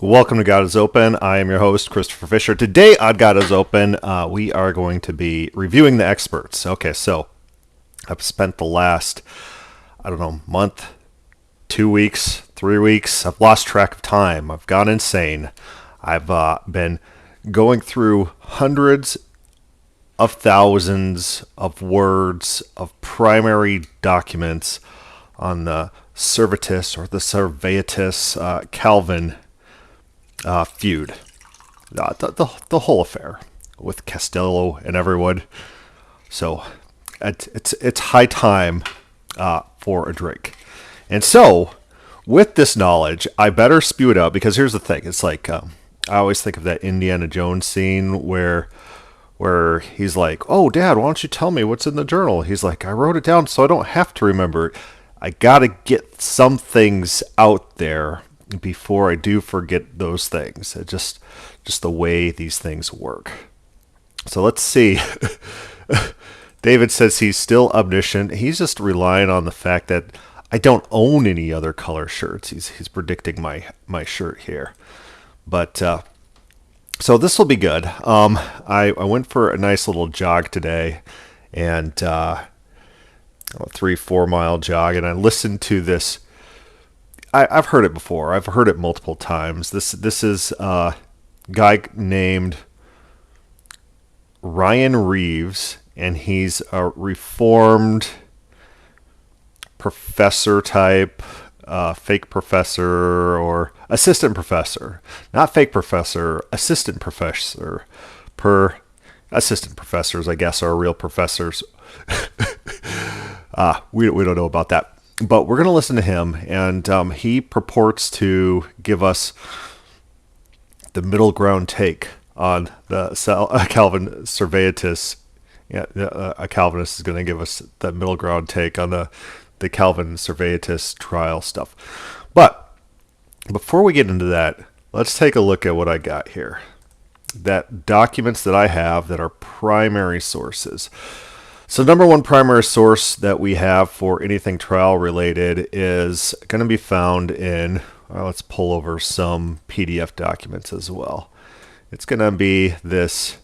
Welcome to God is Open. I am your host, Christopher Fisher. Today on God is Open, we are going to be reviewing the experts. Okay, so I've spent the last, month, 2 weeks, 3 weeks. I've lost track of time. I've gone insane. I've been going through hundreds of thousands of words of primary documents on the Servetus or the Servetus Calvin feud, the whole affair with Castillo and everyone. So it's high time for a drink. And so, with this knowledge, I better spew it out because here's the thing: it's like I always think of that Indiana Jones scene where he's like, "Oh, Dad, why don't you tell me what's in the journal?" He's like, "I wrote it down so I don't have to remember it. I gotta get some things out there before I do forget those things." It just the way these things work. So let's see. David says he's still omniscient. He's just relying on the fact that I don't own any other color shirts. He's predicting my shirt here. But so this will be good. I went for a nice little jog today, and a 3-4 mile jog, and I listened to this. I've heard it before. I've heard it multiple times. This is a guy named Ryan Reeves, and he's a reformed professor type, fake professor or assistant professor. Not fake professor, assistant professor. Assistant professors, I guess, are real professors. We don't know about that. But we're going to listen to him, and he purports to give us the middle ground take on the Calvin Servetus. Yeah, a Calvinist is going to give us the middle ground take on the Calvin Servetus trial stuff. But before we get into that, let's take a look at what I got here. That documents that I have that are primary sources. So number one primary source that we have for anything trial related is going to be found in, let's pull over some PDF documents as well. It's going to be this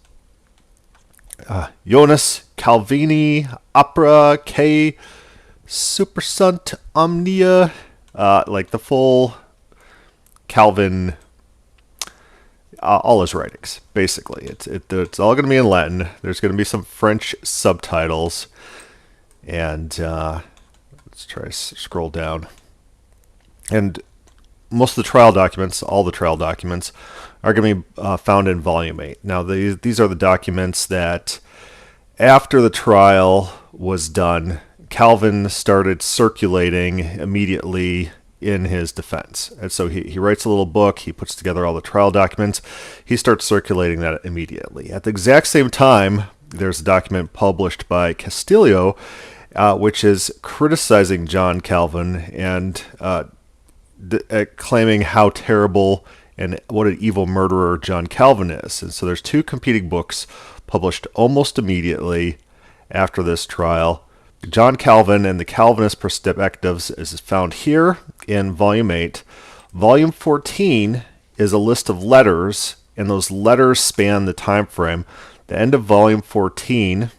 Jonas Calvini Opera K Supersunt Omnia, like the full Calvin, all his writings, basically. It's all going to be in Latin. There's going to be some French subtitles, and let's try to scroll down. And most of the trial documents, all the trial documents, are going to be found in Volume 8. Now, these are the documents that, after the trial was done, Calvin started circulating immediately in his defense. And so he writes a little book, he puts together all the trial documents, he starts circulating that immediately. At the exact same time, there's a document published by Castillo, which is criticizing John Calvin and claiming how terrible and what an evil murderer John Calvin is. And so there's two competing books published almost immediately after this trial. John Calvin and the Calvinist Perspectives is found here in Volume 8. Volume 14 is a list of letters, and those letters span the time frame. The end of Volume 14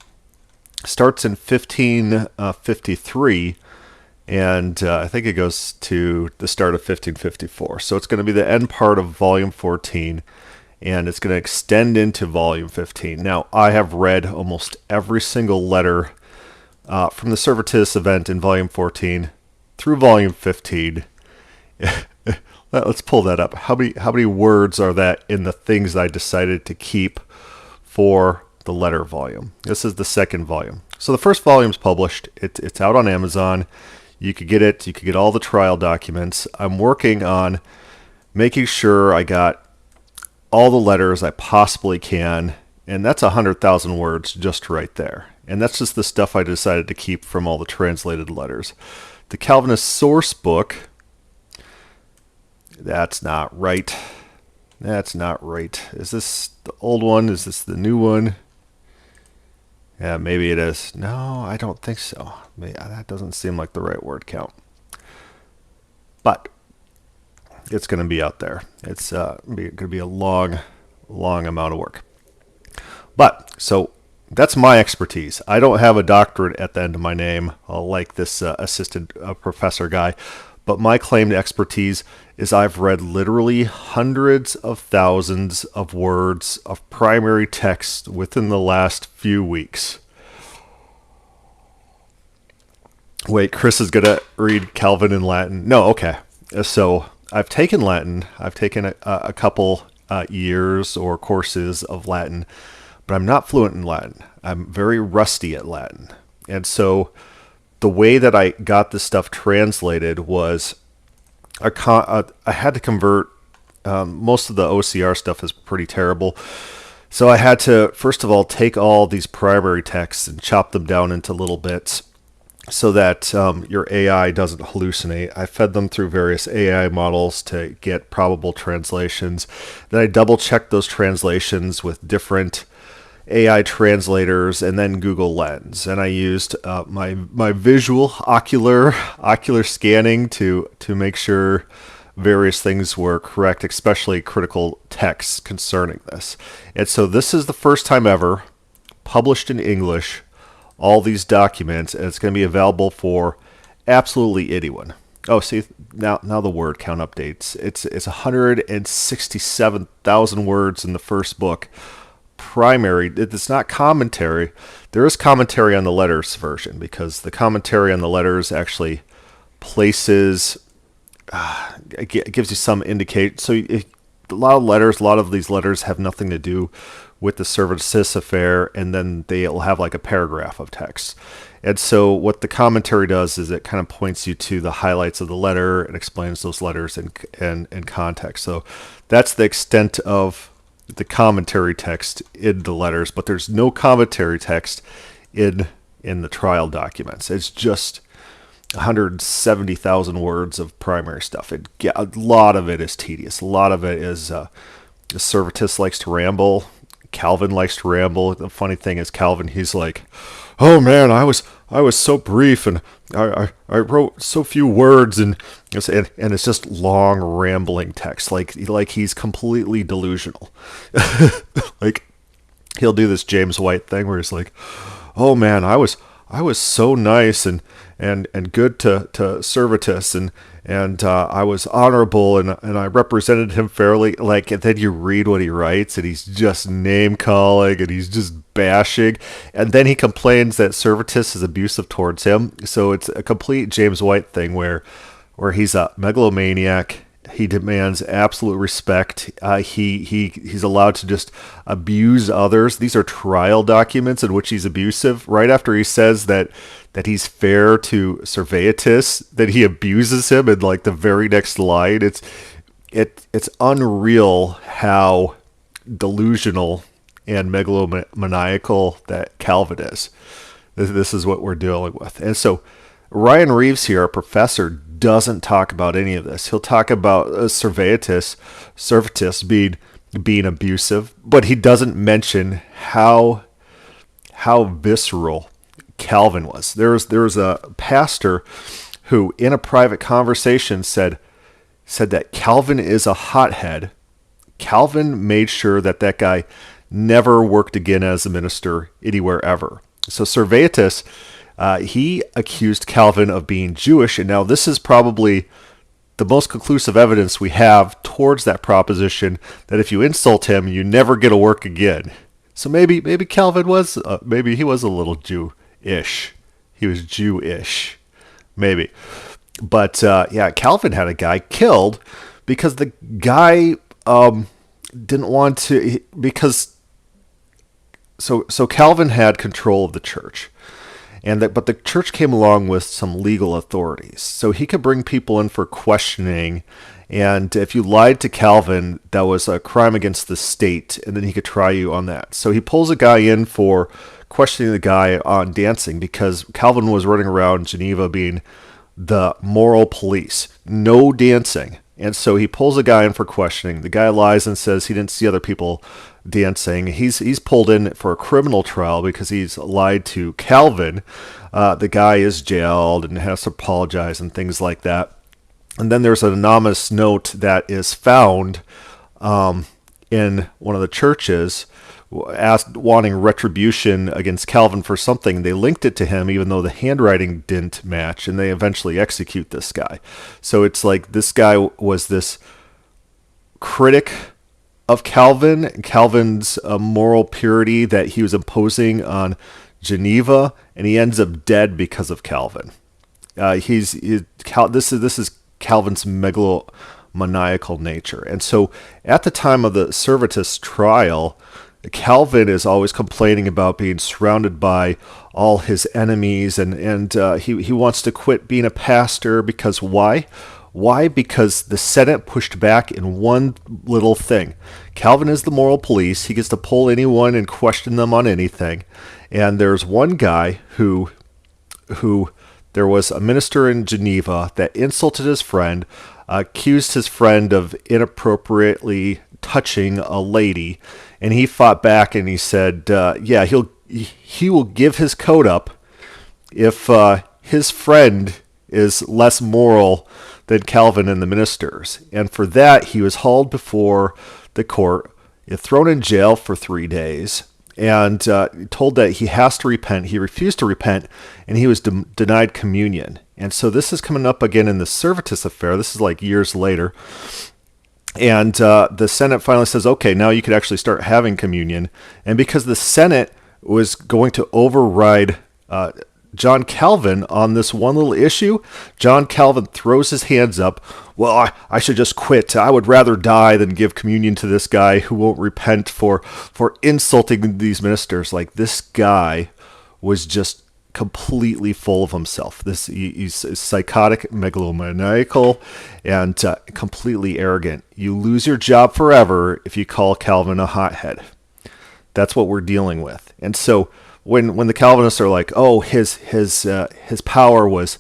starts in 1553, and I think it goes to the start of 1554. So it's going to be the end part of Volume 14, and it's going to extend into Volume 15. Now, I have read almost every single letter from the Servetus event in Volume 14 through Volume 15. Let's pull that up. How many words are that in the things I decided to keep for the letter volume? This is the second volume. So the first volume's published. It's out on Amazon. You could get it. You could get all the trial documents. I'm working on making sure I got all the letters I possibly can, and that's 100,000 words just right there. And that's just the stuff I decided to keep from all the translated letters. The Calvinist source book, that's not right. That's not right. Is this the old one? Is this the new one? Yeah, maybe it is. No, I don't think so. That doesn't seem like the right word count. But it's going to be out there. It's going to be a long amount of work. But so that's my expertise. I don't have a doctorate at the end of my name, like this assistant professor guy. But my claim to expertise is I've read literally hundreds of thousands of words of primary text within the last few weeks. Wait, Chris is going to read Calvin in Latin. No, okay. So I've taken Latin. I've taken a couple years or courses of Latin, but I'm not fluent in Latin. I'm very rusty at Latin. And so the way that I got this stuff translated was I had to convert. Most of the OCR stuff is pretty terrible. So I had to, first of all, take all these primary texts and chop them down into little bits so that your AI doesn't hallucinate. I fed them through various AI models to get probable translations. Then I double-checked those translations with different AI translators and then Google Lens, and I used my visual ocular scanning to make sure various things were correct, especially critical texts concerning this. And so this is the first time ever published in English, all these documents, and it's going to be available for absolutely anyone. Oh, see, now the word count updates. It's 167,000 words in the first book. Primary, it's not commentary. There is commentary on the letters version because the commentary on the letters actually places, it gives you some indicate. So a lot of these letters have nothing to do with the Servetus affair, and then they'll have like a paragraph of text. And so what the commentary does is it kind of points you to the highlights of the letter and explains those letters in context. So that's the extent of the commentary text in the letters, but there's no commentary text in the trial documents. It's just 170,000 words of primary stuff. A lot of it is tedious. A lot of it is Servetus likes to ramble. Calvin likes to ramble. The funny thing is Calvin, he's like, oh man, I was so brief and I wrote so few words and it's just long rambling text, like he's completely delusional. Like he'll do this James White thing where he's like, oh man, I was so nice and good to Servetus and I was honorable and I represented him fairly. Like, and then you read what he writes and he's just name calling and he's just bashing, and then he complains that Servetus is abusive towards him. So it's a complete James White thing where he's a megalomaniac. He demands absolute respect. He's allowed to just abuse others. These are trial documents in which he's abusive. Right after he says that he's fair to Servetus, that he abuses him in like the very next line. It's unreal how delusional and megalomaniacal that Calvin is. This is what we're dealing with. And so Ryan Reeves here, our professor, doesn't talk about any of this. He'll talk about Servetus being abusive, but he doesn't mention how visceral Calvin was. There was a pastor who, in a private conversation, said that Calvin is a hothead. Calvin made sure that guy never worked again as a minister anywhere ever. So Servetus, he accused Calvin of being Jewish, and now this is probably the most conclusive evidence we have towards that proposition, that if you insult him, you never get to work again. So maybe Calvin was, maybe he was a little Jew-ish. He was Jew-ish, maybe. But yeah, Calvin had a guy killed because the guy didn't want to, because so Calvin had control of the church. But the church came along with some legal authorities. So he could bring people in for questioning. And if you lied to Calvin, that was a crime against the state. And then he could try you on that. So he pulls a guy in for questioning the guy on dancing because Calvin was running around Geneva being the moral police. No dancing. And so he pulls a guy in for questioning. The guy lies and says he didn't see other people dancing. He's pulled in for a criminal trial because he's lied to Calvin. The guy is jailed and has to apologize and things like that. And then there's an anonymous note that is found in one of the churches wanting retribution against Calvin for something. They linked it to him, even though the handwriting didn't match, and they eventually execute this guy. So it's like this guy was this critic of Calvin's moral purity that he was imposing on Geneva, and he ends up dead because of Calvin. This is Calvin's megalomaniacal nature, and so at the time of the Servetus trial, Calvin is always complaining about being surrounded by all his enemies, and he wants to quit being a pastor because why? Why? Because the Senate pushed back in one little thing. Calvin is the moral police. He gets to pull anyone and question them on anything. And there's one guy who there was a minister in Geneva that insulted his friend, accused his friend of inappropriately touching a lady, and he fought back and he said, yeah, he will give his coat up if his friend is less moral than Calvin and the ministers. And for that, he was hauled before the court, thrown in jail for 3 days, and told that he has to repent. He refused to repent, and he was denied communion. And so this is coming up again in the Servetus affair. This is like years later. And the Senate finally says, okay, now you could actually start having communion. And because the Senate was going to override John Calvin on this one little issue, John Calvin throws his hands up. Well, I should just quit. I would rather die than give communion to this guy who won't repent for insulting these ministers. Like, this guy was just completely full of himself. He's psychotic, megalomaniacal, and completely arrogant. You lose your job forever if you call Calvin a hothead. That's what we're dealing with. And so when the Calvinists are like, oh, his power was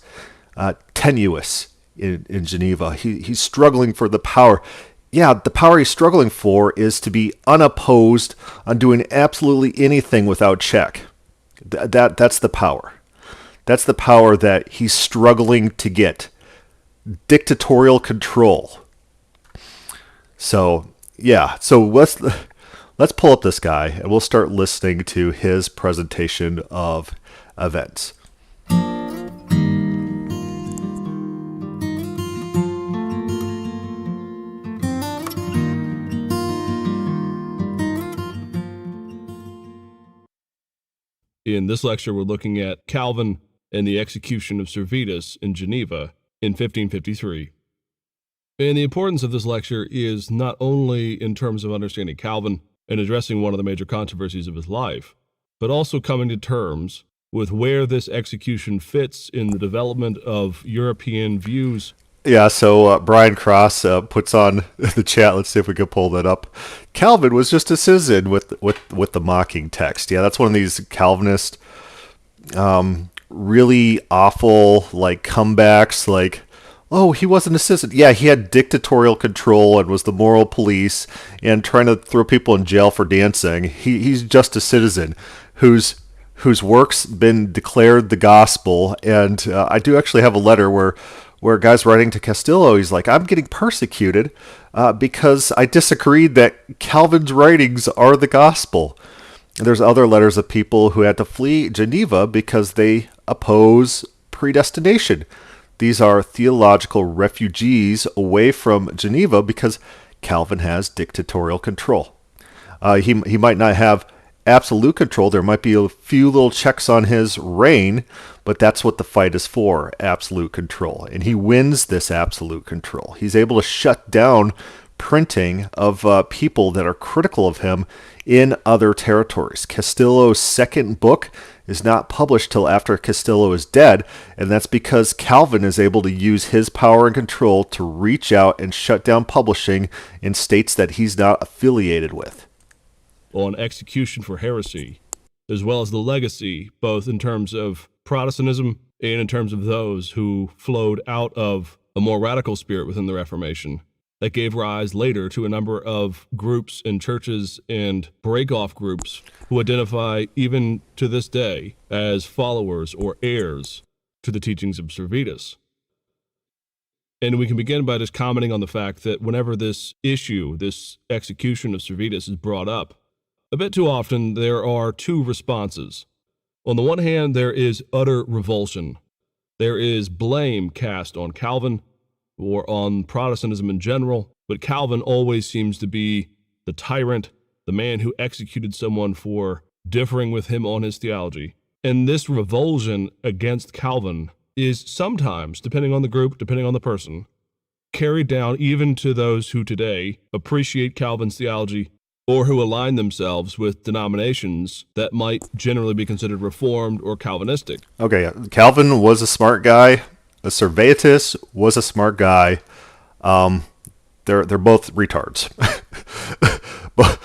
tenuous in Geneva. He's struggling for the power. Yeah, the power he's struggling for is to be unopposed on doing absolutely anything without check. That's the power. That's the power that he's struggling to get. Dictatorial control. So, yeah. So let's pull up this guy, and we'll start listening to his presentation of events. In this lecture, we're looking at Calvin and the execution of Servetus in Geneva in 1553. And the importance of this lecture is not only in terms of understanding Calvin and addressing one of the major controversies of his life, but also coming to terms with where this execution fits in the development of European views. Yeah, so Brian Cross puts on the chat. Let's see if we can pull that up. Calvin was just a citizen with the mocking text. Yeah, that's one of these Calvinist, really awful like comebacks. Like, oh, he wasn't a citizen. Yeah, he had dictatorial control and was the moral police and trying to throw people in jail for dancing. He's just a citizen whose work's been declared the gospel. And I do actually have a letter where a guy's writing to Castillo. He's like, I'm getting persecuted because I disagreed that Calvin's writings are the gospel. And there's other letters of people who had to flee Geneva because they oppose predestination. These are theological refugees away from Geneva because Calvin has dictatorial control. He might not have absolute control. There might be a few little checks on his reign, but that's what the fight is for, absolute control. And he wins this absolute control. He's able to shut down printing of people that are critical of him in other territories. Castillo's second book is not published till after Castillo is dead, and that's because Calvin is able to use his power and control to reach out and shut down publishing in states that he's not affiliated with. On execution for heresy, as well as the legacy, both in terms of Protestantism and in terms of those who flowed out of a more radical spirit within the Reformation that gave rise later to a number of groups and churches and break-off groups who identify even to this day as followers or heirs to the teachings of Servetus. And we can begin by just commenting on the fact that whenever this issue, this execution of Servetus, is brought up, a bit too often there are two responses. On the one hand, there is utter revulsion. There is blame cast on Calvin or on Protestantism in general, but Calvin always seems to be the tyrant, the man who executed someone for differing with him on his theology. And this revulsion against Calvin is sometimes, depending on the group, depending on the person, carried down even to those who today appreciate Calvin's theology or who align themselves with denominations that might generally be considered Reformed or Calvinistic. Okay, Calvin was a smart guy. Servetus was a smart guy. They're both retards. But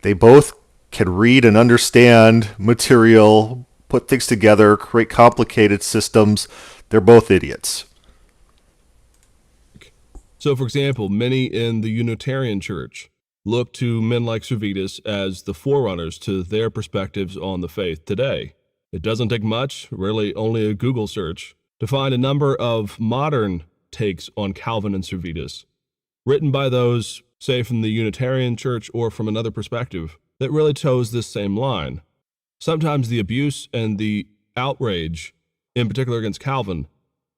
they both can read and understand material, put things together, create complicated systems. They're both idiots. So, for example, many in the Unitarian Church look to men like Servetus as the forerunners to their perspectives on the faith today. It doesn't take much, really only a Google search, to find a number of modern takes on Calvin and Servetus, written by those, say, from the Unitarian Church or from another perspective, that really toes this same line. Sometimes the abuse and the outrage, in particular against Calvin,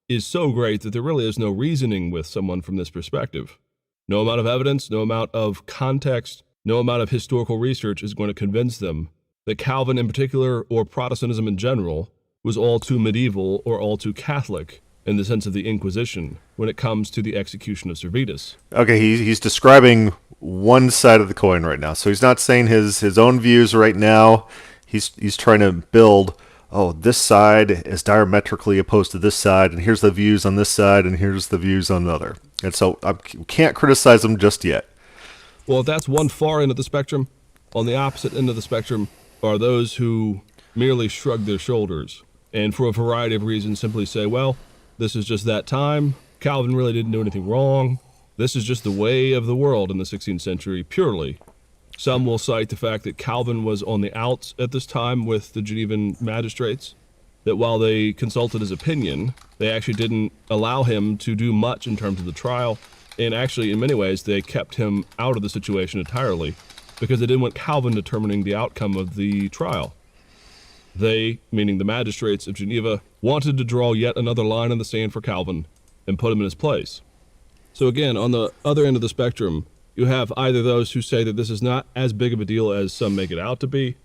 is so great that there really is no reasoning with someone from this perspective. No amount of evidence, no amount of context, no amount of historical research is going to convince them that Calvin in particular, or Protestantism in general, was all too medieval or all too Catholic in the sense of the Inquisition when it comes to the execution of Servetus. Okay, he's describing one side of the coin right now. So he's not saying his own views right now. He's trying to build, this side is diametrically opposed to this side, and here's the views on this side, and here's the views on the other. And so I can't criticize him just yet. Well, if that's one far end of the spectrum, on the opposite end of the spectrum are those who merely shrug their shoulders and for a variety of reasons simply say, well, this is just that time. Calvin really didn't do anything wrong. This is just the way of the world in the 16th century, purely. Some will cite the fact that Calvin was on the outs at this time with the Genevan magistrates, that while they consulted his opinion, they actually didn't allow him to do much in terms of the trial, and actually, in many ways, they kept him out of the situation entirely because they didn't want Calvin determining the outcome of the trial. They, meaning the magistrates of Geneva, wanted to draw yet another line in the sand for Calvin and put him in his place. So again, on the other end of the spectrum, you have either those who say that this is not as big of a deal as some make it out to be,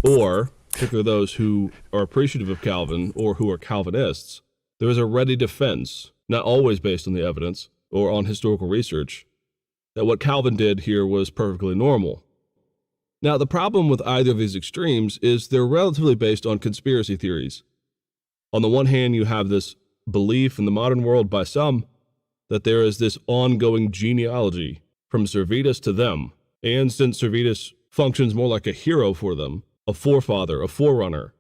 or, particularly those who are appreciative of Calvin or who are Calvinists, there is a ready defense, not always based on the evidence or on historical research, that what Calvin did here was perfectly normal. Now, the problem with either of these extremes is they're relatively based on conspiracy theories. On the one hand, you have this belief in the modern world by some that there is this ongoing genealogy from Servetus to them, and since Servetus functions more like a hero for them, a forefather, a forerunner,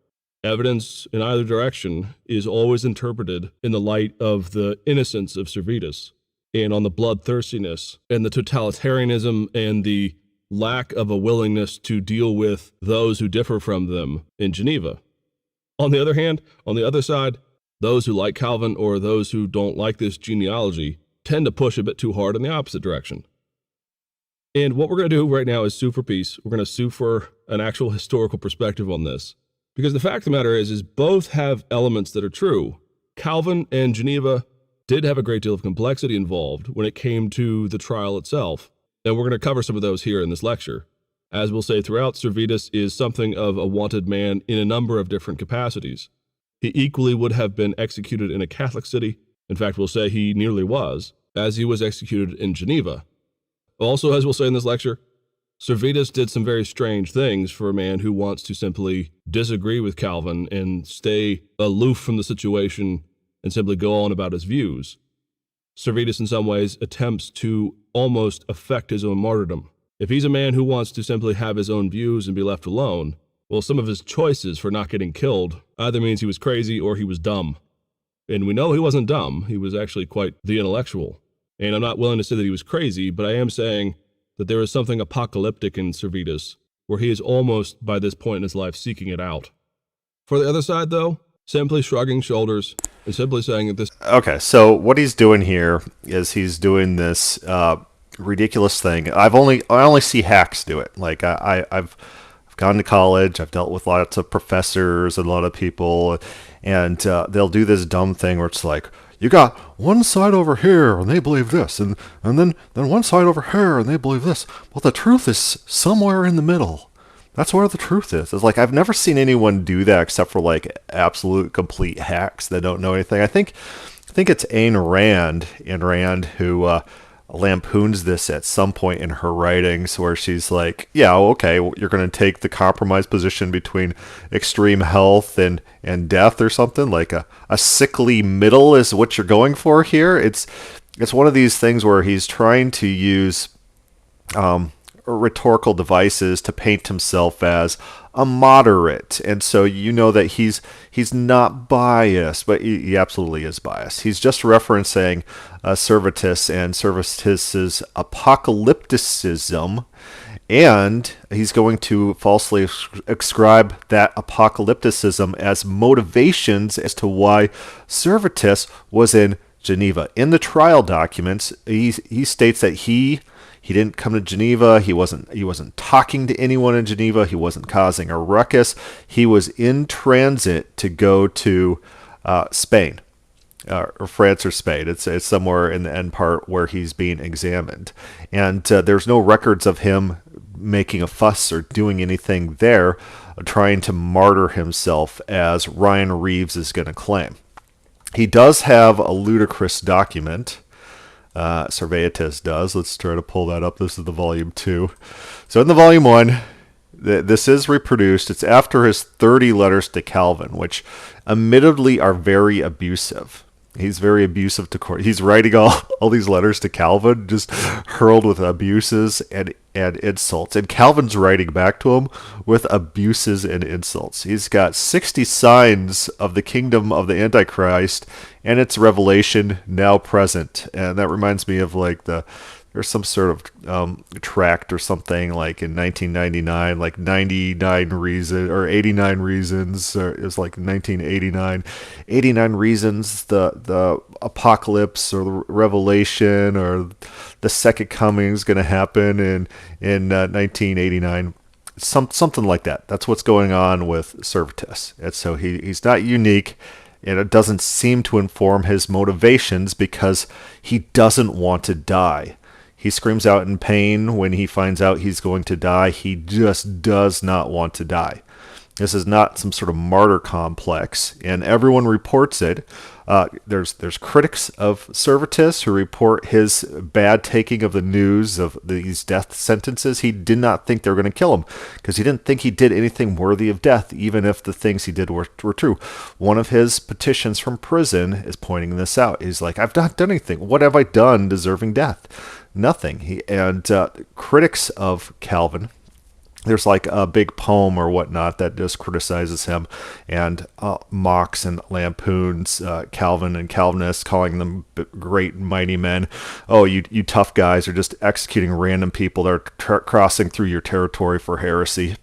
evidence in either direction is always interpreted in the light of the innocence of Servetus, and on the bloodthirstiness, and the totalitarianism, and the lack of a willingness to deal with those who differ from them in Geneva. On the other hand, on the other side, those who like Calvin or those who don't like this genealogy tend to push a bit too hard in the opposite direction. And what we're going to do right now is sue for peace. We're going to sue for an actual historical perspective on this. Because the fact of the matter is both have elements that are true. Calvin and Geneva did have a great deal of complexity involved when it came to the trial itself. And we're going to cover some of those here in this lecture. As we'll say throughout, Servetus is something of a wanted man in a number of different capacities. He equally would have been executed in a Catholic city. In fact, we'll say he nearly was, as he was executed in Geneva. Also, as we'll say in this lecture, Servetus did some very strange things for a man who wants to simply disagree with Calvin and stay aloof from the situation and simply go on about his views. Servetus, in some ways, attempts to almost affect his own martyrdom. If he's a man who wants to simply have his own views and be left alone, well, some of his choices for not getting killed either means he was crazy or he was dumb. And we know he wasn't dumb. He was actually quite the intellectual. And I'm not willing to say that he was crazy, but I am saying that there is something apocalyptic in Servetus, where he is almost, by this point in his life, seeking it out. For the other side, though, simply shrugging shoulders and simply saying that this Okay, so what he's doing here is he's doing this ridiculous thing. I only see hacks do it. Like I've gone to college. I've dealt with lots of professors and a lot of people, and they'll do this dumb thing where it's like, you got one side over here and they believe this, and then one side over here and they believe this. Well, the truth is somewhere in the middle. That's where the truth is. It's like I've never seen anyone do that except for like absolute complete hacks that don't know anything. I think it's Ayn Rand who lampoons this at some point in her writings, where she's like, "Yeah, okay, you're going to take the compromise position between extreme health and death, or something like a sickly middle is what you're going for here." It's one of these things where he's trying to use rhetorical devices to paint himself as a moderate, and so you know that he's not biased, but he absolutely is biased. He's just referencing Servetus and Servetus's apocalypticism, and he's going to falsely ascribe that apocalypticism as motivations as to why Servetus was in Geneva. In the trial documents, he states that he didn't come to Geneva. He wasn't talking to anyone in Geneva. He wasn't causing a ruckus. He was in transit to go to Spain, or France or Spain. It's somewhere in the end part where he's being examined, and there's no records of him making a fuss or doing anything there, trying to martyr himself as Ryan Reeves is going to claim. He does have a ludicrous document. Servetus does. Let's try to pull that up. This is the volume 2. So in the volume 1, this is reproduced. It's after his 30 letters to Calvin, which admittedly are very abusive. He's very abusive to court. He's writing all these letters to Calvin, just hurled with abuses and insults. And Calvin's writing back to him with abuses and insults. He's got 60 signs of the kingdom of the Antichrist and its revelation now present. And that reminds me of like there's some sort of tract or something like in 1999, like 99 reasons or 89 reasons, or it was like 1989, 89 reasons the apocalypse or the revelation or the second coming is going to happen in 1989. Something like that. That's what's going on with Servetus. And so he's not unique, and it doesn't seem to inform his motivations because he doesn't want to die. He screams out in pain when he finds out he's going to die. He just does not want to die. This is not some sort of martyr complex, and everyone reports it. There's critics of Servetus who report his bad taking of the news of these death sentences. He did not think they were going to kill him because he didn't think he did anything worthy of death, even if the things he did were true. One of his petitions from prison is pointing this out. He's like, I've not done anything. What have I done deserving death? Nothing. Critics of Calvin, there's like a big poem or whatnot that just criticizes him and mocks and lampoons Calvin and Calvinists, calling them great and mighty men. Oh, you tough guys are just executing random people that are crossing through your territory for heresy.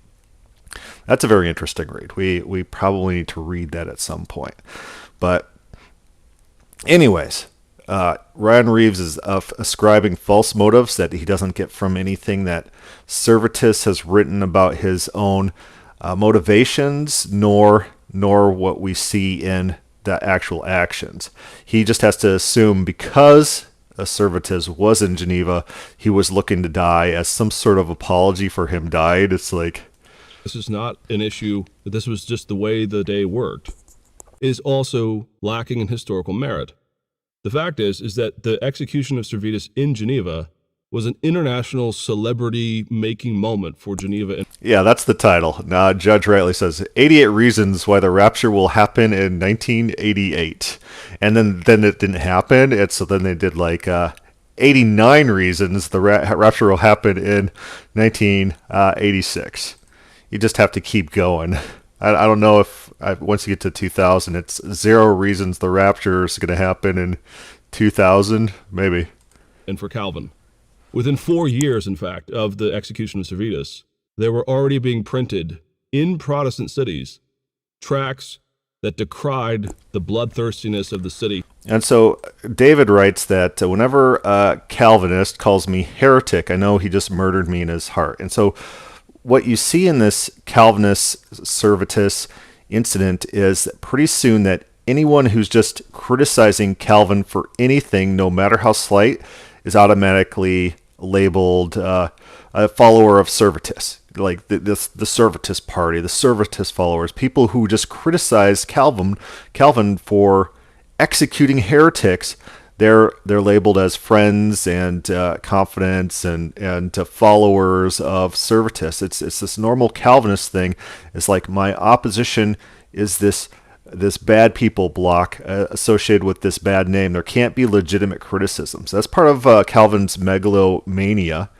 That's a very interesting read. We probably need to read that at some point. But anyways, Ryan Reeves is ascribing false motives that he doesn't get from anything that Servetus has written about his own motivations, nor what we see in the actual actions. He just has to assume because Servetus was in Geneva, he was looking to die as some sort of apology for him dying. It's like, this is not an issue, that this was just the way the day worked, is also lacking in historical merit. The fact is that the execution of Servetus in Geneva was an international celebrity-making moment for Geneva. Yeah, that's the title. Now, Judge Rightly says 88 reasons why the rapture will happen in 1988, and then it didn't happen. So then they did like 89 reasons the rapture will happen in 1986. You just have to keep going. I don't know if once you get to 2000, it's 0 reasons the rapture is going to happen in 2000, maybe. And for Calvin, within 4 years, in fact, of the execution of Servetus, there were already being printed in Protestant cities tracts that decried the bloodthirstiness of the city. And so David writes that whenever a Calvinist calls me heretic, I know he just murdered me in his heart. And so what you see in this Calvinist Servetus incident is that pretty soon that anyone who's just criticizing Calvin for anything, no matter how slight, is automatically labeled a follower of Servetus. Like the Servetus party, the Servetus followers, people who just criticize Calvin for executing heretics, they're labeled as friends and confidants and followers of Servetus. It's this normal Calvinist thing. It's like my opposition is this bad people block associated with this bad name. There can't be legitimate criticisms. That's part of Calvin's megalomania,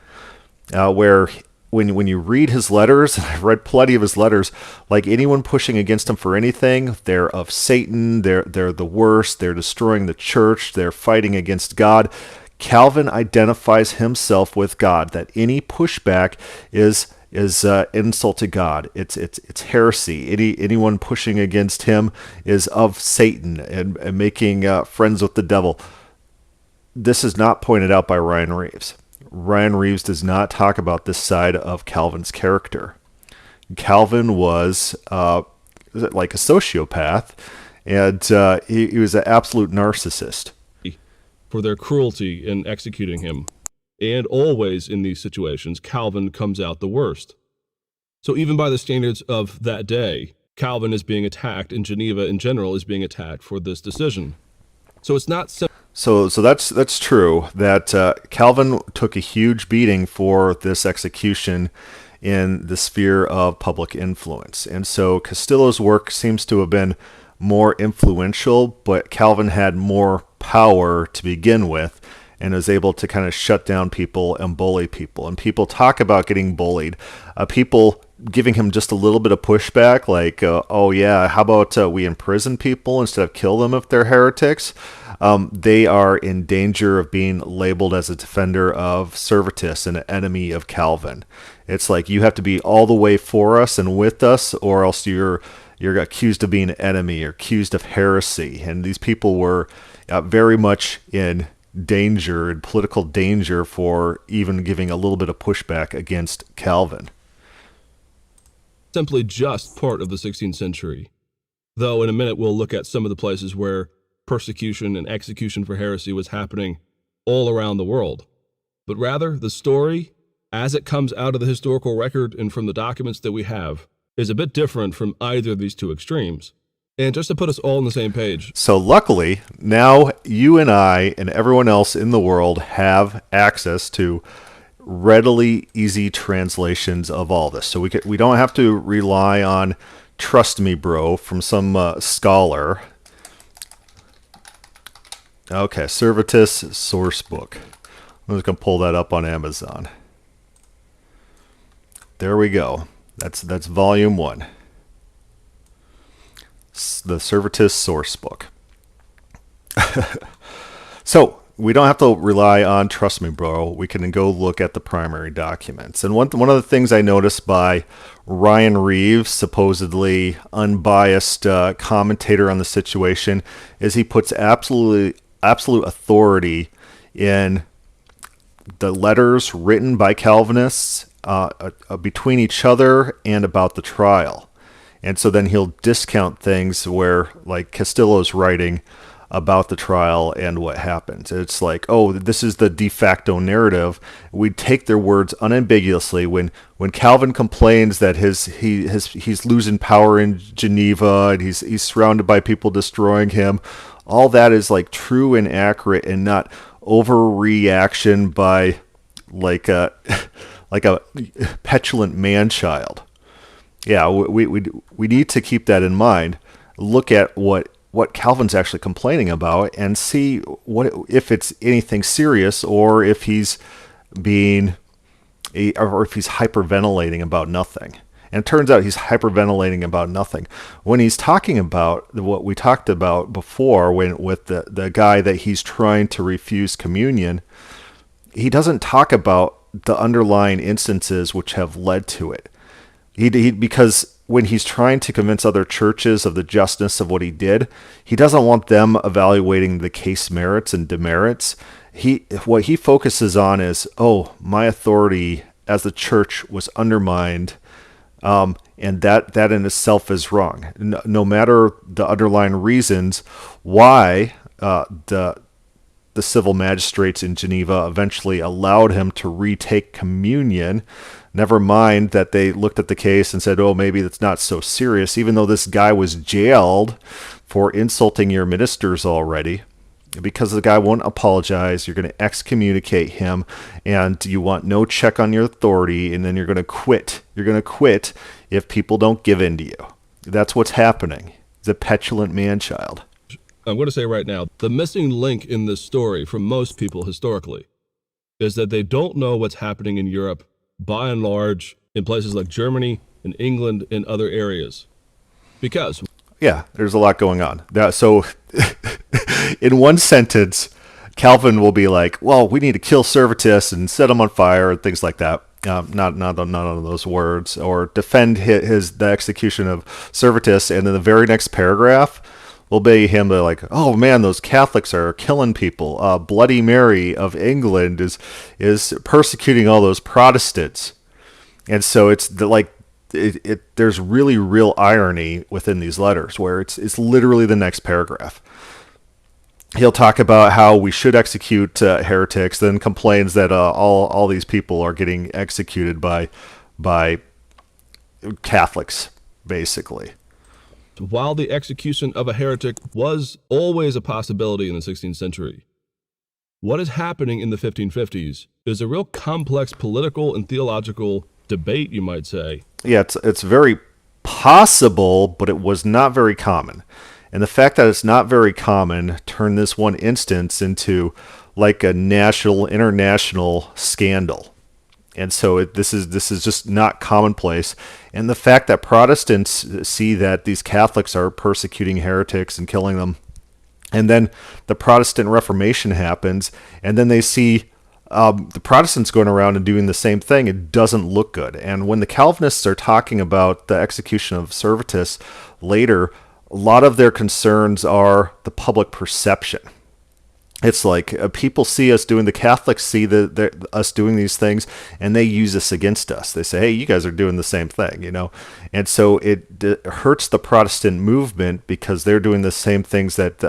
where when you read his letters, and I've read plenty of his letters, like anyone pushing against him for anything, they're of Satan, they're the worst, they're destroying the church, they're fighting against God. Calvin identifies himself with God, that any pushback is insult to God. It's heresy. Anyone pushing against him is of Satan and making friends with the devil. This is not pointed out by Ryan Reeves. Ryan Reeves does not talk about this side of Calvin's character. Calvin was like a sociopath, and he was an absolute narcissist. For their cruelty in executing him. And always in these situations, Calvin comes out the worst. So even by the standards of that day, Calvin is being attacked, and Geneva in general is being attacked for this decision. So it's not simple. So that's true, that Calvin took a huge beating for this execution in the sphere of public influence. And so Castillo's work seems to have been more influential, but Calvin had more power to begin with and was able to kind of shut down people and bully people. And people talk about getting bullied. People giving him just a little bit of pushback, like, oh yeah, how about we imprison people instead of kill them if they're heretics? They are in danger of being labeled as a defender of Servetus and an enemy of Calvin. It's like you have to be all the way for us and with us, or else you're accused of being an enemy or accused of heresy. And these people were very much in danger, in political danger, for even giving a little bit of pushback against Calvin. Simply just part of the 16th century. Though in a minute we'll look at some of the places where persecution and execution for heresy was happening all around the world. But rather, the story, as it comes out of the historical record and from the documents that we have, is a bit different from either of these two extremes. And just to put us all on the same page. So luckily, now you and I and everyone else in the world have access to readily easy translations of all this. So we don't have to rely on Trust Me Bro from some scholar. Okay, Servetus source book. I'm just going to pull that up on Amazon. There we go. That's volume 1. The Servetus source book. So we don't have to rely on Trust Me Bro. We can go look at the primary documents. And one of the things I noticed by Ryan Reeves, supposedly unbiased commentator on the situation, is he puts absolute authority in the letters written by Calvinists between each other and about the trial. And so then he'll discount things where, like, Castillo's writing about the trial and what happened. It's like, oh, this is the de facto narrative. We take their words unambiguously. When Calvin complains that he's losing power in Geneva and he's surrounded by people destroying him, all that is like true and accurate, and not overreaction by like a petulant man-child. Yeah, we need to keep that in mind. Look at what Calvin's actually complaining about and see if it's anything serious, or if he's hyperventilating about nothing. And it turns out he's hyperventilating about nothing. When he's talking about what we talked about before, with the guy that he's trying to refuse communion, he doesn't talk about the underlying instances which have led to it. Because when he's trying to convince other churches of the justness of what he did, he doesn't want them evaluating the case merits and demerits. What he focuses on is, oh, my authority as the church was undermined, and that in itself is wrong. No matter the underlying reasons why the civil magistrates in Geneva eventually allowed him to retake communion. Never mind that they looked at the case and said, oh, maybe that's not so serious, even though this guy was jailed for insulting your ministers already. Because the guy won't apologize, you're going to excommunicate him, and you want no check on your authority, and then you're going to quit. You're going to quit if people don't give in to you. That's what's happening. He's a petulant man-child. I'm going to say right now, the missing link in this story from most people historically is that they don't know what's happening in Europe, by and large, in places like Germany and England and other areas. Because yeah, there's a lot going on. So in one sentence, Calvin will be like, well, we need to kill Servetus and set him on fire and things like that. Not none of those words. Or defend the execution of Servetus. And then the very next paragraph will be him like, oh man, those Catholics are killing people. Bloody Mary of England is persecuting all those Protestants. And so it's there's really real irony within these letters where it's literally the next paragraph. He'll talk about how we should execute heretics, then complains that all these people are getting executed by Catholics, basically. While the execution of a heretic was always a possibility in the 16th century, what is happening in the 1550s is a real complex political and theological debate, you might say. Yeah, it's very possible, but it was not very common. And the fact that it's not very common turned this one instance into like a international scandal. And so this is just not commonplace. And the fact that Protestants see that these Catholics are persecuting heretics and killing them, and then the Protestant Reformation happens, and then they see the Protestants going around and doing the same thing, it doesn't look good. And when the Calvinists are talking about the execution of Servetus later, a lot of their concerns are the public perception. It's like people see us doing, the Catholics see us doing these things, and they use this against us. They say, hey, you guys are doing the same thing, you know? And so it hurts the Protestant movement because they're doing the same things that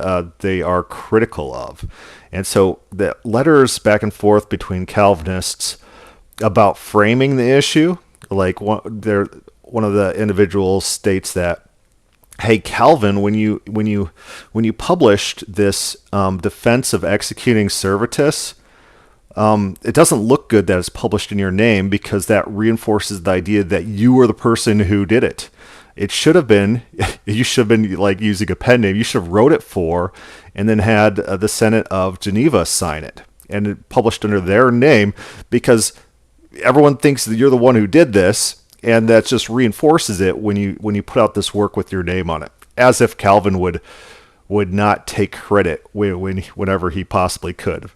they are critical of. And so the letters back and forth between Calvinists about framing the issue, like one of the individuals states that, hey, Calvin, when you published this defense of executing Servetus, it doesn't look good that it's published in your name because that reinforces the idea that you were the person who did it. It should have been, you should have been like using a pen name. You should have wrote it for, and then had the Senate of Geneva sign it and it published under their name because everyone thinks that you're the one who did this. And that just reinforces it when you put out this work with your name on it, as if Calvin would not take credit whenever he possibly could.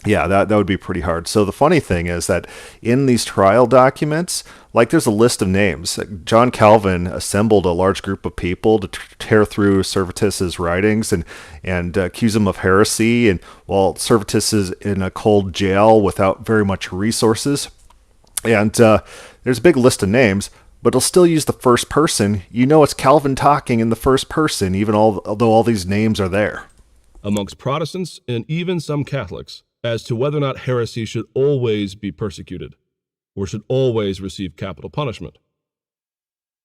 Yeah, that would be pretty hard. So the funny thing is that in these trial documents, like there's a list of names. John Calvin assembled a large group of people to tear through Servetus's writings and accuse him of heresy. And while Servetus is in a cold jail without very much resources, and there's a big list of names, but it'll still use the first person. You know it's Calvin talking in the first person, even although all these names are there. Amongst Protestants and even some Catholics, as to whether or not heresy should always be persecuted or should always receive capital punishment.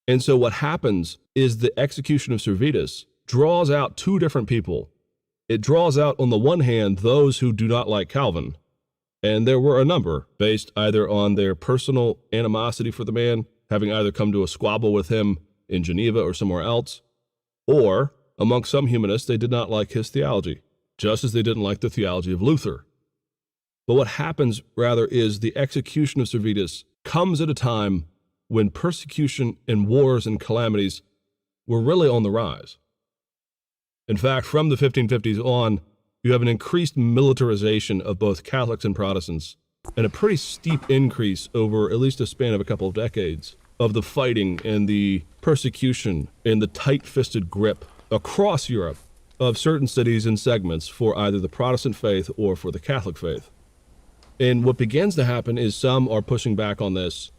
And so what happens is the execution of Servetus draws out two different people. It draws out, on the one hand, those who do not like Calvin, and there were a number based either on their personal animosity for the man, having either come to a squabble with him in Geneva or somewhere else, or among some humanists, they did not like his theology, just as they didn't like the theology of Luther. But what happens, rather, is the execution of Servetus comes at a time when persecution and wars and calamities were really on the rise. In fact, from the 1550s on, you have an increased militarization of both Catholics and Protestants, and a pretty steep increase over at least a span of a couple of decades of the fighting and the persecution and the tight-fisted grip across Europe of certain cities and segments for either the Protestant faith or for the Catholic faith. And what begins to happen is some are pushing back on this,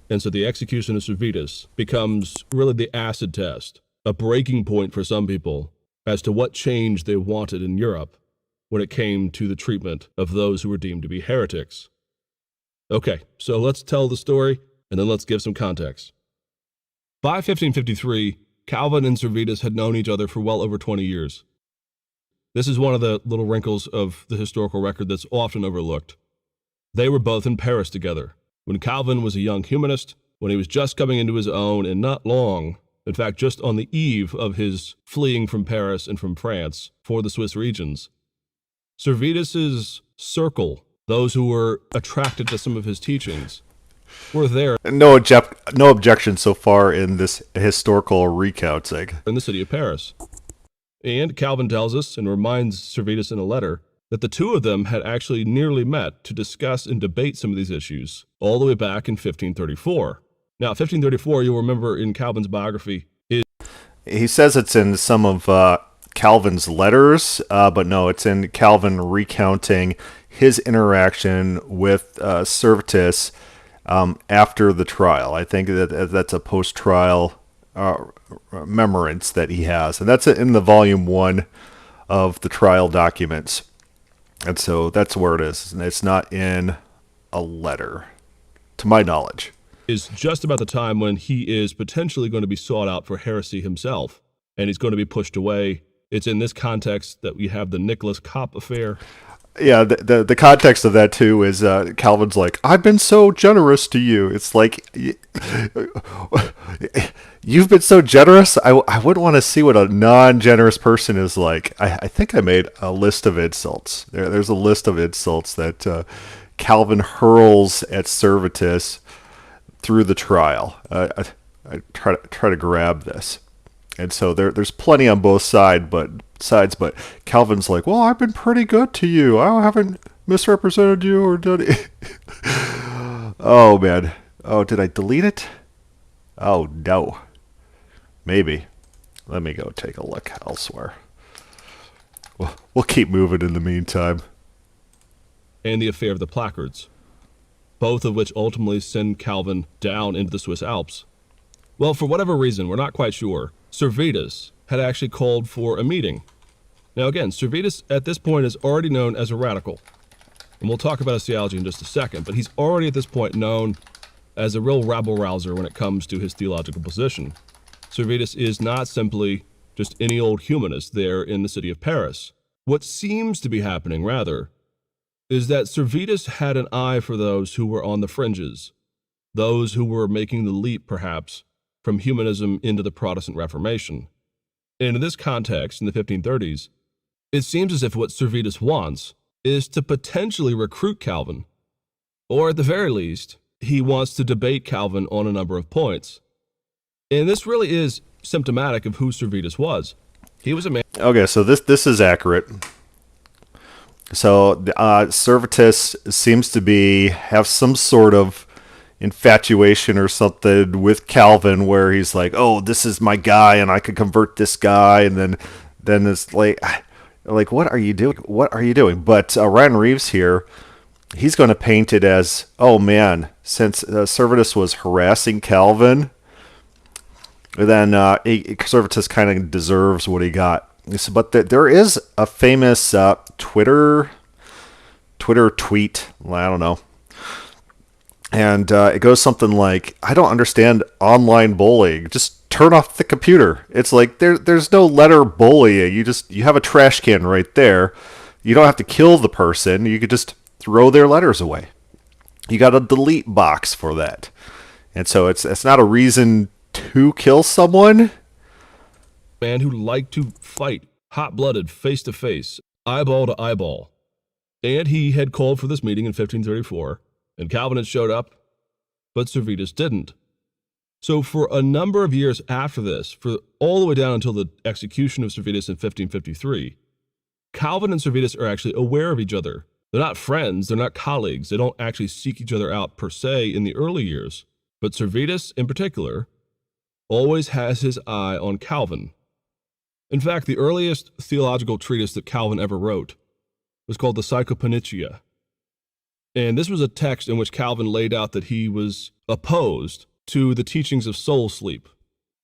and so the execution of Servetus becomes really the acid test, a breaking point for some people as to what change they wanted in Europe when it came to the treatment of those who were deemed to be heretics. Okay, so let's tell the story, and then let's give some context. By 1553, Calvin and Servetus had known each other for well over 20 years. This is one of the little wrinkles of the historical record that's often overlooked. They were both in Paris together, when Calvin was a young humanist, when he was just coming into his own, and not long, in fact, just on the eve of his fleeing from Paris and from France for the Swiss regions. Servetus's circle, those who were attracted to some of his teachings, were there No objection so far in this historical recounting. in the city of Paris. And Calvin tells us and reminds Servetus in a letter that the two of them had actually nearly met to discuss and debate some of these issues all the way back in 1534. Now, 1534, you'll remember in Calvin's biography, He says it's in some of Calvin's letters, but no, it's in Calvin recounting his interaction with Servetus after the trial. I think that's a post-trial memorance that he has, and that's in the volume 1 of the trial documents. And so that's where it is. And it's not in a letter, to my knowledge. is just about the time when he is potentially going to be sought out for heresy himself, and he's going to be pushed away. It's in this context that we have the Nicholas Kopp affair. Yeah, the context of that too is Calvin's like, I've been so generous to you. It's like, you've been so generous. I wouldn't want to see what a non-generous person is like. I think I made a list of insults. There's a list of insults that Calvin hurls at Servetus through the trial. I try to grab this. And so there's plenty on both sides, but Calvin's like, well, I've been pretty good to you. I haven't misrepresented you or done it. Oh, man. Oh, did I delete it? Oh, no. Maybe. Let me go take a look elsewhere. We'll keep moving in the meantime. And the affair of the placards, both of which ultimately send Calvin down into the Swiss Alps. Well, for whatever reason, we're not quite sure, Servetus had actually called for a meeting. Now again, Servetus at this point is already known as a radical. And we'll talk about his theology in just a second, but he's already at this point known as a real rabble-rouser when it comes to his theological position. Servetus is not simply just any old humanist there in the city of Paris. What seems to be happening, rather, is that Servetus had an eye for those who were on the fringes, those who were making the leap, perhaps, from humanism into the Protestant Reformation. And in this context, in the 1530s, it seems as if what Servetus wants is to potentially recruit Calvin, or at the very least, he wants to debate Calvin on a number of points. And this really is symptomatic of who Servetus was. He was a man. Okay, so this is accurate. So Servetus seems to have some sort of infatuation or something with Calvin, where he's like, oh, this is my guy and I could convert this guy. And then it's like, what are you doing? But Ryan Reeves here, he's going to paint it as, oh man, since Servetus was harassing Calvin, then Servetus kind of deserves what he got. But there is a famous Twitter tweet, I don't know, and it goes something like, I don't understand online bullying. Just turn off the computer. It's like there's no letter bullying. You have a trash can right there. You don't have to kill the person. You could just throw their letters away. You got a delete box for that. And so it's not a reason to kill someone. Man who liked to fight, hot-blooded, face-to-face, eyeball to eyeball. And he had called for this meeting in 1534, and Calvin had showed up, but Servetus didn't. So for a number of years after this, for all the way down until the execution of Servetus in 1553, Calvin and Servetus are actually aware of each other. They're not friends, they're not colleagues, they don't actually seek each other out per se in the early years, But Servetus, in particular, always has his eye on Calvin. In fact, the earliest theological treatise that Calvin ever wrote was called the Psychopannychia. And this was a text in which Calvin laid out that he was opposed to the teachings of soul sleep.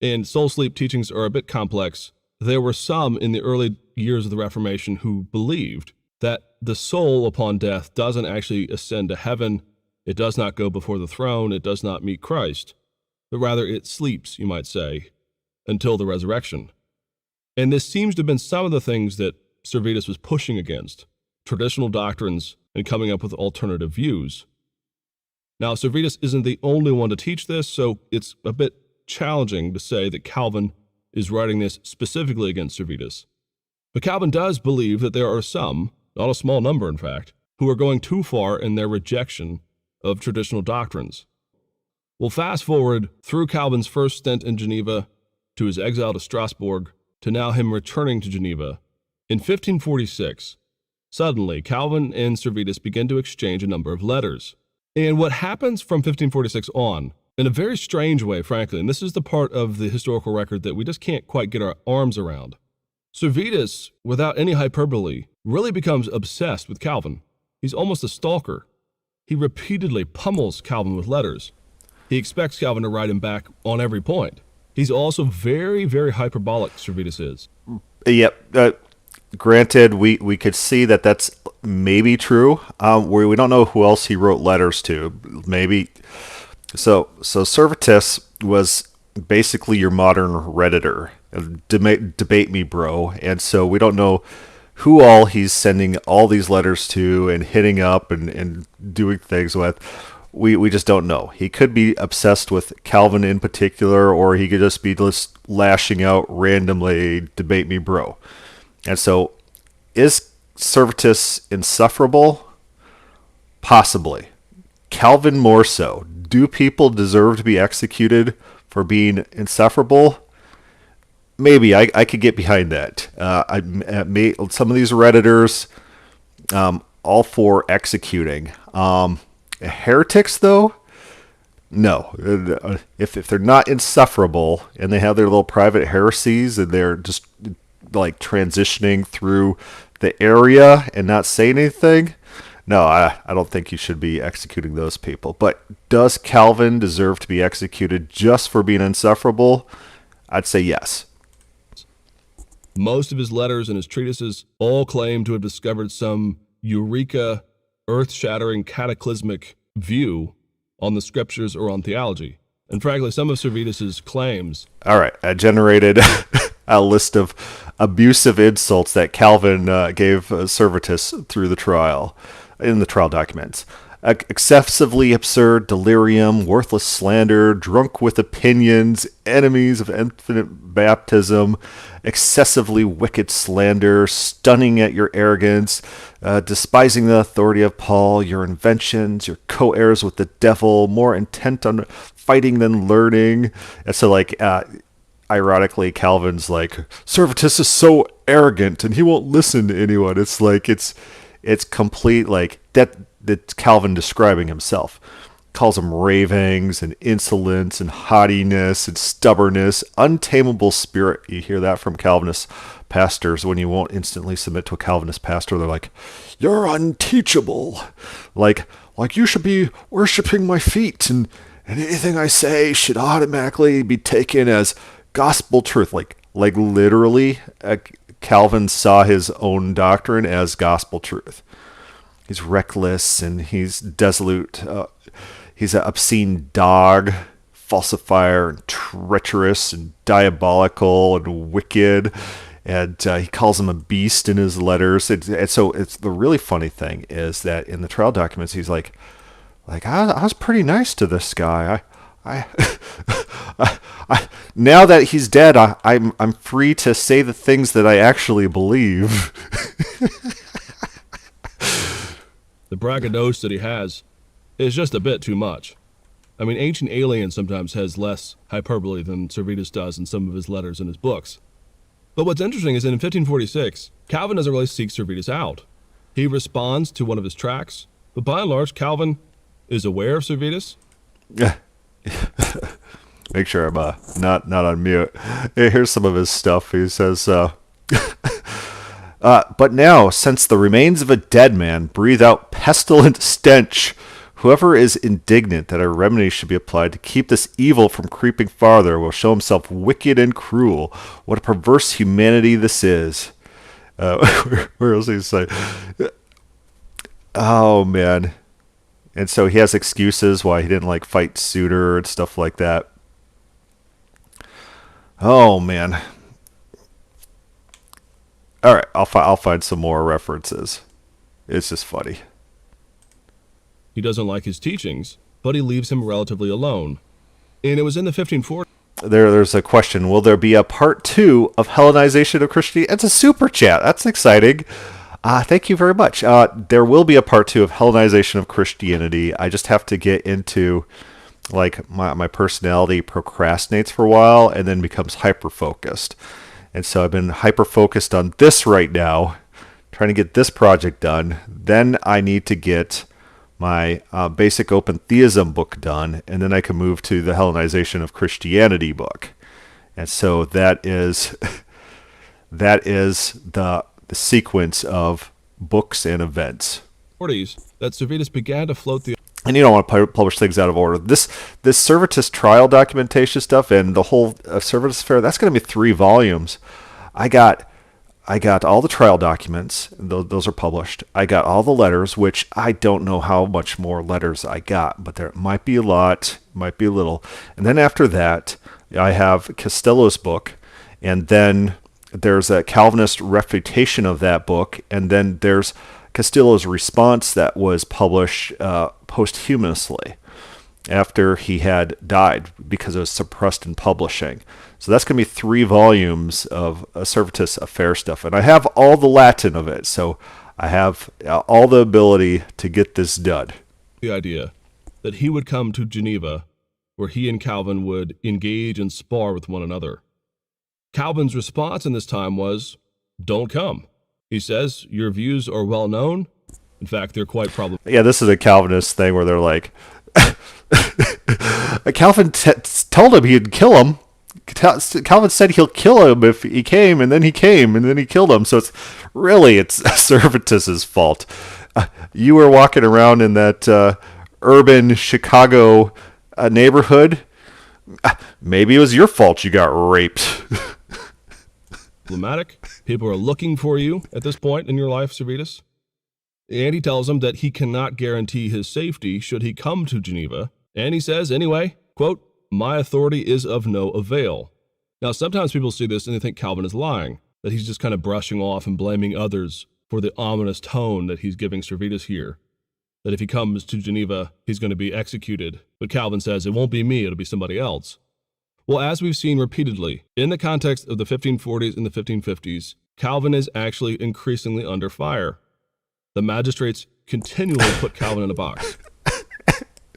And soul sleep teachings are a bit complex. There were some in the early years of the Reformation who believed that the soul upon death doesn't actually ascend to heaven. It does not go before the throne. It does not meet Christ, but rather it sleeps, you might say, until the resurrection. And this seems to have been some of the things that Servetus was pushing against, traditional doctrines and coming up with alternative views. Now, Servetus isn't the only one to teach this, so it's a bit challenging to say that Calvin is writing this specifically against Servetus. But Calvin does believe that there are some, not a small number in fact, who are going too far in their rejection of traditional doctrines. We'll fast forward through Calvin's first stint in Geneva, to his exile to Strasbourg, to now him returning to Geneva. In 1546, suddenly Calvin and Servetus begin to exchange a number of letters. And what happens from 1546 on, in a very strange way, frankly, and this is the part of the historical record that we just can't quite get our arms around, Servetus, without any hyperbole, really becomes obsessed with Calvin. He's almost a stalker. He repeatedly pummels Calvin with letters. He expects Calvin to write him back on every point. He's also very, very hyperbolic, Servetus is. Yep. Granted, we could see that that's maybe true. We don't know who else he wrote letters to. Maybe. So Servetus was basically your modern Redditor. Debate me, bro. And so we don't know who all he's sending all these letters to and hitting up and doing things with. We just don't know. He could be obsessed with Calvin in particular, or he could just be just lashing out randomly, debate me, bro. And so, is Servetus insufferable? Possibly. Calvin more so. Do people deserve to be executed for being insufferable? Maybe. I could get behind that. Some of these Redditors, all for executing. Heretics, though? No. If they're not insufferable and they have their little private heresies and they're just like transitioning through the area and not saying anything, no, I don't think you should be executing those people. But does Calvin deserve to be executed just for being insufferable? I'd say yes. Most of his letters and his treatises all claim to have discovered some eureka, earth-shattering, cataclysmic view on the scriptures or on theology. And frankly, some of Servetus's claims... All right, I generated a list of abusive insults that Calvin gave Servetus through the trial, in the trial documents. Excessively absurd delirium, worthless slander, drunk with opinions, enemies of infinite baptism, excessively wicked slander, stunning at your arrogance, despising the authority of Paul, your inventions, your co-heirs with the devil, more intent on fighting than learning. And so, ironically, Calvin's like, Servetus is so arrogant and he won't listen to anyone. It's like, it's complete, like, that's Calvin describing himself. Calls them ravings and insolence and haughtiness and stubbornness, untamable spirit. You hear that from Calvinist pastors when you won't instantly submit to a Calvinist pastor. They're like, you're unteachable. Like you should be worshiping my feet and anything I say should automatically be taken as gospel truth. Like literally, Calvin saw his own doctrine as gospel truth. He's reckless and he's dissolute. He's an obscene dog, falsifier, and treacherous and diabolical and wicked. And he calls him a beast in his letters. And so it's the really funny thing is that in the trial documents, he's like I was pretty nice to this guy. I now that he's dead, I'm free to say the things that I actually believe. The braggadocio that he has is just a bit too much. I mean, Ancient Alien sometimes has less hyperbole than Servetus does in some of his letters and his books. But what's interesting is that in 1546, Calvin doesn't really seek Servetus out. He responds to one of his tracts, but by and large, Calvin is aware of Servetus. Make sure I'm not on mute. Here's some of his stuff. He says, but now, since the remains of a dead man breathe out pestilent stench, whoever is indignant that a remedy should be applied to keep this evil from creeping farther will show himself wicked and cruel. What a perverse humanity this is. Where else did he say? Oh, man. And so he has excuses why he didn't like fight sooner and stuff like that. Oh, man. All right, I'll find some more references. It's just funny. He doesn't like his teachings, but he leaves him relatively alone. And it was in the 1540s. There's a question. Will there be a part 2 of Hellenization of Christianity? It's a super chat. That's exciting. Thank you very much. There will be a part 2 of Hellenization of Christianity. I just have to get into, like, my personality procrastinates for a while and then becomes hyper-focused. And so I've been hyper-focused on this right now, trying to get this project done. Then I need to get my basic open theism book done, and then I can move to the Hellenization of Christianity book. And so that is the sequence of books and events. That Servetus began to float the... And you don't want to publish things out of order. This Servetus trial documentation stuff and the whole Servetus affair, that's going to be 3 volumes. I got all the trial documents. Those are published. I got all the letters, which I don't know how much more letters I got, but there might be a lot, might be a little. And then after that, I have Costello's book, and then there's a Calvinist refutation of that book, and then there's Castillo's response that was published posthumously after he had died because it was suppressed in publishing. So that's going to be 3 volumes of Servetus affair stuff. And I have all the Latin of it, so I have all the ability to get this done. The idea that he would come to Geneva, where he and Calvin would engage and spar with one another. Calvin's response in this time was, don't come. He says, your views are well known. In fact, they're quite problematic. Yeah, this is a Calvinist thing where they're like, Calvin told him he'd kill him. Calvin said he'll kill him if he came, and then he came, and then he killed him. So it's Servetus's fault. You were walking around in that urban Chicago neighborhood. Maybe it was your fault you got raped. People are looking for you at this point in your life, Servetus. And he tells him that he cannot guarantee his safety should he come to Geneva. And he says, anyway, quote, my authority is of no avail. Now, sometimes people see this and they think Calvin is lying, that he's just kind of brushing off and blaming others for the ominous tone that he's giving Servetus here, that if he comes to Geneva, he's going to be executed. But Calvin says, it won't be me, it'll be somebody else. Well, as we've seen repeatedly, in the context of the 1540s and the 1550s, Calvin is actually increasingly under fire. The magistrates continually put Calvin in a box.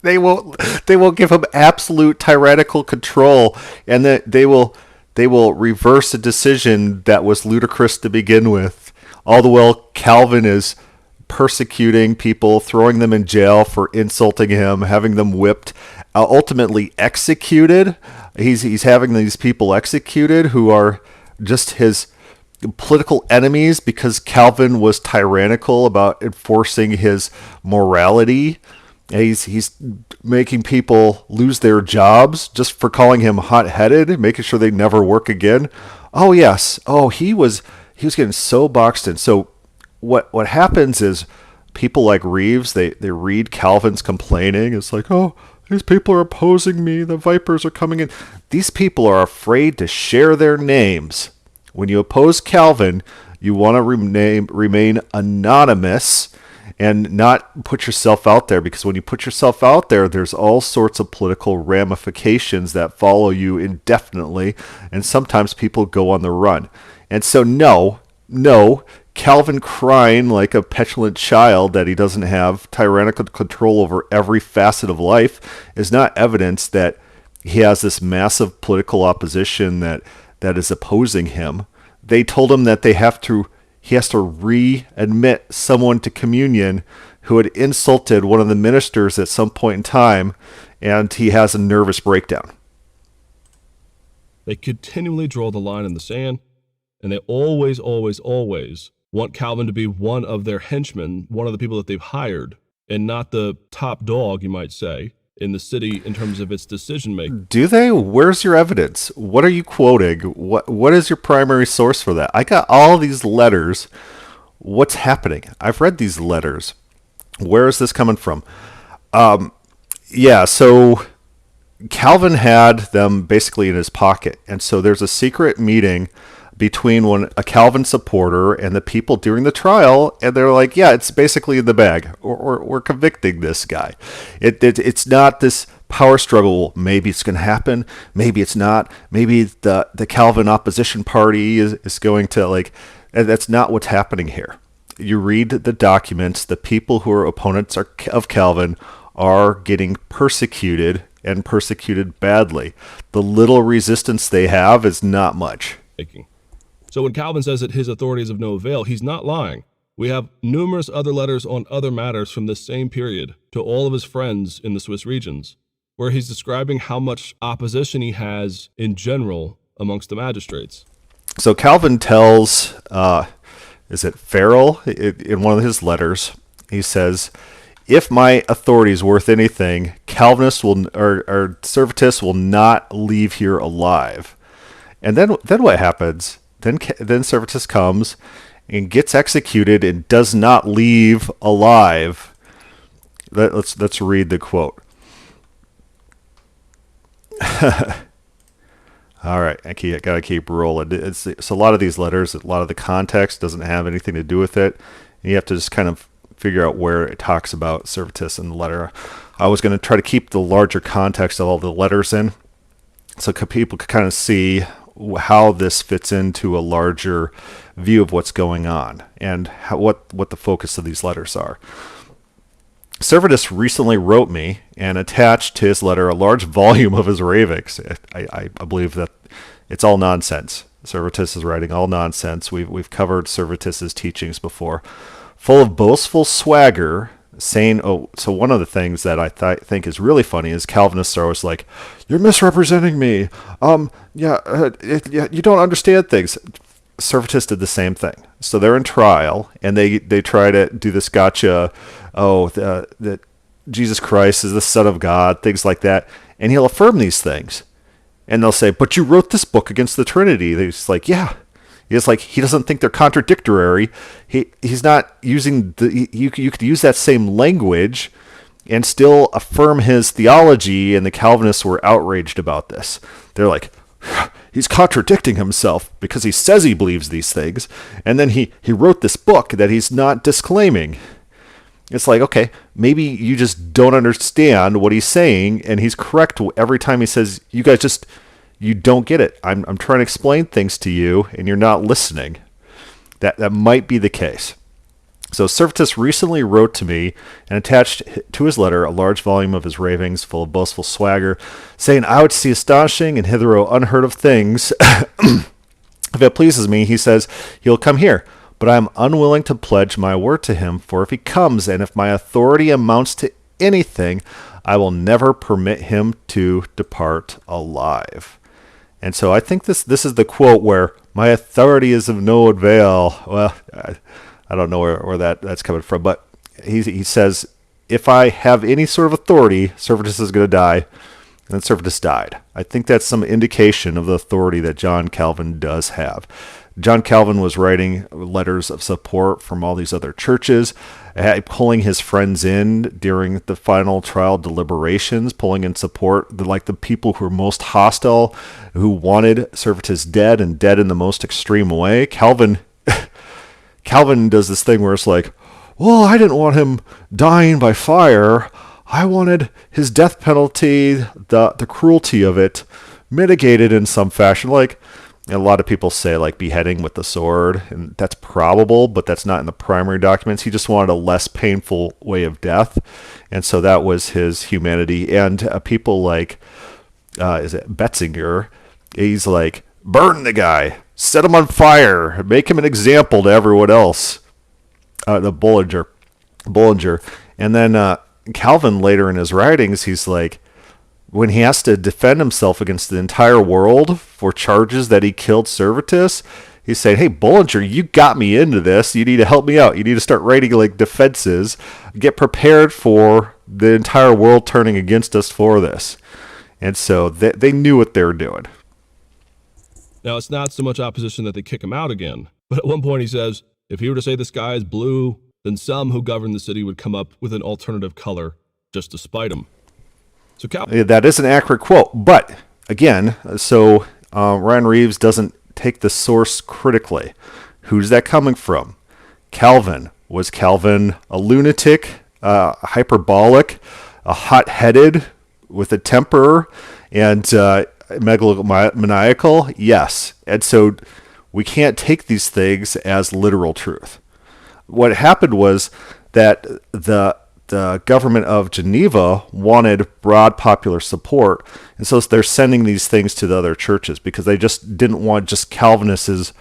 They will give him absolute tyrannical control, and they will reverse a decision that was ludicrous to begin with. All the while, Calvin is persecuting people, throwing them in jail for insulting him, having them whipped, ultimately executed. He's having these people executed who are just his political enemies because Calvin was tyrannical about enforcing his morality. He's making people lose their jobs just for calling him hot-headed, making sure they never work again. Oh yes. Oh, he was getting so boxed in. So what happens is people like Reeves, they read Calvin's complaining. It's like, oh, these people are opposing me. The vipers are coming in. These people are afraid to share their names. When you oppose Calvin, you want to remain anonymous and not put yourself out there, because when you put yourself out there, there's all sorts of political ramifications that follow you indefinitely, and sometimes people go on the run. And so no, Calvin crying like a petulant child that he doesn't have tyrannical control over every facet of life is not evidence that he has this massive political opposition that is opposing him. They told him that he has to readmit someone to communion who had insulted one of the ministers at some point in time, and he has a nervous breakdown. They continually draw the line in the sand, and they always, always, always want Calvin to be one of their henchmen, one of the people that they've hired, and not the top dog, you might say, in the city in terms of its decision making. Do they? Where's your evidence? What are you quoting? What is your primary source for that? I got all these letters. What's happening? I've read these letters. Where is this coming from? Yeah, so Calvin had them basically in his pocket. And so there's a secret meeting between a Calvin supporter and the people during the trial, and they're like, yeah, it's basically in the bag. We're convicting this guy. It's not this power struggle. Maybe it's going to happen. Maybe it's not. Maybe the Calvin opposition party is going to, like, that's not what's happening here. You read the documents, the people who are opponents of Calvin are getting persecuted, and persecuted badly. The little resistance they have is not much. So when Calvin says that his authority is of no avail, he's not lying. We have numerous other letters on other matters from this same period to all of his friends in the Swiss regions, where he's describing how much opposition he has in general amongst the magistrates. So Calvin tells, is it Farrell, in one of his letters, he says, if my authority is worth anything, Calvinists will, or Servetus will not leave here alive. And then what happens? Then Servetus comes and gets executed and does not leave alive. Let's read the quote. All right, I gotta keep rolling. It's a lot of these letters, a lot of the context doesn't have anything to do with it. You have to just kind of figure out where it talks about Servetus in the letter. I was going to try to keep the larger context of all the letters in, so people could kind of see how this fits into a larger view of what's going on and what the focus of these letters are. Servetus recently wrote me and attached to his letter a large volume of his ravings. I believe that it's all nonsense. Servetus is writing all nonsense. We've covered Servetus's teachings before, full of boastful swagger, saying, so one of the things that I think is really funny is Calvinists are always like, you're misrepresenting me. You don't understand things. Servetus did the same thing. So they're in trial, and they try to do this gotcha, that Jesus Christ is the Son of God, things like that. And he'll affirm these things. And they'll say, but you wrote this book against the Trinity. They're just like, yeah. It's like he doesn't think they're contradictory. He's not using you could use that same language and still affirm his theology, and the Calvinists were outraged about this. They're like, he's contradicting himself because he says he believes these things, and then he wrote this book that he's not disclaiming. It's like, okay, maybe you just don't understand what he's saying, and he's correct every time he says, you don't get it. I'm trying to explain things to you, and you're not listening. That might be the case. So Servetus recently wrote to me and attached to his letter a large volume of his ravings full of boastful swagger, saying I would see astonishing and hitherto unheard of things. If it pleases me, he says, he'll come here. But I am unwilling to pledge my word to him, for if he comes, and if my authority amounts to anything, I will never permit him to depart alive. And so I think this is the quote where my authority is of no avail. Well, I don't know where that's coming from, but he says, if I have any sort of authority, Servetus is going to die, and then Servetus died. I think that's some indication of the authority that John Calvin does have. John Calvin was writing letters of support from all these other churches, pulling his friends in during the final trial deliberations, pulling in support, like the people who were most hostile, who wanted Servetus dead, and dead in the most extreme way. Calvin does this thing where it's like, well, I didn't want him dying by fire. I wanted his death penalty, the cruelty of it, mitigated in some fashion. Like, a lot of people say, like, beheading with the sword, and that's probable, but that's not in the primary documents. He just wanted a less painful way of death, and so that was his humanity. And people like, is it Betzinger? He's like, burn the guy, set him on fire, make him an example to everyone else. The Bullinger. Bullinger. And then Calvin later in his writings, he's like, when he has to defend himself against the entire world for charges that he killed Servetus, he's saying, hey, Bullinger, you got me into this. You need to help me out. You need to start writing like defenses. Get prepared for the entire world turning against us for this. And so they knew what they were doing. Now, it's not so much opposition that they kick him out again, but at one point he says, if he were to say the sky is blue, then some who govern the city would come up with an alternative color just to spite him. So that is an accurate quote. But again, so Ryan Reeves doesn't take the source critically. Who's that coming from? Calvin. Was Calvin a lunatic, hyperbolic, a hot-headed, with a temper, and megalomaniacal? Yes. And so we can't take these things as literal truth. What happened was that the government of Geneva wanted broad popular support, and so they're sending these things to the other churches because they just didn't want just Calvin's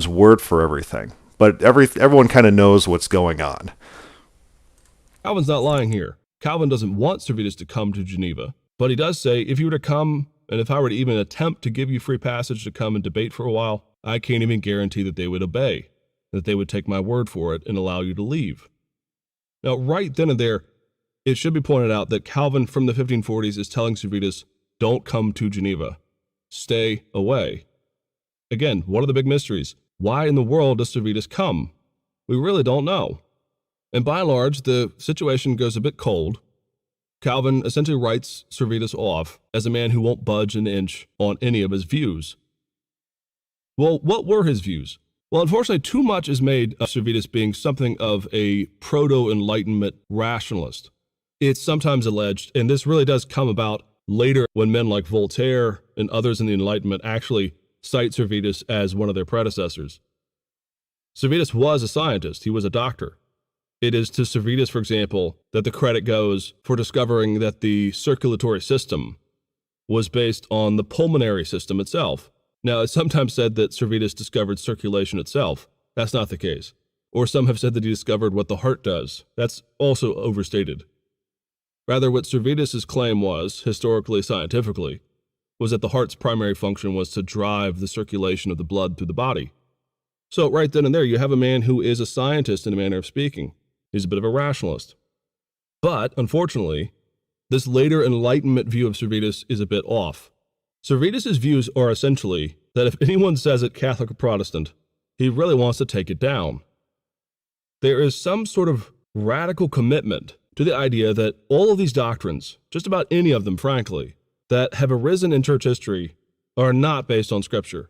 word for everything. But everyone kind of knows what's going on. Calvin's not lying here. Calvin doesn't want Servetus to come to Geneva, but he does say, if you were to come, and if I were to even attempt to give you free passage to come and debate for a while, I can't even guarantee that they would obey, that they would take my word for it and allow you to leave. Now, right then and there, it should be pointed out that Calvin from the 1540s is telling Servetus, don't come to Geneva. Stay away. Again, one of the big mysteries. Why in the world does Servetus come? We really don't know. And by and large, the situation goes a bit cold. Calvin essentially writes Servetus off as a man who won't budge an inch on any of his views. Well, what were his views? Well, unfortunately, too much is made of Servetus being something of a proto-Enlightenment rationalist. It's sometimes alleged, and this really does come about later when men like Voltaire and others in the Enlightenment actually cite Servetus as one of their predecessors. Servetus was a scientist. He was a doctor. It is to Servetus, for example, that the credit goes for discovering that the circulatory system was based on the pulmonary system itself. Now, it's sometimes said that Servetus discovered circulation itself. That's not the case. Or some have said that he discovered what the heart does. That's also overstated. Rather, what Servetus's claim was, historically, scientifically, was that the heart's primary function was to drive the circulation of the blood through the body. So right then and there, you have a man who is a scientist in a manner of speaking. He's a bit of a rationalist. But, unfortunately, this later Enlightenment view of Servetus is a bit off. Servetus's views are essentially that if anyone says it Catholic or Protestant, he really wants to take it down. There is some sort of radical commitment to the idea that all of these doctrines, just about any of them, frankly, that have arisen in church history are not based on Scripture.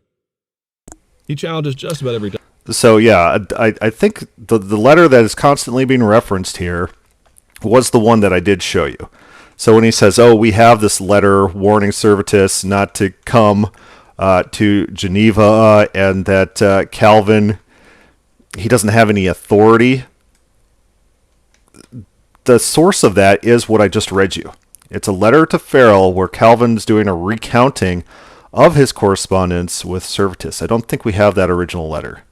He challenges just about every doctrine. So yeah, I think the letter that is constantly being referenced here was the one that I did show you. So when he says, oh, we have this letter warning Servetus not to come to Geneva, and that Calvin, he doesn't have any authority, the source of that is what I just read you. It's a letter to Farrell where Calvin's doing a recounting of his correspondence with Servetus. I don't think we have that original letter.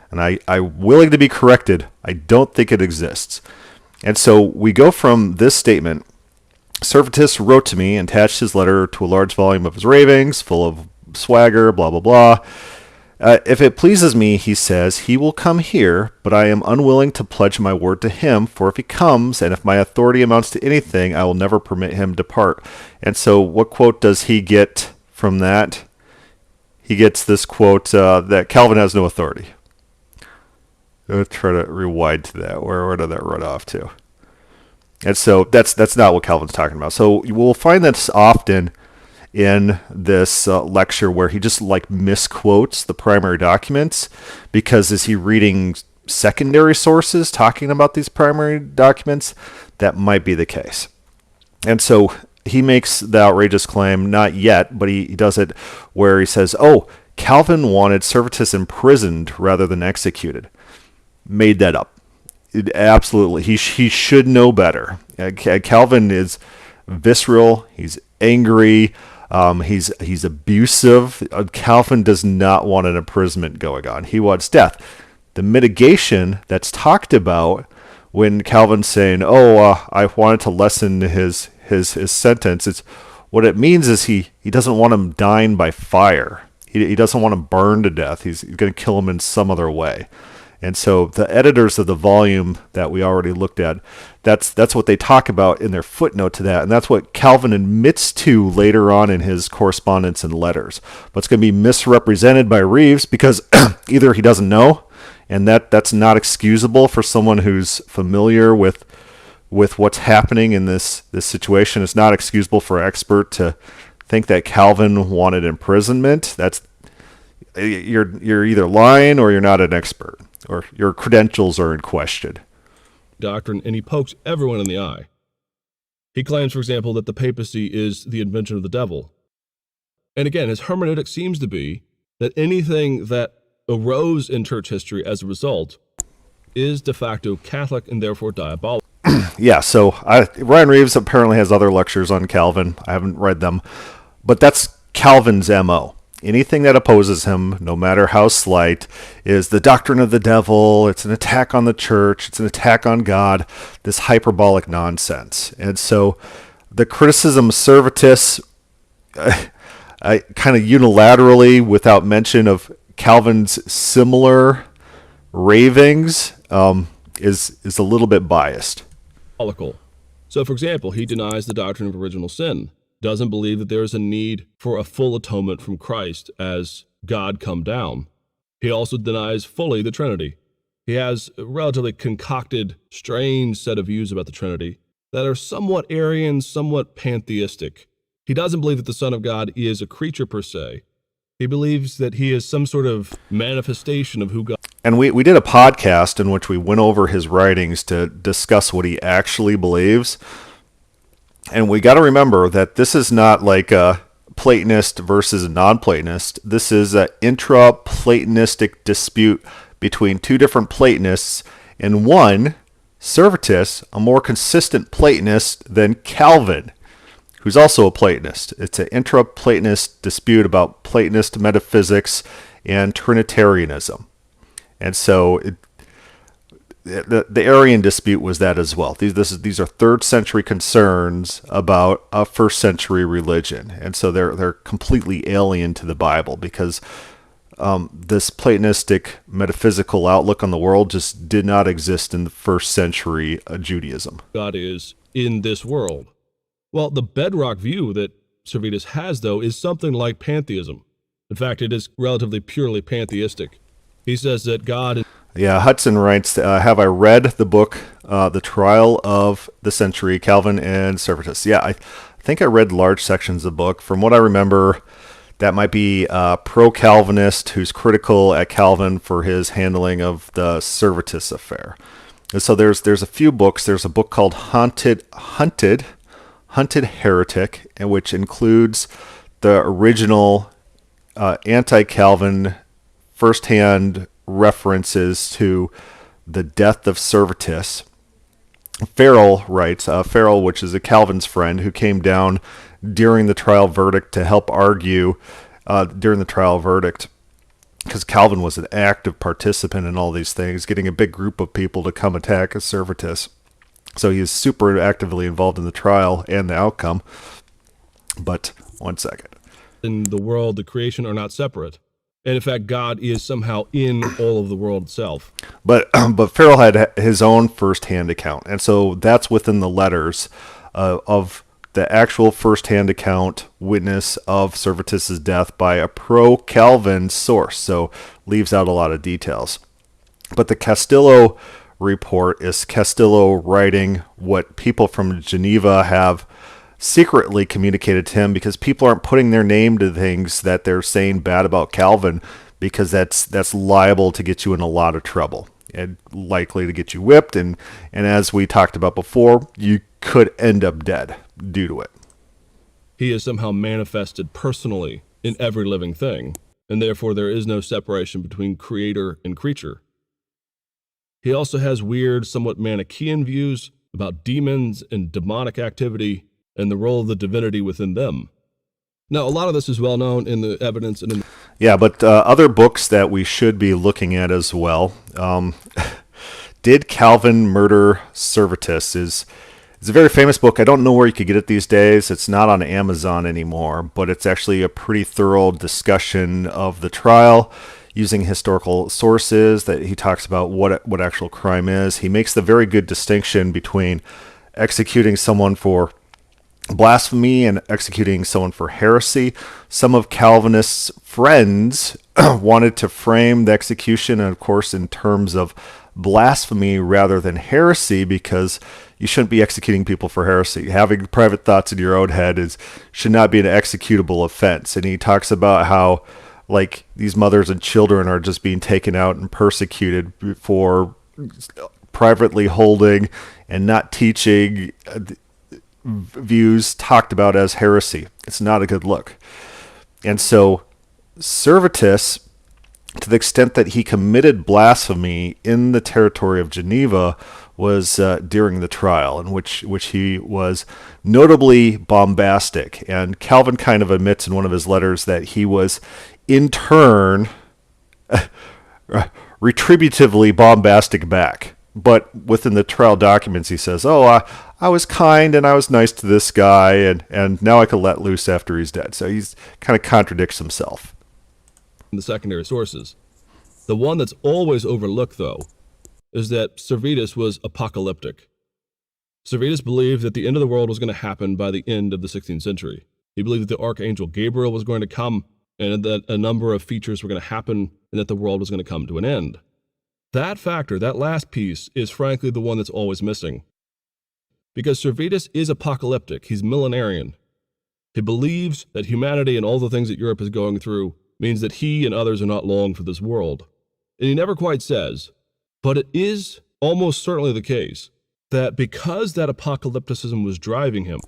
And I'm willing to be corrected. I don't think it exists. And so we go from this statement, Servetus wrote to me and attached his letter to a large volume of his ravings, full of swagger, blah, blah, blah. If it pleases me, he says, he will come here, but I am unwilling to pledge my word to him, for if he comes, and if my authority amounts to anything, I will never permit him depart. And so what quote does he get from that? He gets this quote that Calvin has no authority. Let's try to rewind to that. Where did that run off to? And so that's not what Calvin's talking about. So we'll find this often in this lecture where he just like misquotes the primary documents, because is he reading secondary sources talking about these primary documents? That might be the case. And so he makes the outrageous claim, not yet, but he does it where he says, oh, Calvin wanted Servetus imprisoned rather than executed. Made that up. Absolutely. He should know better. Calvin is visceral. He's angry. He's abusive. Calvin does not want an imprisonment going on. He wants death. The mitigation that's talked about when Calvin's saying, I wanted to lessen his sentence, it's what it means is he doesn't want him dying by fire. He doesn't want him burned to death. He's going to kill him in some other way. And so the editors of the volume that we already looked at, that's what they talk about in their footnote to that, and that's what Calvin admits to later on in his correspondence and letters. But it's going to be misrepresented by Reeves because either he doesn't know, and that's not excusable for someone who's familiar with what's happening in this situation. It's not excusable for an expert to think that Calvin wanted imprisonment. You're either lying or you're not an expert, or your credentials are in question. Doctrine, and he pokes everyone in the eye. He claims, for example, that the papacy is the invention of the devil. And again, his hermeneutic seems to be that anything that arose in church history as a result is de facto Catholic and therefore diabolical. Yeah, so Ryan Reeves apparently has other lectures on Calvin. I haven't read them, but that's Calvin's MO. Anything that opposes him, no matter how slight, is the doctrine of the devil, it's an attack on the church, it's an attack on God, this hyperbolic nonsense. And so the criticism of Servetus, I kind of unilaterally, without mention of Calvin's similar ravings, is a little bit biased. So, for example, he denies the doctrine of original sin, doesn't believe that there is a need for a full atonement from Christ as God come down. He also denies fully the Trinity. He has a relatively concocted, strange set of views about the Trinity that are somewhat Arian, somewhat pantheistic. He doesn't believe that the Son of God is a creature per se. He believes that he is some sort of manifestation of who God is. And we did a podcast in which we went over his writings to discuss what he actually believes. And we got to remember that this is not like a Platonist versus a non-Platonist. This is an intra-Platonistic dispute between two different Platonists, and one, Servetus, a more consistent Platonist than Calvin, who's also a Platonist. It's an intra-Platonist dispute about Platonist metaphysics and Trinitarianism. And so the Arian dispute was that as well. These are third century concerns about a first century religion, and so they're completely alien to the Bible because this Platonistic metaphysical outlook on the world just did not exist in the first century Judaism. God is in this world. Well, the bedrock view that Servetus has, though, is something like pantheism. In fact, it is relatively purely pantheistic. He says that God... Yeah, Hudson writes, have I read the book, The Trial of the Century, Calvin and Servetus? Yeah, I think I read large sections of the book. From what I remember, that might be a pro-Calvinist who's critical at Calvin for his handling of the Servetus affair. And so there's a few books. There's a book called Hunted Heretic, which includes the original anti-Calvin first-hand references to the death of Servetus. Farrell writes, Farrell, which is a Calvin's friend, who came down during the trial verdict to help argue during the trial verdict, because Calvin was an active participant in all these things, getting a big group of people to come attack Servetus. So he is super actively involved in the trial and the outcome. But one second. In the world, the creation are not separate. And in fact, God is somehow in all of the world itself. But Farrell had his own first-hand account. And so that's within the letters of the actual first-hand account witness of Servetus's death by a pro-Calvin source. So leaves out a lot of details. But the Castillo report is Castillo writing what people from Geneva have secretly communicated to him, because people aren't putting their name to things that they're saying bad about Calvin, because that's liable to get you in a lot of trouble and likely to get you whipped. And as we talked about before, you could end up dead due to it. He is somehow manifested personally in every living thing, and therefore there is no separation between creator and creature. He also has weird, somewhat Manichaean views about demons and demonic activity and the role of the divinity within them. Now, a lot of this is well known in the evidence. Yeah, but other books that we should be looking at as well. Did Calvin Murder Servetus? It's a very famous book. I don't know where you could get it these days. It's not on Amazon anymore, but it's actually a pretty thorough discussion of the trial using historical sources that he talks about what actual crime is. He makes the very good distinction between executing someone for blasphemy and executing someone for heresy. Some of Calvinist's friends wanted to frame the execution, of course, in terms of blasphemy rather than heresy, because you shouldn't be executing people for heresy. Having private thoughts in your own head should not be an executable offense. And he talks about how, like, these mothers and children are just being taken out and persecuted for privately holding and not teaching views talked about as heresy. It's not a good look. And so Servetus, to the extent that he committed blasphemy in the territory of Geneva, was during the trial, in which he was notably bombastic. And Calvin kind of admits in one of his letters that he was in turn retributively bombastic back. But within the trial documents, he says, I was kind and I was nice to this guy, and now I can let loose after he's dead. So he's kind of contradicts himself. The secondary sources. The one that's always overlooked, though, is that Servetus was apocalyptic. Servetus believed that the end of the world was going to happen by the end of the 16th century. He believed that the archangel Gabriel was going to come, and that a number of features were going to happen, and that the world was going to come to an end. That factor, that last piece, is frankly the one that's always missing. Because Servetus is apocalyptic. He's millenarian. He believes that humanity and all the things that Europe is going through means that he and others are not long for this world. And he never quite says, but it is almost certainly the case that because that apocalypticism was driving him.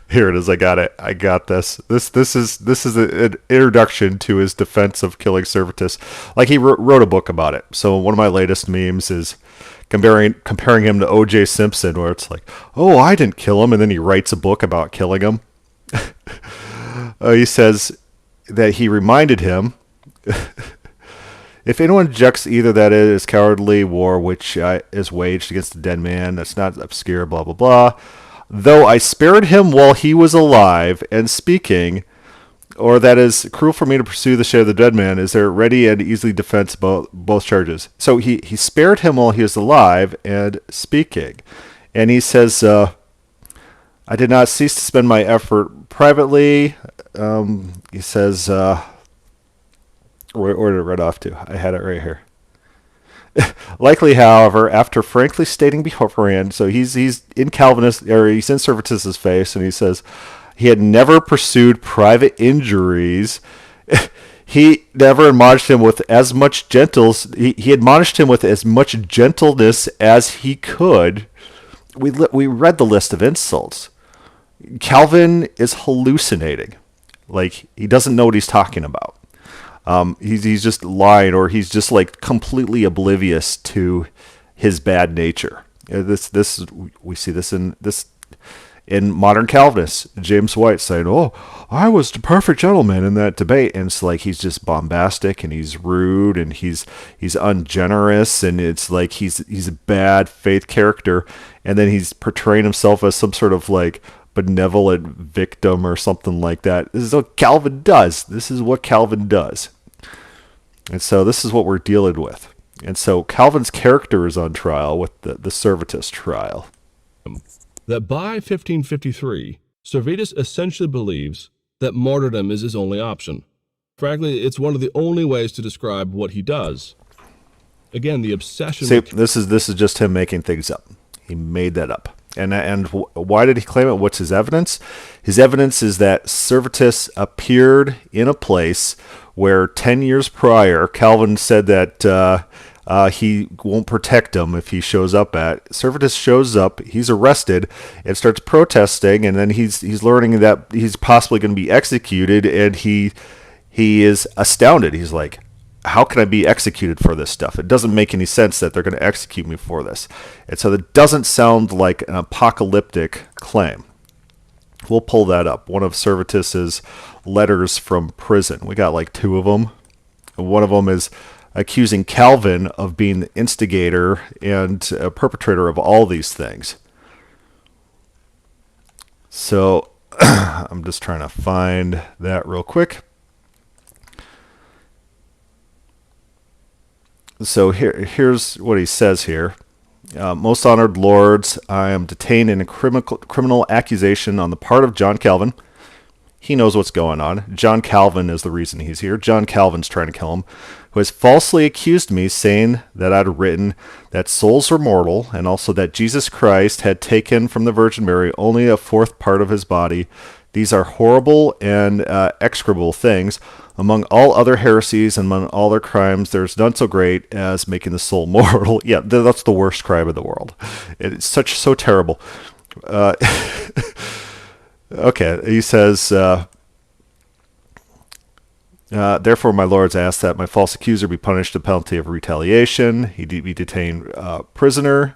Here it is. I got it. I got this. This is an introduction to his defense of killing Servetus. Like, he wrote a book about it. So one of my latest memes is comparing him to O.J. Simpson, where it's like, oh, I didn't kill him, and then he writes a book about killing him. He says that he reminded him, if anyone objects either that it is cowardly war which is waged against the dead man, that's not obscure, blah, blah, blah. Though I spared him while he was alive and speaking, or that is cruel for me to pursue the share of the dead man, is there ready and easily defense both charges. So he spared him while he was alive and speaking. And he says, I did not cease to spend my effort privately. He says, where did it read off to? I had it right here. Likely, however, after frankly stating beforehand, so he's in Calvinist, or he's in Servetus's face, and he says he had never pursued private injuries. He never admonished him with as much he admonished him with as much gentleness as he could. We read the list of insults. Calvin is hallucinating. Like, he doesn't know what he's talking about. He's just lying, or he's just like completely oblivious to his bad nature. We see this in modern Calvinists. James White saying, "Oh, I was the perfect gentleman in that debate," and it's like he's just bombastic and he's rude and he's ungenerous, and it's like he's a bad faith character, and then he's portraying himself as some sort of like benevolent victim or something like that. This is what Calvin does. And so this is what we're dealing with. And so Calvin's character is on trial with the Servetus trial. That by 1553, Servetus essentially believes that martyrdom is his only option. Frankly, it's one of the only ways to describe what he does. Again, the obsession... See, this is just him making things up. He made that up. And why did he claim it? What's his evidence? His evidence is that Servetus appeared in a place where 10 years prior, Calvin said that he won't protect him if he shows up at. Servetus shows up, he's arrested, and starts protesting, and then he's learning that he's possibly going to be executed, and he is astounded. He's like, how can I be executed for this stuff? It doesn't make any sense that they're going to execute me for this. And so it doesn't sound like an apocalyptic claim. We'll pull that up. One of Servetus's letters from prison. We got like two of them. One of them is accusing Calvin of being the instigator and perpetrator of all these things. So I'm just trying to find that real quick. So here's what he says here. Most honored lords, I am detained in a criminal accusation on the part of John Calvin. He knows what's going on. John Calvin is the reason he's here. John Calvin's trying to kill him, who has falsely accused me, saying that I'd written that souls are mortal, and also that Jesus Christ had taken from the Virgin Mary only a fourth part of his body. These are horrible and execrable things. Among all other heresies and among all their crimes, there's none so great as making the soul mortal. Yeah, that's the worst crime in the world. It's so terrible. Okay, he says, therefore, my lords, ask that my false accuser be punished the penalty of retaliation. He be detained prisoner.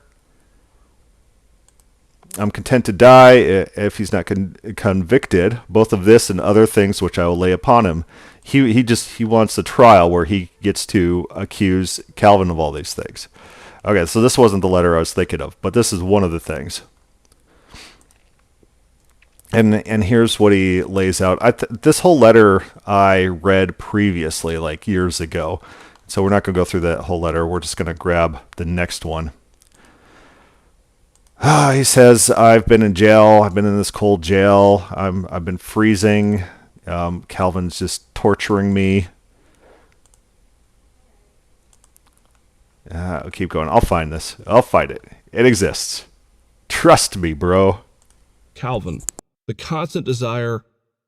I'm content to die if he's not convicted, both of this and other things which I will lay upon him. He wants a trial where he gets to accuse Calvin of all these things. Okay, so this wasn't the letter I was thinking of, but this is one of the things. And here's what he lays out. This whole letter I read previously, like years ago. So we're not going to go through that whole letter. We're just going to grab the next one. He says, I've been in jail. I've been in this cold jail. I've been freezing. Calvin's just torturing me. I'll keep going. I'll find this. I'll find it. It exists. Trust me, bro. Calvin. The constant desire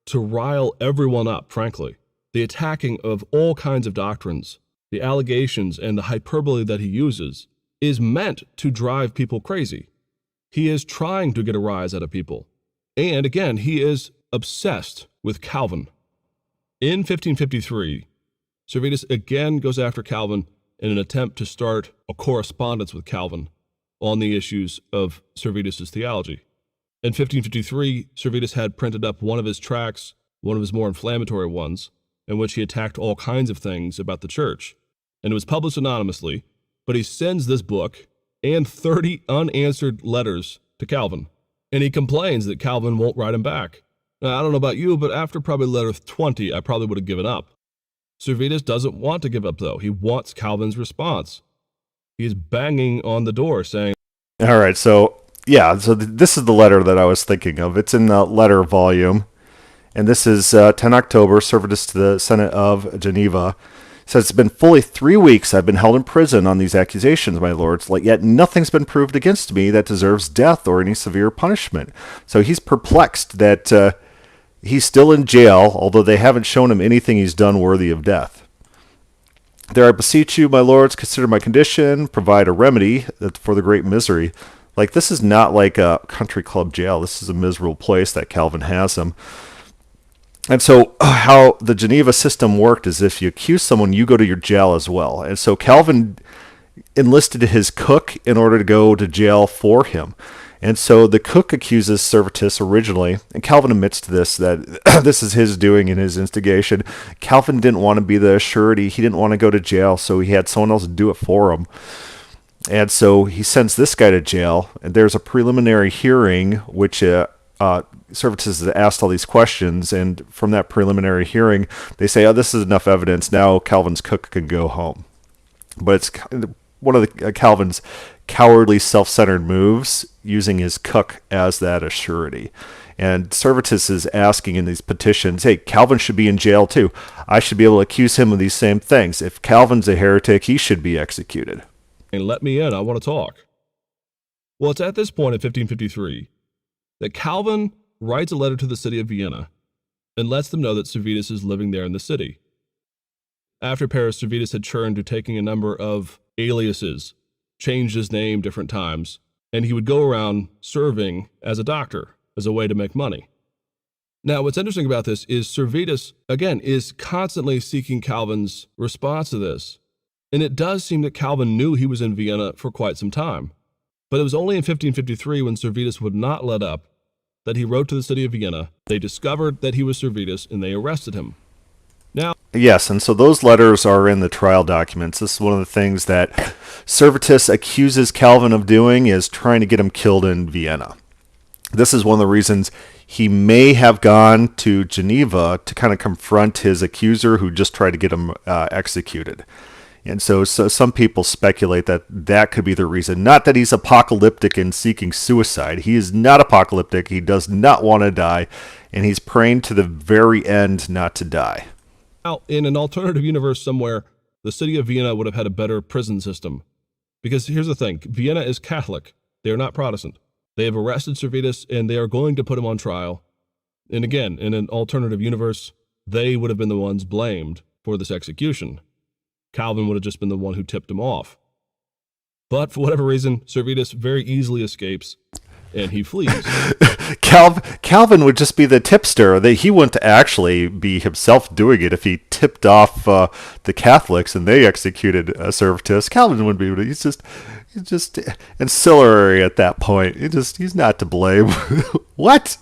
to rile everyone up, frankly. The attacking of all kinds of doctrines, the allegations and the hyperbole that he uses is meant to drive people crazy. He is trying to get a rise out of people. And again, he is obsessed with Calvin. In 1553, Servetus again goes after Calvin in an attempt to start a correspondence with Calvin on the issues of Servetus' theology. In 1553, Servetus had printed up one of his tracts, one of his more inflammatory ones, in which he attacked all kinds of things about the church. And it was published anonymously, but he sends this book and 30 unanswered letters to Calvin. And he complains that Calvin won't write him back. Now, I don't know about you, but after probably letter 20, I probably would have given up. Servetus doesn't want to give up, though. He wants Calvin's response. He's banging on the door saying, all right, so this is the letter that I was thinking of. It's in the letter volume, and this is 10 October, Servetus to the Senate of Geneva. It says, it's been fully 3 weeks I've been held in prison on these accusations, my lords, yet nothing's been proved against me that deserves death or any severe punishment. So he's perplexed that he's still in jail, although they haven't shown him anything he's done worthy of death. There I beseech you, my lords, consider my condition, provide a remedy for the great misery. Like, this is not like a country club jail. This is a miserable place that Calvin has him. And so how the Geneva system worked is if you accuse someone, you go to your jail as well. And so Calvin enlisted his cook in order to go to jail for him. And so the cook accuses Servetus originally, and Calvin admits to this, that this is his doing and his instigation. Calvin didn't want to be the surety. He didn't want to go to jail, so he had someone else do it for him. And so he sends this guy to jail, and there's a preliminary hearing, which Servetus has asked all these questions, and from that preliminary hearing, they say, oh, this is enough evidence. Now Calvin's cook can go home. But it's one of the Calvin's cowardly, self-centered moves, using his cook as that a surety. And Servetus is asking in these petitions, hey, Calvin should be in jail too. I should be able to accuse him of these same things. If Calvin's a heretic, he should be executed. And let me in, I want to talk. Well, it's at this point in 1553 that Calvin writes a letter to the city of Vienna and lets them know that Servetus is living there in the city. After Paris, Servetus had turned to taking a number of aliases, changed his name different times, and he would go around serving as a doctor, as a way to make money. Now, what's interesting about this is Servetus, again, is constantly seeking Calvin's response to this. And it does seem that Calvin knew he was in Vienna for quite some time. But it was only in 1553, when Servetus would not let up, that he wrote to the city of Vienna. They discovered that he was Servetus, and they arrested him. Now, Yes, and so those letters are in the trial documents. This is one of the things that Servetus accuses Calvin of doing, is trying to get him killed in Vienna. This is one of the reasons he may have gone to Geneva to kind of confront his accuser who just tried to get him executed. And so some people speculate that that could be the reason. Not that he's apocalyptic and seeking suicide. He is not apocalyptic. He does not want to die, and he's praying to the very end not to die. Now, in an alternative universe somewhere, the city of Vienna would have had a better prison system. Because here's the thing, Vienna is Catholic. They are not Protestant. They have arrested Servetus, and they are going to put him on trial. And again, in an alternative universe, they would have been the ones blamed for this execution. Calvin would have just been the one who tipped him off. But for whatever reason, Servetus very easily escapes, and he flees. Calvin would just be the tipster. He wouldn't actually be himself doing it if he tipped off the Catholics and they executed Servetus. Calvin wouldn't be. He's just ancillary at that point. He's not to blame. What?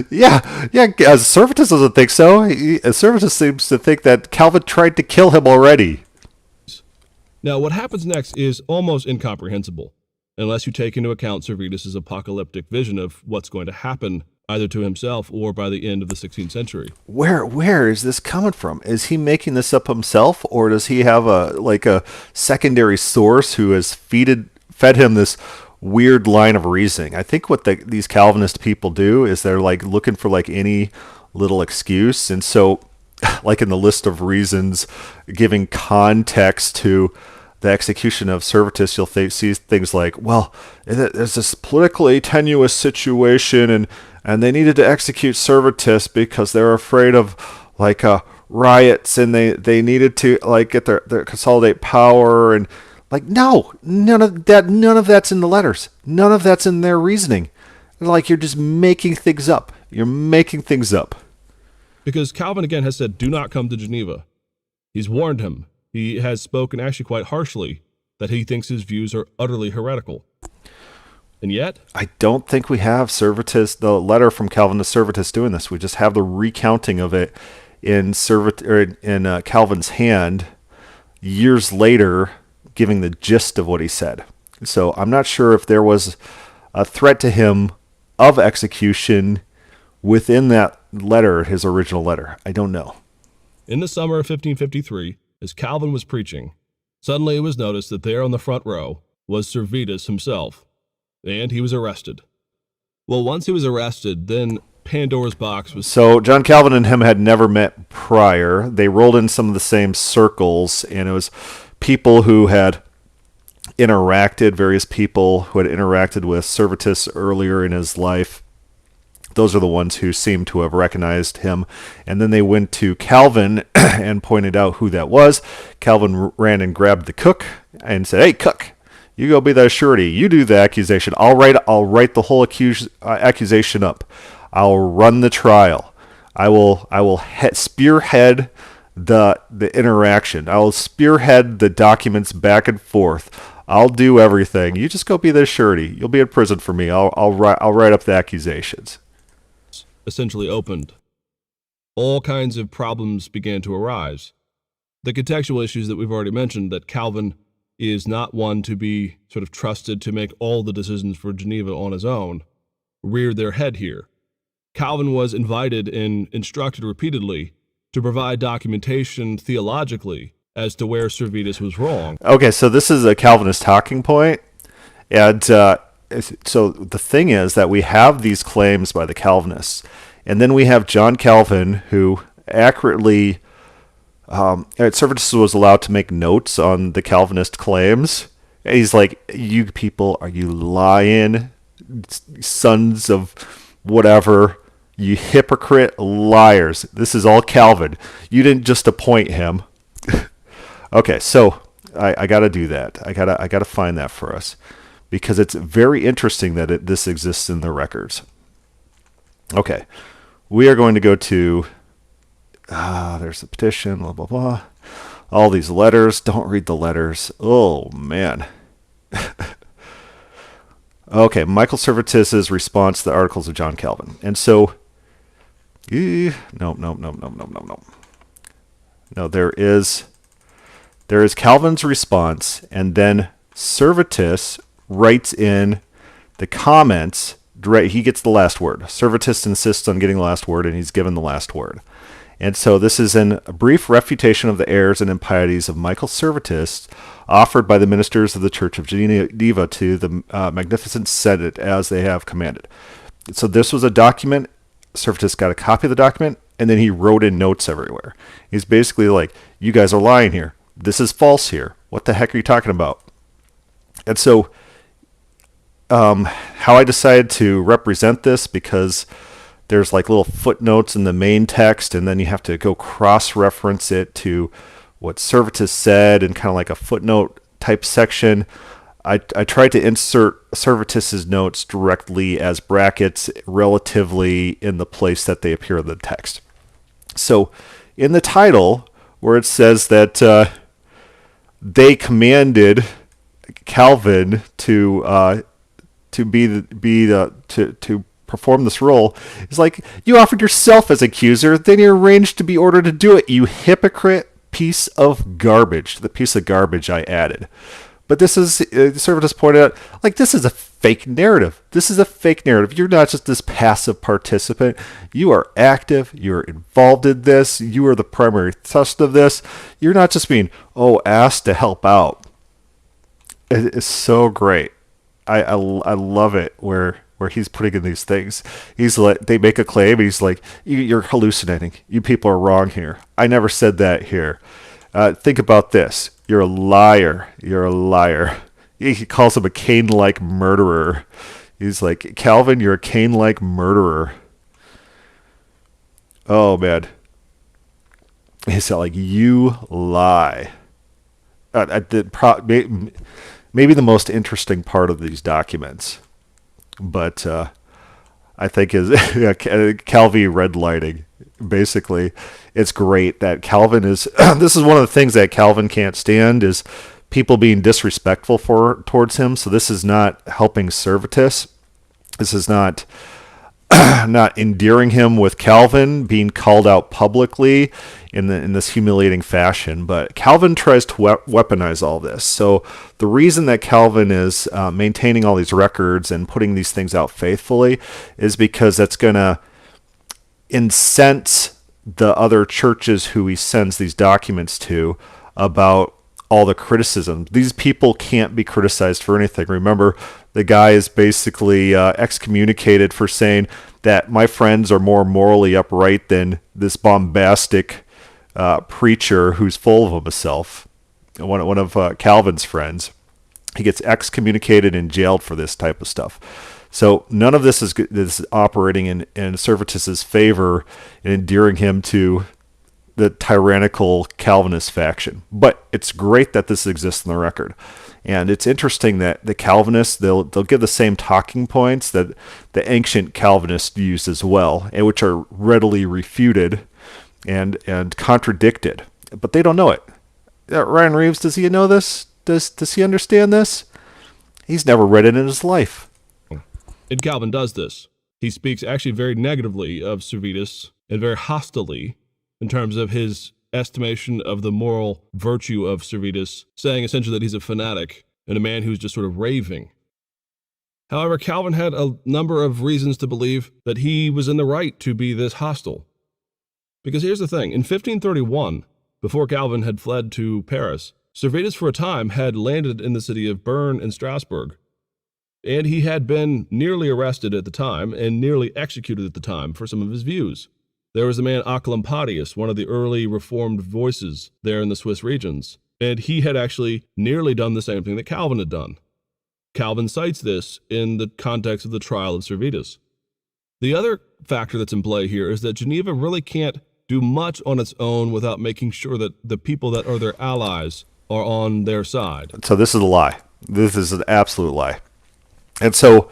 Yeah. Servetus doesn't think so. Servetus seems to think that Calvin tried to kill him already. Now, what happens next is almost incomprehensible, unless you take into account Servetus' apocalyptic vision of what's going to happen either to himself or by the end of the 16th century. Where is this coming from? Is he making this up himself, or does he have a secondary source who has fed him this weird line of reasoning? I think what these Calvinist people do is they're like looking for like any little excuse, and so like in the list of reasons giving context to the execution of Servetus, you'll see things like, well, there's this politically tenuous situation, and they needed to execute Servetus because they were afraid of like riots, and they needed to like get their consolidate power, and like none of that's in the letters. None of that's in their reasoning. Like, you're just making things up. You're making things up. Because Calvin again has said, do not come to Geneva. He's warned him. He has spoken actually quite harshly that he thinks his views are utterly heretical. And yet, I don't think we have Servetus, the letter from Calvin to Servetus doing this. We just have the recounting of it in Calvin's hand years later, giving the gist of what he said. So I'm not sure if there was a threat to him of execution within that letter, his original letter. I don't know. In the summer of 1553, as Calvin was preaching, suddenly it was noticed that there on the front row was Servetus himself, and he was arrested. Well, once he was arrested, then Pandora's box was... So John Calvin and him had never met prior. They rolled in some of the same circles, and it was people who had various people who had interacted with Servetus earlier in his life. Those are the ones who seem to have recognized him. And then they went to Calvin and pointed out who that was. Calvin ran and grabbed the cook and said, "Hey, cook, you go be the surety. You do the accusation. I'll write the whole accusation up. I'll run the trial. I will spearhead the interaction. I'll spearhead the documents back and forth. I'll do everything. You just go be the surety. You'll be in prison for me. I'll write up the accusations." Essentially opened. All kinds of problems began to arise. The contextual issues that we've already mentioned, that Calvin is not one to be sort of trusted to make all the decisions for Geneva on his own, reared their head here. Calvin was invited and instructed repeatedly to provide documentation theologically as to where Servetus was wrong. Okay, so this is a Calvinist talking point, and so the thing is that we have these claims by the Calvinists, and then we have John Calvin, who accurately, Servetus was allowed to make notes on the Calvinist claims. And he's like, "You people, are you lying, sons of whatever, you hypocrite liars? This is all Calvin. You didn't just appoint him." Okay, so I got to do that. I got to find that for us, because it's very interesting that this exists in the records. Okay, we are going to go to, there's the petition, blah, blah, blah. All these letters. Don't read the letters. Oh, man. Okay, Michael Servetus' response to the Articles of John Calvin. And so, no. No, there is Calvin's response, and then Servetus writes in the comments. He gets the last word. Servetus insists on getting the last word, and he's given the last word. And so this is a brief refutation of the errors and impieties of Michael Servetus, offered by the ministers of the Church of Geneva to the magnificent Senate as they have commanded. So this was a document. Servetus got a copy of the document, and then he wrote in notes everywhere. He's basically like, you guys are lying here. This is false here. What the heck are you talking about? And so how I decided to represent this, because there's like little footnotes in the main text, and then you have to go cross-reference it to what Servetus said in kind of like a footnote type section. I tried to insert Servetus's notes directly as brackets relatively in the place that they appear in the text. So in the title, where it says that they commanded Calvin to perform this role, it's like, you offered yourself as accuser, then you arranged to be ordered to do it, you hypocrite piece of garbage. The piece of garbage I added. But this is, Servetus pointed out, like, this is a fake narrative. This is a fake narrative. You're not just this passive participant. You are active. You're involved in this. You are the primary thrust of this. You're not just being, asked to help out. It's so great. I love it where he's putting in these things. He's like, they make a claim, and he's like, you're hallucinating. You people are wrong here. I never said that here. Think about this. You're a liar. You're a liar. He calls him a Cain-like murderer. He's like, Calvin, you're a Cain-like murderer. Oh, man. He's like, you lie. Maybe the most interesting part of these documents, but I think is Calvi red lighting. Basically, it's great that Calvin is. This is one of the things that Calvin can't stand, is people being disrespectful towards him. So this is not helping Servetus. This is not endearing him with Calvin, being called out publicly in this humiliating fashion. But Calvin tries to weaponize all this. So the reason that Calvin is maintaining all these records and putting these things out faithfully is because that's going to incense the other churches who he sends these documents to about all the criticism. These people can't be criticized for anything. Remember, the guy is basically excommunicated for saying that my friends are more morally upright than this bombastic preacher who's full of himself. One of Calvin's friends. He gets excommunicated and jailed for this type of stuff. So none of this is operating in Servetus's favor and endearing him to the tyrannical Calvinist faction. But it's great that this exists in the record. And it's interesting that the Calvinists, they'll give the same talking points that the ancient Calvinists used as well, and which are readily refuted and contradicted. But they don't know it. Ryan Reeves, does he know this? Does he understand this? He's never read it in his life. And Calvin does this. He speaks actually very negatively of Servetus and very hostilely in terms of his estimation of the moral virtue of Servetus, saying essentially that he's a fanatic and a man who's just sort of raving. However, Calvin had a number of reasons to believe that he was in the right to be this hostile. Because here's the thing, in 1531, before Calvin had fled to Paris, Servetus for a time had landed in the city of Bern and Strasbourg, and he had been nearly arrested at the time and nearly executed at the time for some of his views. There was the man Oecolampadius, one of the early Reformed voices there in the Swiss regions, and he had actually nearly done the same thing that Calvin had done. Calvin cites this in the context of the trial of Servetus. The other factor that's in play here is that Geneva really can't do much on its own without making sure that the people that are their allies are on their side. So this is a lie. This is an absolute lie. And so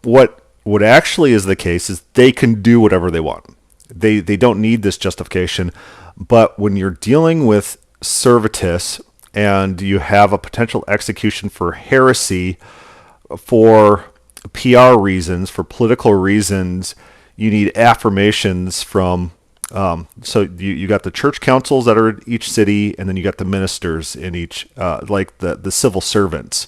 what actually is the case is they can do whatever they want. They don't need this justification. But when you're dealing with Servetus and you have a potential execution for heresy, for PR reasons, for political reasons, you need affirmations from So you got the church councils that are in each city, and then you got the ministers in each, like the civil servants.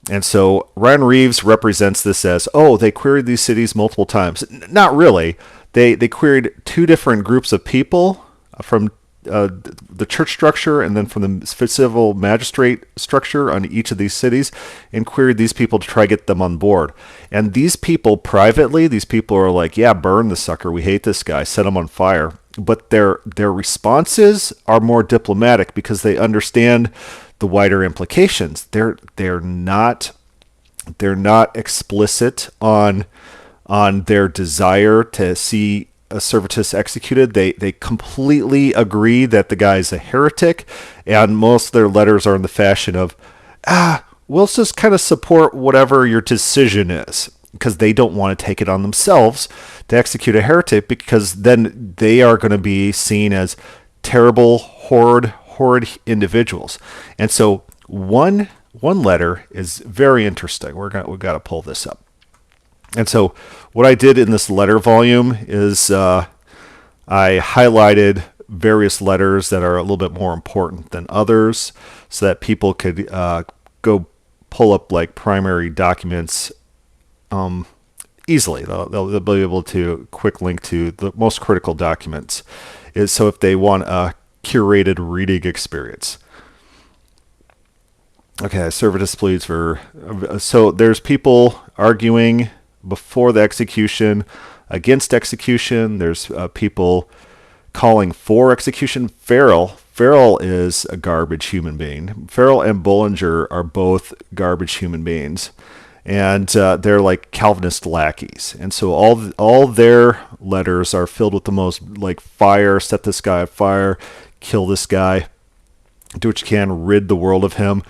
And so Ryan Reeves represents this as, oh, they queried these cities multiple times. Not really. They queried two different groups of people from the church structure and then from the civil magistrate structure on each of these cities, and queried these people to try to get them on board. And these people privately, these people are like, yeah, burn the sucker. We hate this guy. Set him on fire. But their responses are more diplomatic because they understand the wider implications. They're not explicit on their desire to see a Servetus executed. They completely agree that the guy's a heretic, and most of their letters are in the fashion of, we'll just kind of support whatever your decision is, because they don't want to take it on themselves to execute a heretic, because then they are going to be seen as terrible, horrid individuals. And so one letter is very interesting. We've got to pull this up. And so what I did in this letter volume is I highlighted various letters that are a little bit more important than others, so that people could go pull up like primary documents easily. They'll be able to quick link to the most critical documents. So if they want a curated reading experience. Okay, Servetus pleads for... So there's people arguing before the execution, against execution. There's people calling for execution. Farrell is a garbage human being. Farrell and Bollinger are both garbage human beings. And they're like Calvinist lackeys. And so all their letters are filled with the most like fire, set this guy on fire, kill this guy, do what you can, rid the world of him.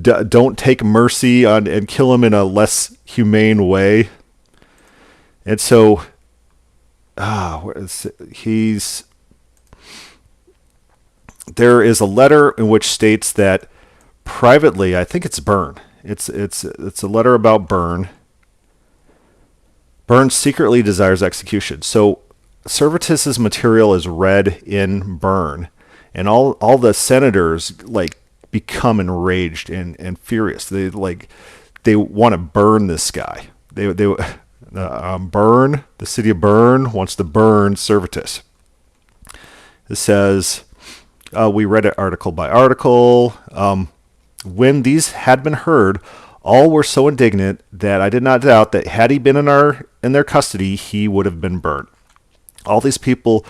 Don't take mercy on and kill him in a less humane way. And so, there is a letter in which states that privately, I think it's Byrne. It's a letter about Byrne. Byrne secretly desires execution. So Servetus's material is read in Byrne, and all the senators like become enraged and furious. They want to burn this guy. Byrne, the city of Byrne, wants to burn Servetus. It says, we read it article by article. When these had been heard, all were so indignant that I did not doubt that had he been in their custody, he would have been burnt. All these people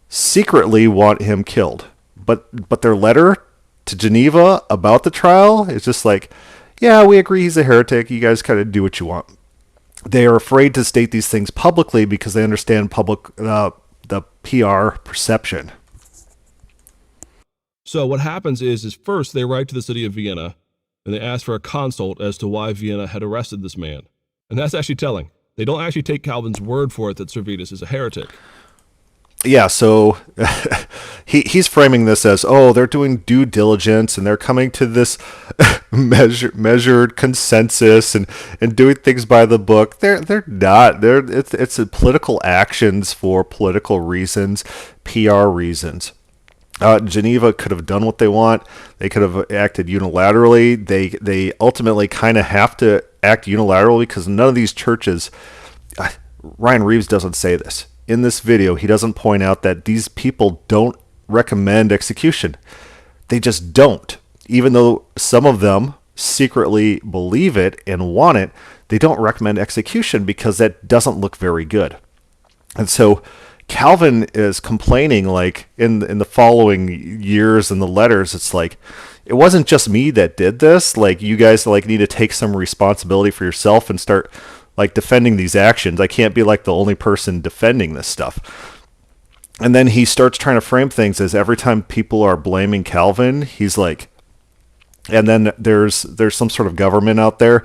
secretly want him killed, but their letter to Geneva about the trial is just like, yeah, we agree he's a heretic. You guys kind of do what you want. They are afraid to state these things publicly because they understand the PR perception. So what happens is first they write to the city of Vienna, and they ask for a consult as to why Vienna had arrested this man. And that's actually telling. They don't actually take Calvin's word for it that Servetus is a heretic. Yeah, so he's framing this as, oh, they're doing due diligence and they're coming to this measured consensus and doing things by the book. They're not. It's political actions for political reasons, PR reasons. Geneva could have done what they want. They could have acted unilaterally. They ultimately kind of have to act unilaterally because none of these churches... Ryan Reeves doesn't say this. In this video, he doesn't point out that these people don't recommend execution. They just don't. Even though some of them secretly believe it and want it, they don't recommend execution because that doesn't look very good. And so Calvin is complaining, like in the following years in the letters, it's like, it wasn't just me that did this. Like, you guys like need to take some responsibility for yourself and start like defending these actions. I can't be like the only person defending this stuff. And then he starts trying to frame things as every time people are blaming Calvin, he's like, and then there's some sort of government out there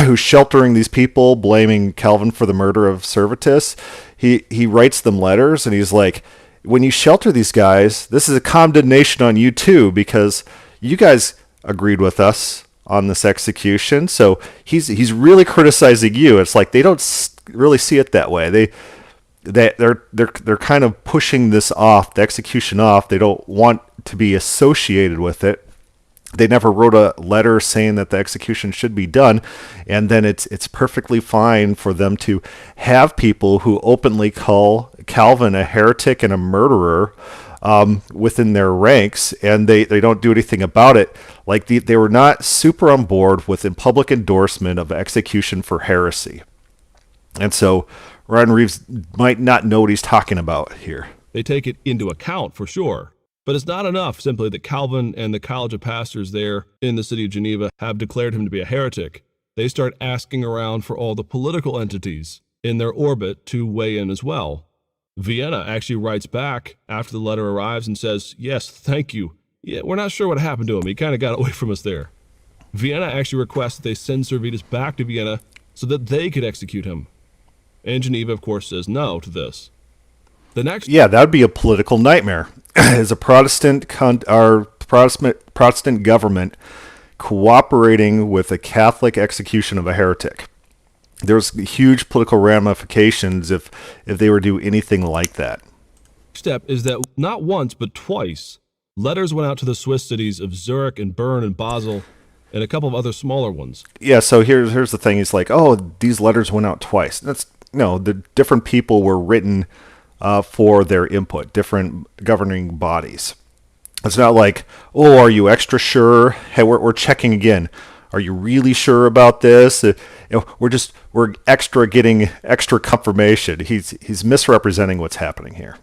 who's sheltering these people, blaming Calvin for the murder of Servetus. He writes them letters and he's like, when you shelter these guys, this is a condemnation on you too, because you guys agreed with us on this execution. So he's really criticizing you. It's like they don't really see it that way. they're kind of pushing this off, the execution off. They don't want to be associated with it. They never wrote a letter saying that the execution should be done, and then it's perfectly fine for them to have people who openly call Calvin a heretic and a murderer within their ranks, and they don't do anything about it. Like they were not super on board with a public endorsement of execution for heresy, and so Ryan Reeves might not know what he's talking about here. They take it into account for sure. But it's not enough simply that Calvin and the College of Pastors there in the city of Geneva have declared him to be a heretic. They start asking around for all the political entities in their orbit to weigh in as well. Vienna actually writes back after the letter arrives and says, yes, thank you. Yeah, we're not sure what happened to him. He kind of got away from us there. Vienna actually requests that they send Servetus back to Vienna so that they could execute him. And Geneva, of course, says no to this. Yeah, that would be a political nightmare. As a Protestant government cooperating with a Catholic execution of a heretic, there's huge political ramifications if they were to do anything like that. Step is that not once but twice, letters went out to the Swiss cities of Zurich and Bern and Basel, and a couple of other smaller ones. Yeah, so here's the thing. It's like, oh, these letters went out twice. The different people were written for their input, different governing bodies. It's not like, oh, are you extra sure? Hey, we're checking again. Are you really sure about this? We're getting extra confirmation. He's misrepresenting what's happening here.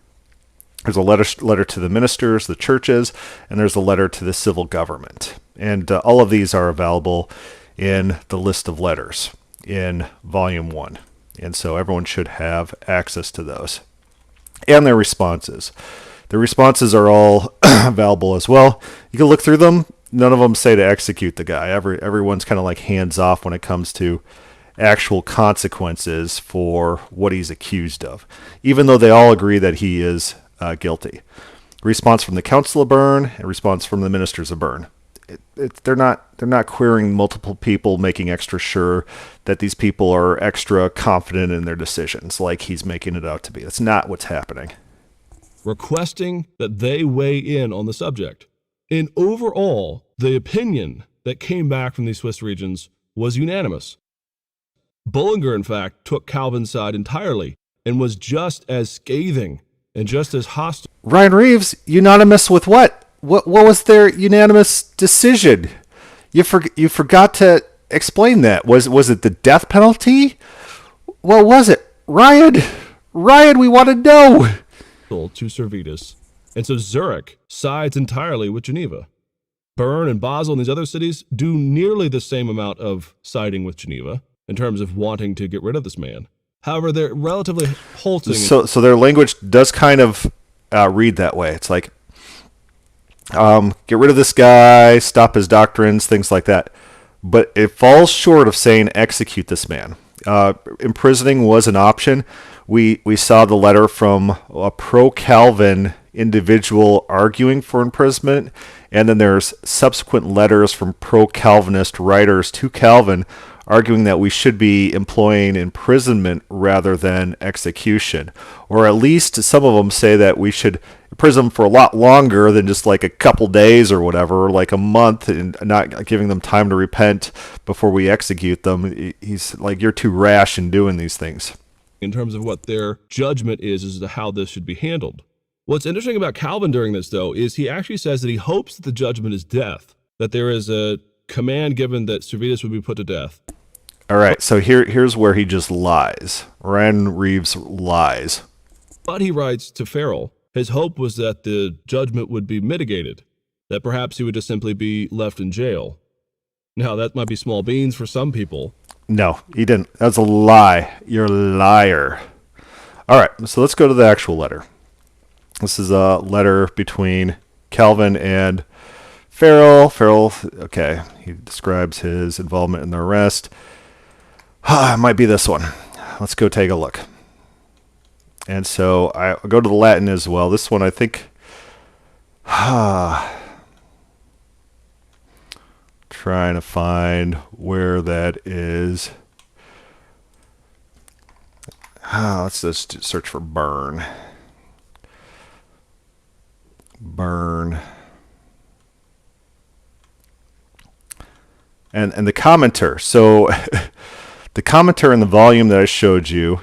There's a letter to the ministers, the churches, and there's a letter to the civil government. And all of these are available in the list of letters in Volume 1. And so everyone should have access to those. And their responses. The responses are all available as well. You can look through them. None of them say to execute the guy. Everyone's kind of like hands off when it comes to actual consequences for what he's accused of, even though they all agree that he is guilty. Response from the Council of Bern and response from the ministers of Bern. They're not querying multiple people, making extra sure that these people are extra confident in their decisions, like he's making it out to be. That's not what's happening. Requesting that they weigh in on the subject. And overall, the opinion that came back from these Swiss regions was unanimous. Bullinger, in fact, took Calvin's side entirely and was just as scathing and just as hostile. Ryan Reeves, unanimous with what? What was their unanimous decision? You forgot to explain that. Was it the death penalty? What was it? Ryan, we want to know. To Servetus. And so Zurich sides entirely with Geneva. Bern and Basel and these other cities do nearly the same amount of siding with Geneva in terms of wanting to get rid of this man. However, they're relatively halting. So their language does kind of read that way. It's like, get rid of this guy, stop his doctrines, things like that. But it falls short of saying execute this man. Imprisoning was an option. We saw the letter from a pro-Calvin individual arguing for imprisonment, and then there's subsequent letters from pro-Calvinist writers to Calvin arguing that we should be employing imprisonment rather than execution. Or at least some of them say that we should imprison them for a lot longer than just like a couple days or whatever, or like a month, and not giving them time to repent before we execute them. He's like, you're too rash in doing these things. In terms of what their judgment is as to how this should be handled. What's interesting about Calvin during this, though, is he actually says that he hopes that the judgment is death, that there is a command given that Servetus would be put to death. All right, so here's where he just lies. Ryan Reeves lies. But he writes to Farrell, his hope was that the judgment would be mitigated, that perhaps he would just simply be left in jail. Now, that might be small beans for some people. No, he didn't. That's a lie. You're a liar. All right, so let's go to the actual letter. This is a letter between Calvin and Farrell. Farrell, okay, he describes his involvement in the arrest. It might be this one. Let's go take a look. And so I go to the Latin as well. This one, I think, trying to find where that is. Let's just search for burn. Burn. And the commenter. So the commenter in the volume that I showed you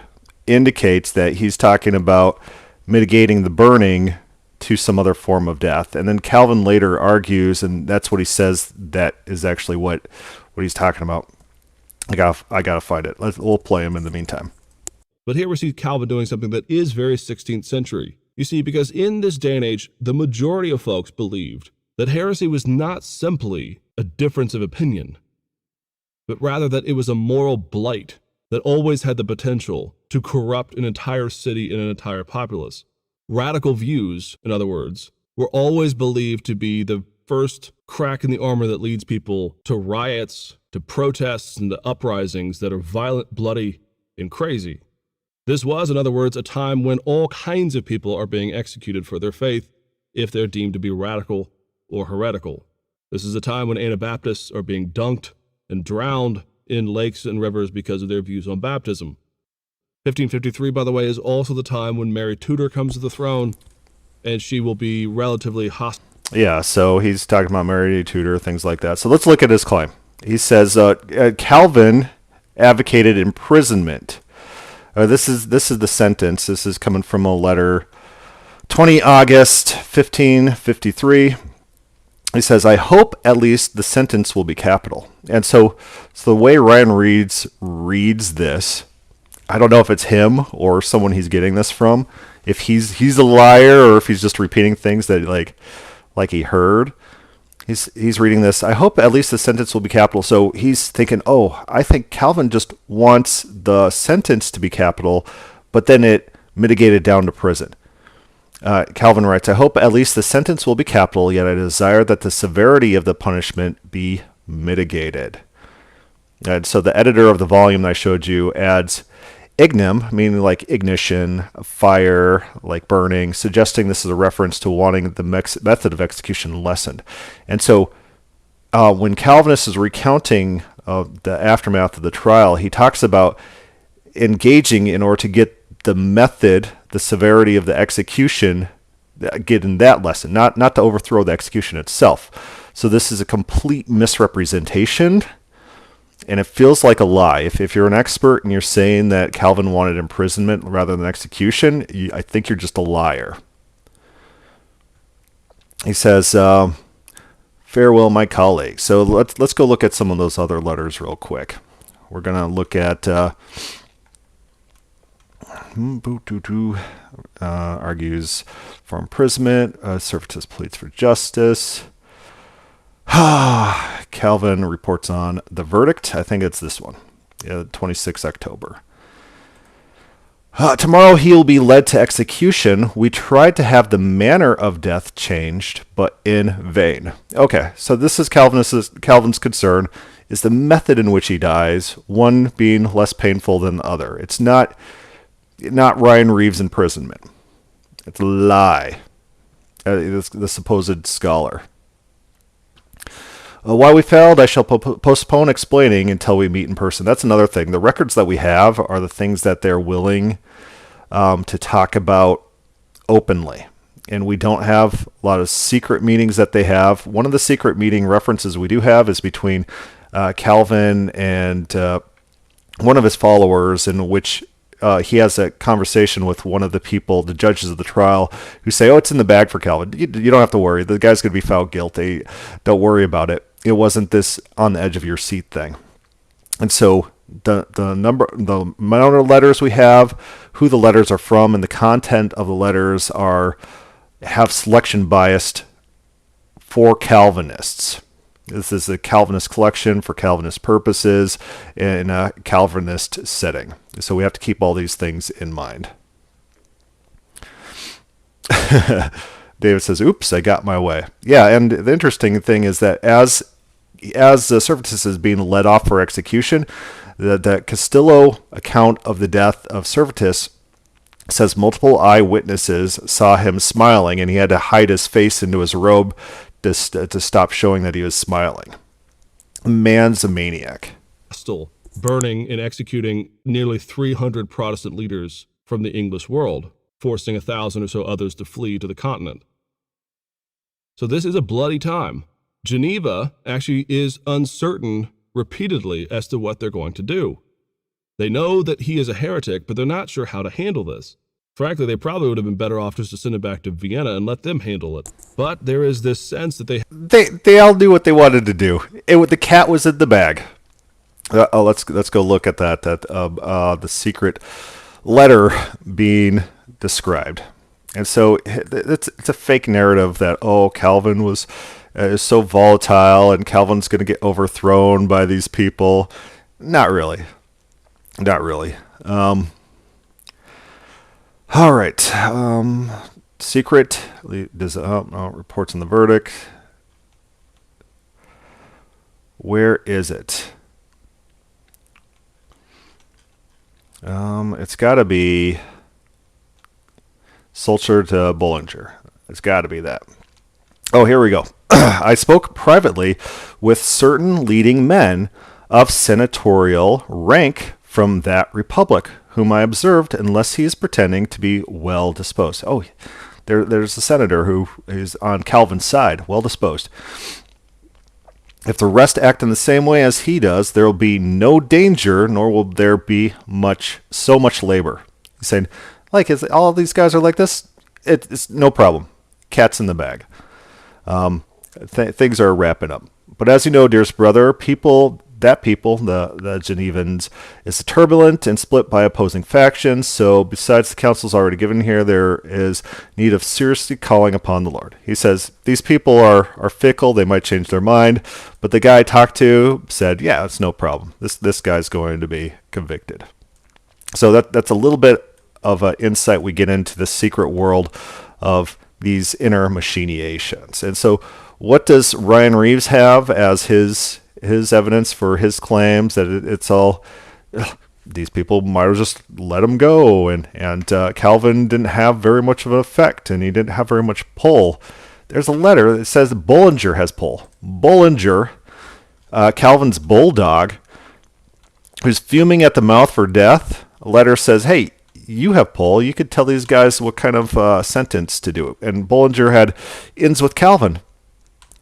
indicates that he's talking about mitigating the burning to some other form of death. And then Calvin later argues, and that's what he says that is actually what he's talking about. I gotta find it. We'll play him in the meantime. But here we see Calvin doing something that is very 16th century. You see, because in this day and age, the majority of folks believed that heresy was not simply a difference of opinion, but rather that it was a moral blight that always had the potential to corrupt an entire city and an entire populace. Radical views, in other words, were always believed to be the first crack in the armor that leads people to riots, to protests, and to uprisings that are violent, bloody, and crazy. This was, in other words, a time when all kinds of people are being executed for their faith if they're deemed to be radical or heretical. This is a time when Anabaptists are being dunked and drowned in lakes and rivers because of their views on baptism. 1553, by the way, is also the time when Mary Tudor comes to the throne, and she will be relatively hostile. Yeah, so he's talking about Mary Tudor, things like that. So let's look at his claim. He says Calvin advocated imprisonment. This is the sentence. This is coming from a letter, 20 August 1553. He says, "I hope at least the sentence will be capital." And so the way Ryan reads this, I don't know if it's him or someone he's getting this from. If he's a liar or if he's just repeating things that like he heard. He's reading this. "I hope at least the sentence will be capital." So he's thinking, "Oh, I think Calvin just wants the sentence to be capital, but then it mitigated down to prison." Calvin writes, "I hope at least the sentence will be capital, yet I desire that the severity of the punishment be mitigated." And so the editor of the volume that I showed you adds ignem, meaning like ignition, fire, like burning, suggesting this is a reference to wanting the method of execution lessened. And so when Calvinist is recounting the aftermath of the trial, he talks about engaging in order to get the method, the severity of the execution, getting that lesson, not to overthrow the execution itself. So this is a complete misrepresentation, and it feels like a lie. If you're an expert and you're saying that Calvin wanted imprisonment rather than execution, I think you're just a liar. He says, "Farewell, my colleague." So let's go look at some of those other letters real quick. We're going to look at argues for imprisonment. Servetus pleads for justice. Calvin reports on the verdict. I think it's this one, 26 October. "Tomorrow he will be led to execution. We tried to have the manner of death changed, but in vain." Okay, so this is Calvin's concern, is the method in which he dies, one being less painful than the other. It's not Ryan Reeves' imprisonment. It's a lie. The supposed scholar. "Why we failed, I shall postpone explaining until we meet in person." That's another thing. The records that we have are the things that they're willing to talk about openly. And we don't have a lot of secret meetings that they have. One of the secret meeting references we do have is between Calvin and one of his followers, in which he has a conversation with one of the people, the judges of the trial, who say, "Oh, it's in the bag for Calvin. You don't have to worry. The guy's going to be found guilty. Don't worry about it. It wasn't this on the edge of your seat thing." And so the amount of letters we have, who the letters are from, and the content of the letters have selection biased for Calvinists. This is a Calvinist collection for Calvinist purposes in a Calvinist setting. So we have to keep all these things in mind. David says, "Oops, I got my way." Yeah, and the interesting thing is that as Servetus is being led off for execution, the Castillo account of the death of Servetus says multiple eyewitnesses saw him smiling, and he had to hide his face into his robe to stop showing that he was smiling. Man's a maniac. Hostile burning and executing nearly 300 Protestant leaders from the English world, forcing 1,000 or so others to flee to the continent. So this is a bloody time. Geneva actually is uncertain repeatedly as to what they're going to do. They know that he is a heretic, but they're not sure how to handle this. Frankly, they probably would have been better off just to send him back to Vienna and let them handle it. But there is this sense that They all knew what they wanted to do. The cat was in the bag. Let's go look at that. The secret letter being described. And so it's a fake narrative that, Calvin is so volatile and Calvin's going to get overthrown by these people. Not really. Not really. All right. Secret reports on the verdict. Where is it? It's got to be Sulzer to Bullinger. It's got to be that. Oh, here we go. I spoke privately with certain leading men of senatorial rank from that republic, whom I observed, unless he is pretending to be well disposed. Oh, there's a senator who is on Calvin's side, well disposed. If the rest act in the same way as he does, there will be no danger, nor will there be so much labor. He's saying, all of these guys are like this, it's no problem. Cat's in the bag. Things are wrapping up. But as you know, dearest brother, the Genevans, is turbulent and split by opposing factions. So besides the counsels already given here, there is need of seriously calling upon the Lord. He says, these people are fickle. They might change their mind. But the guy I talked to said, yeah, it's no problem. This guy's going to be convicted. So that's a little bit of an insight we get into the secret world of these inner machinations. And so what does Ryan Reeves have as his evidence for his claims that it's all these people might have just let him go, and Calvin didn't have very much of an effect, and he didn't have very much pull? There's a letter that says Bullinger has pull. Bullinger, Calvin's bulldog, who's fuming at the mouth for death. A letter says, hey, you have pull. You could tell these guys what kind of sentence to do. And Bullinger had ins with Calvin.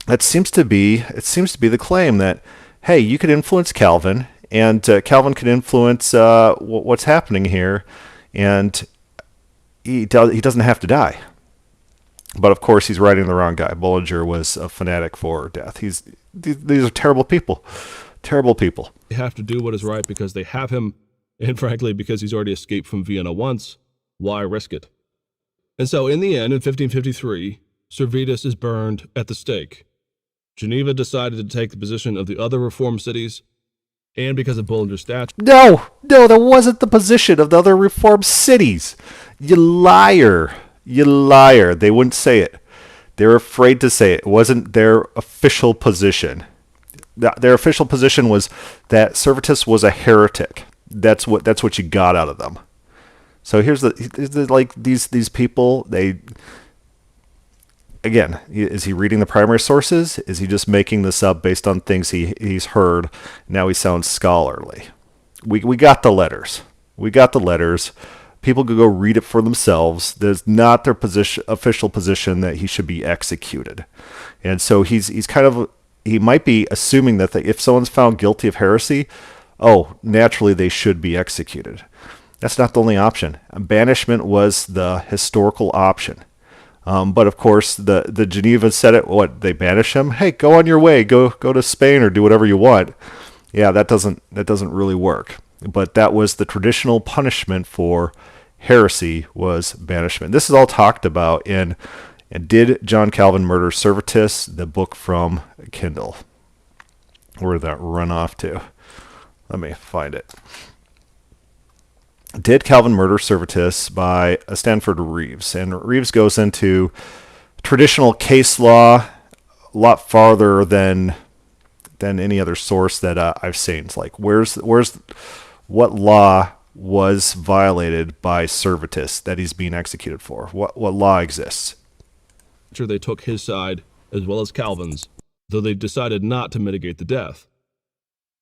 It seems to be the claim that, hey, you could influence Calvin, and Calvin could influence what's happening here, and he doesn't have to die. But of course, he's writing the wrong guy. Bullinger was a fanatic for death. These are terrible people, terrible people. they have to do what is right because they have him, and frankly, because he's already escaped from Vienna once, why risk it? And so, in the end, in 1553, Servetus is burned at the stake. Geneva decided to take the position of the other reformed cities, and because of Bullinger's statue. No, that wasn't the position of the other reformed cities. You liar. You liar. They wouldn't say it. They're afraid to say it. It wasn't their official position. Their official position was that Servetus was a heretic. That's what you got out of them. So here's these people. They, again, is he reading the primary sources? Is he just making this up based on things he's heard? Now he sounds scholarly. We got the letters. We got the letters. People could go read it for themselves. There's not their official position that he should be executed. And so he might be assuming that if someone's found guilty of heresy, naturally they should be executed. That's not the only option. Banishment was the historical option. But of course, the Geneva said it. What, they banish him? Hey, go on your way. Go to Spain or do whatever you want. Yeah, that doesn't really work. But that was the traditional punishment for heresy, was banishment. This is all talked about in Did John Calvin Murder Servetus, the book from Kindle. Where did that run off to? Let me find it. Did Calvin Murder Servetus by Stanford Reeves. And Reeves goes into traditional case law a lot farther than any other source that I've seen. It's like, what law was violated by Servetus that he's being executed for? What law exists? They took his side as well as Calvin's, though they decided not to mitigate the death.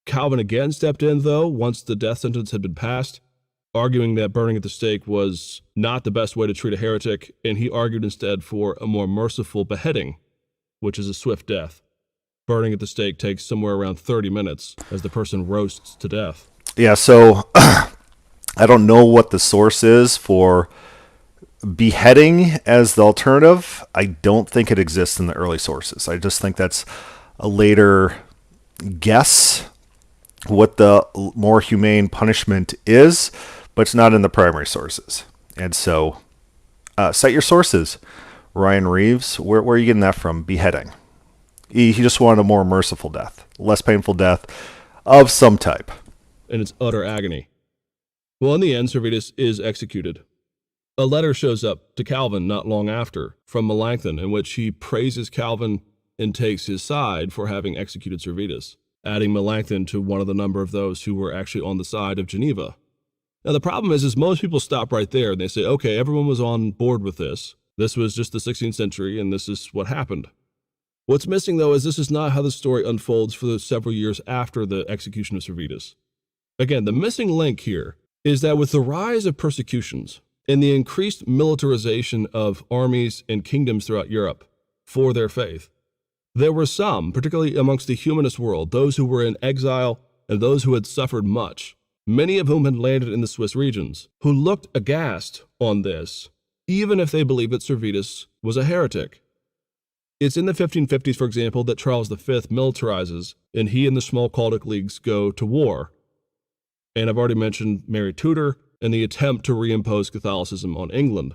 Calvin again stepped in, though, once the death sentence had been passed, arguing that burning at the stake was not the best way to treat a heretic, and he argued instead for a more merciful beheading, which is a swift death. Burning at the stake takes somewhere around 30 minutes as the person roasts to death. Yeah, so I don't know what the source is for beheading as the alternative. I don't think it exists in the early sources. I just think that's a later guess what the more humane punishment is, but it's not in the primary sources. And so, cite your sources. Ryan Reeves, where are you getting that from? Beheading. He just wanted a more merciful death, less painful death of some type. And it's utter agony. Well, in the end, Servetus is executed. A letter shows up to Calvin not long after from Melanchthon, in which he praises Calvin and takes his side for having executed Servetus, adding Melanchthon to one of the number of those who were actually on the side of Geneva. Now, the problem is most people stop right there and they say, okay, everyone was on board with this. This was just the 16th century, and this is what happened. What's missing, though, is this is not how the story unfolds for the several years after the execution of Servetus. Again, the missing link here is that with the rise of persecutions and the increased militarization of armies and kingdoms throughout Europe for their faith, there were some, particularly amongst the humanist world, those who were in exile and those who had suffered much, many of whom had landed in the Swiss regions, who looked aghast on this, even if they believed that Servetus was a heretic. It's in the 1550s, for example, that Charles V militarizes, and he and the small cultic leagues go to war. And I've already mentioned Mary Tudor and the attempt to reimpose Catholicism on England.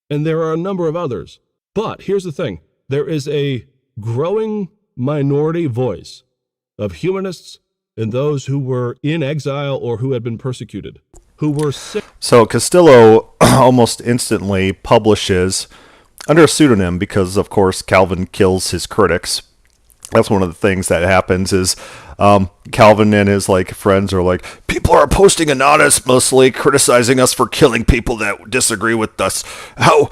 And there are a number of others. But here's the thing. There is a growing minority voice of humanists and those who were in exile or who had been persecuted, who were sick. So Castillo almost instantly publishes under a pseudonym because, of course, Calvin kills his critics. That's one of the things that happens is Calvin and his friends are like, people are posting anonymously criticizing us for killing people that disagree with us. How?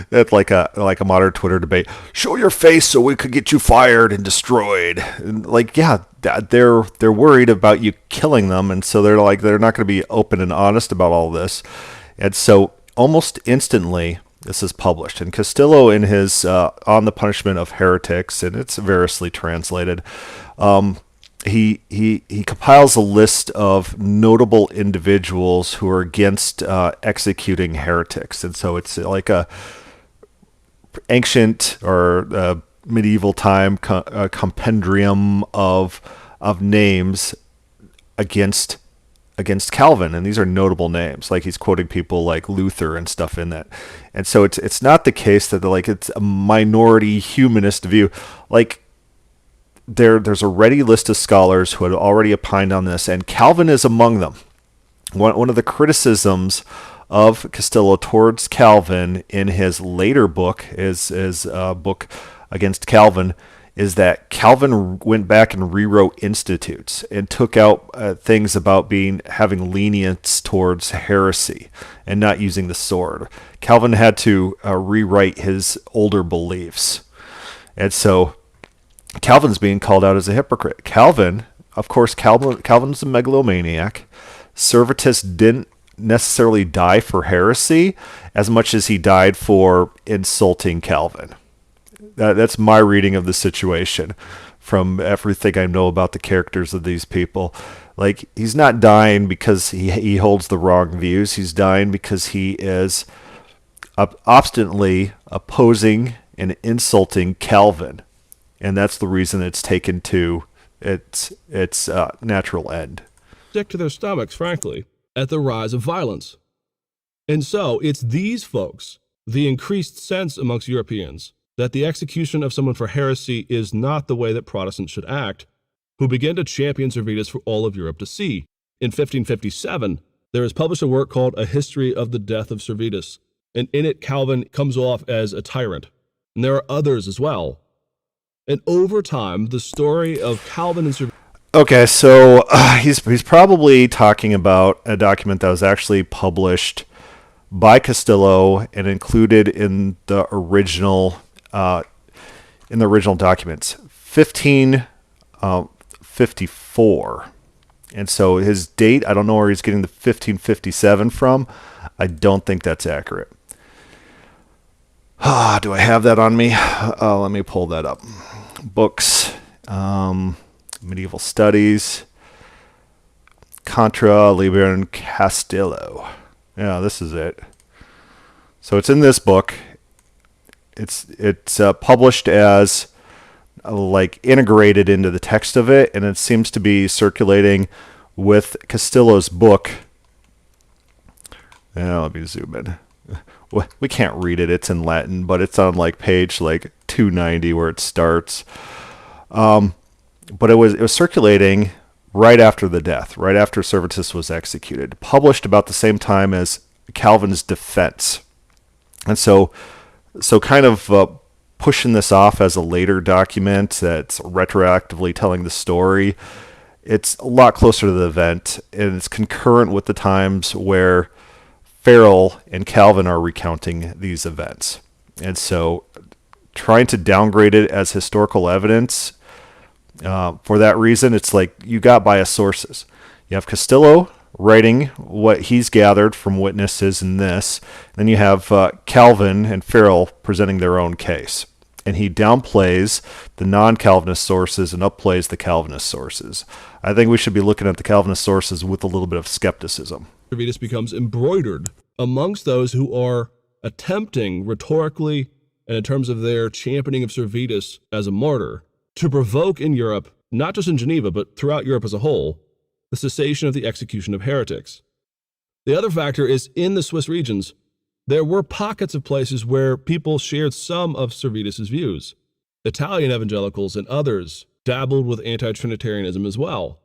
That's like a modern Twitter debate. Show your face so we could get you fired and destroyed. And they're worried about you killing them, and so they're not going to be open and honest about all this. And so almost instantly, this is published. And Castillo, in his On the Punishment of Heretics, and it's variously translated, he compiles a list of notable individuals who are against executing heretics. And so it's like a ancient or medieval time compendium of names against Calvin, and these are notable names. Like he's quoting people like Luther and stuff in that. And so it's not the case that it's a minority humanist view. There's a ready list of scholars who had already opined on this, and Calvin is among them. One of the criticisms of Castillo towards Calvin in his later book, his book against Calvin, is that Calvin went back and rewrote institutes and took out things about having lenience towards heresy and not using the sword. Calvin had to rewrite his older beliefs. And so Calvin's being called out as a hypocrite. Calvin's a megalomaniac. Servetus didn't necessarily die for heresy as much as he died for insulting Calvin. That's my reading of the situation from everything I know about the characters of these people. He's not dying because he holds the wrong views. He's dying because he is obstinately opposing and insulting Calvin. And that's the reason it's taken to its natural end. Sick to their stomachs, frankly, at the rise of violence. And so it's these folks, the increased sense amongst Europeans, that the execution of someone for heresy is not the way that Protestants should act, who began to champion Servetus for all of Europe to see. In 1557, there is published a work called A History of the Death of Servetus, and in it Calvin comes off as a tyrant. And there are others as well. And over time, the story of Calvin and Servetus... Okay, so he's probably talking about a document that was actually published by Castillo and included in the original documents. 15 1554. And so his date, I don't know where he's getting the 1557 from. I don't think that's accurate. Do I have that on me? Let me pull that up. Books, medieval studies, Contra Liber Castillo. Yeah, this is it. So it's in this book. It's published as like integrated into the text of it, and it seems to be circulating with Castillo's book. Now let me zoom in. We can't read it. It's in Latin, but it's on like page like 290 where it starts. But it was circulating right after the death, right after Servetus was executed, published about the same time as Calvin's defense. And so kind of pushing this off as a later document that's retroactively telling the story, it's a lot closer to the event, and it's concurrent with the times where Farrell and Calvin are recounting these events. And so trying to downgrade it as historical evidence, for that reason, it's like you got biased sources. You have Castillo writing what he's gathered from witnesses in this. Then you have Calvin and Farrell presenting their own case. And he downplays the non-Calvinist sources and upplays the Calvinist sources. I think we should be looking at the Calvinist sources with a little bit of skepticism. Servetus becomes embroidered amongst those who are attempting rhetorically and in terms of their championing of Servetus as a martyr to provoke in Europe, not just in Geneva, but throughout Europe as a whole, the cessation of the execution of heretics. The other factor is in the Swiss regions, there were pockets of places where people shared some of Servetus's views. Italian evangelicals and others dabbled with anti-Trinitarianism as well.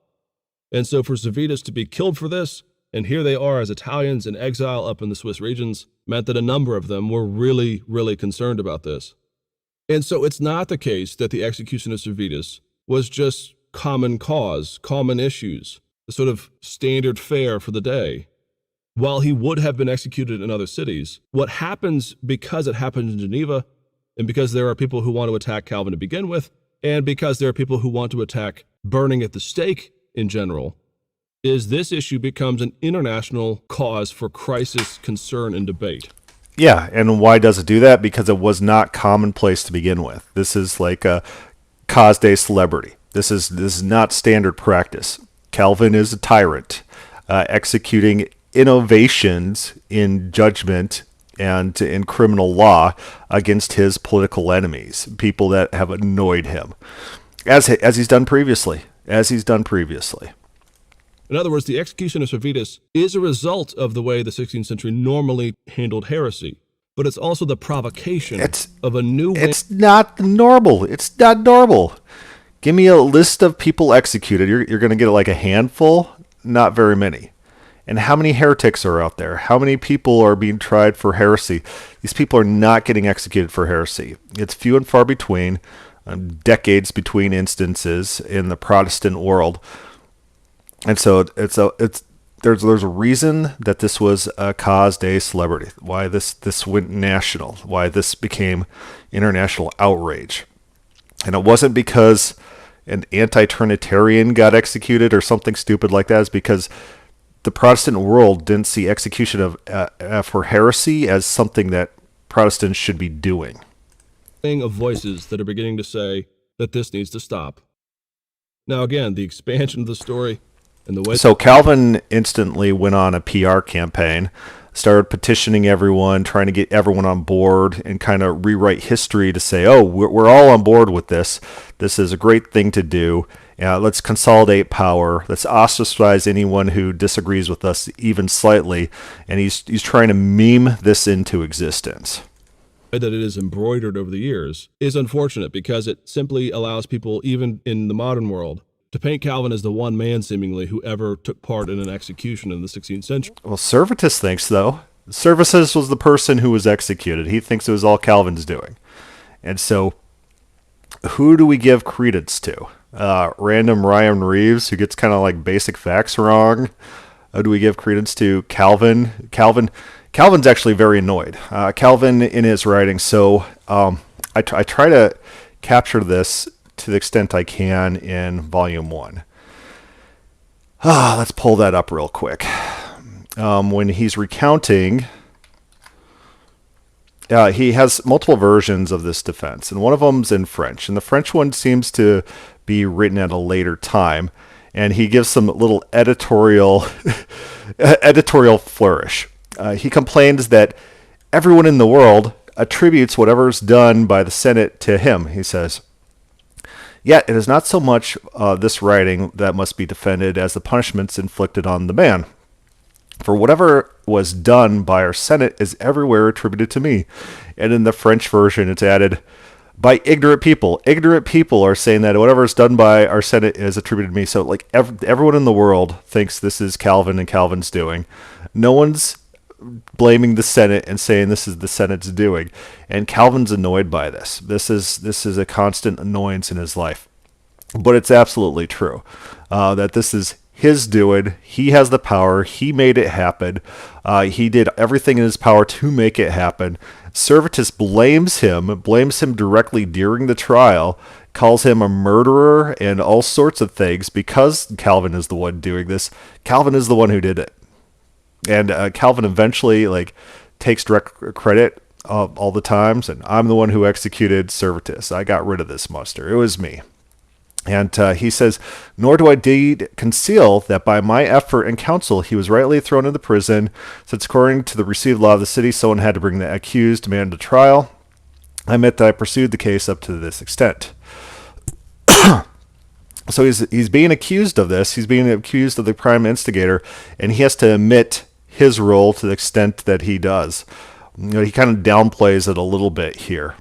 And so for Servetus to be killed for this, and here they are as Italians in exile up in the Swiss regions, meant that a number of them were really, really concerned about this. And so it's not the case that the execution of Servetus was just common cause, common issues, the sort of standard fare for the day. While he would have been executed in other cities, what happens because it happened in Geneva, and because there are people who want to attack Calvin to begin with, and because there are people who want to attack burning at the stake in general, is this issue becomes an international cause for crisis, concern, and debate. Yeah, and why does it do that? Because it was not commonplace to begin with. This is like a cause de celebrity. This is not standard practice. Calvin is a tyrant, executing innovations in judgment and in criminal law against his political enemies, people that have annoyed him, as he's done previously. In other words, the execution of Servetus is a result of the way the 16th century normally handled heresy, but it's also the provocation of a new way. It's not normal. Give me a list of people executed. You're going to get like a handful, not very many. And how many heretics are out there? How many people are being tried for heresy? These people are not getting executed for heresy. It's few and far between, decades between instances in the Protestant world. And so there's a reason that this was a cause de celebrity, why this went national, why this became international outrage. And it wasn't because an anti-Trinitarian got executed or something stupid like that. It's because the Protestant world didn't see execution of for heresy as something that Protestants should be doing. Of voices that are beginning to say that this needs to stop. Now, again, the expansion of the story and the way. So Calvin instantly went on a PR campaign, started petitioning everyone, trying to get everyone on board and kind of rewrite history to say, oh, we're all on board with this. This is a great thing to do. Let's consolidate power. Let's ostracize anyone who disagrees with us even slightly. And he's trying to meme this into existence. That it is embroidered over the years is unfortunate because it simply allows people, even in the modern world, to paint Calvin as the one man, seemingly, who ever took part in an execution in the 16th century. Well, Servetus thinks, though. Servetus was the person who was executed. He thinks it was all Calvin's doing. And so, who do we give credence to? Random Ryan Reeves, who gets kind of like basic facts wrong? Do we give credence to Calvin? Calvin's actually very annoyed. Calvin, in his writing, so I try to capture this to the extent I can in volume 1. Let's pull that up real quick. When he's recounting, he has multiple versions of this defense, and one of them's in French, and the French one seems to be written at a later time, and he gives some little editorial flourish. He complains that everyone in the world attributes whatever's done by the Senate to him. He says, "Yet it is not so much this writing that must be defended as the punishments inflicted on the man. For whatever was done by our Senate is everywhere attributed to me." And in the French version, it's added, "by ignorant people." Ignorant people are saying that whatever is done by our Senate is attributed to me. So, like, everyone in the world thinks this is Calvin and Calvin's doing. No one's blaming the Senate and saying this is the Senate's doing. And Calvin's annoyed by this. This is a constant annoyance in his life. But it's absolutely true that this is his doing. He has the power. He made it happen. He did everything in his power to make it happen. Servetus blames him directly during the trial, calls him a murderer and all sorts of things because Calvin is the one doing this. Calvin is the one who did it. And Calvin eventually takes direct credit all the times, and I'm the one who executed Servetus. I got rid of this monster. It was me. And he says, "Nor do I indeed conceal that by my effort and counsel he was rightly thrown into prison, since according to the received law of the city, someone had to bring the accused man to trial. I admit that I pursued the case up to this extent." So he's being accused of this. He's being accused of the prime instigator, and he has to admit his role to the extent that he does. He kind of downplays it a little bit here,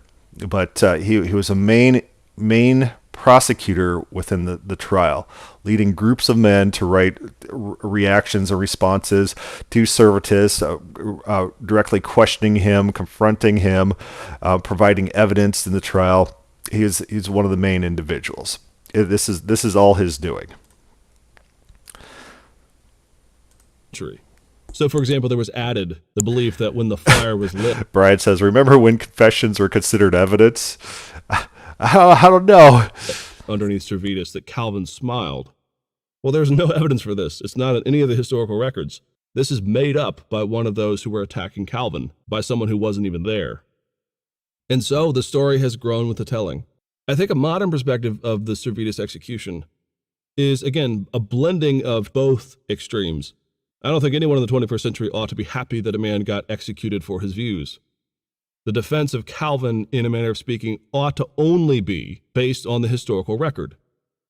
but he was a main prosecutor within the trial, leading groups of men to write reactions and responses to Servetus, directly questioning him, confronting him, providing evidence in the trial. He's one of the main individuals. This is all his doing. So, for example, there was added the belief that when the fire was lit... Brian says, "Remember when confessions were considered evidence?" I don't know. Underneath Servetus, that Calvin smiled. Well, there's no evidence for this. It's not in any of the historical records. This is made up by one of those who were attacking Calvin, by someone who wasn't even there. And so the story has grown with the telling. I think a modern perspective of the Servetus execution is, again, a blending of both extremes. I don't think anyone in the 21st century ought to be happy that a man got executed for his views. The defense of Calvin, in a manner of speaking, ought to only be based on the historical record.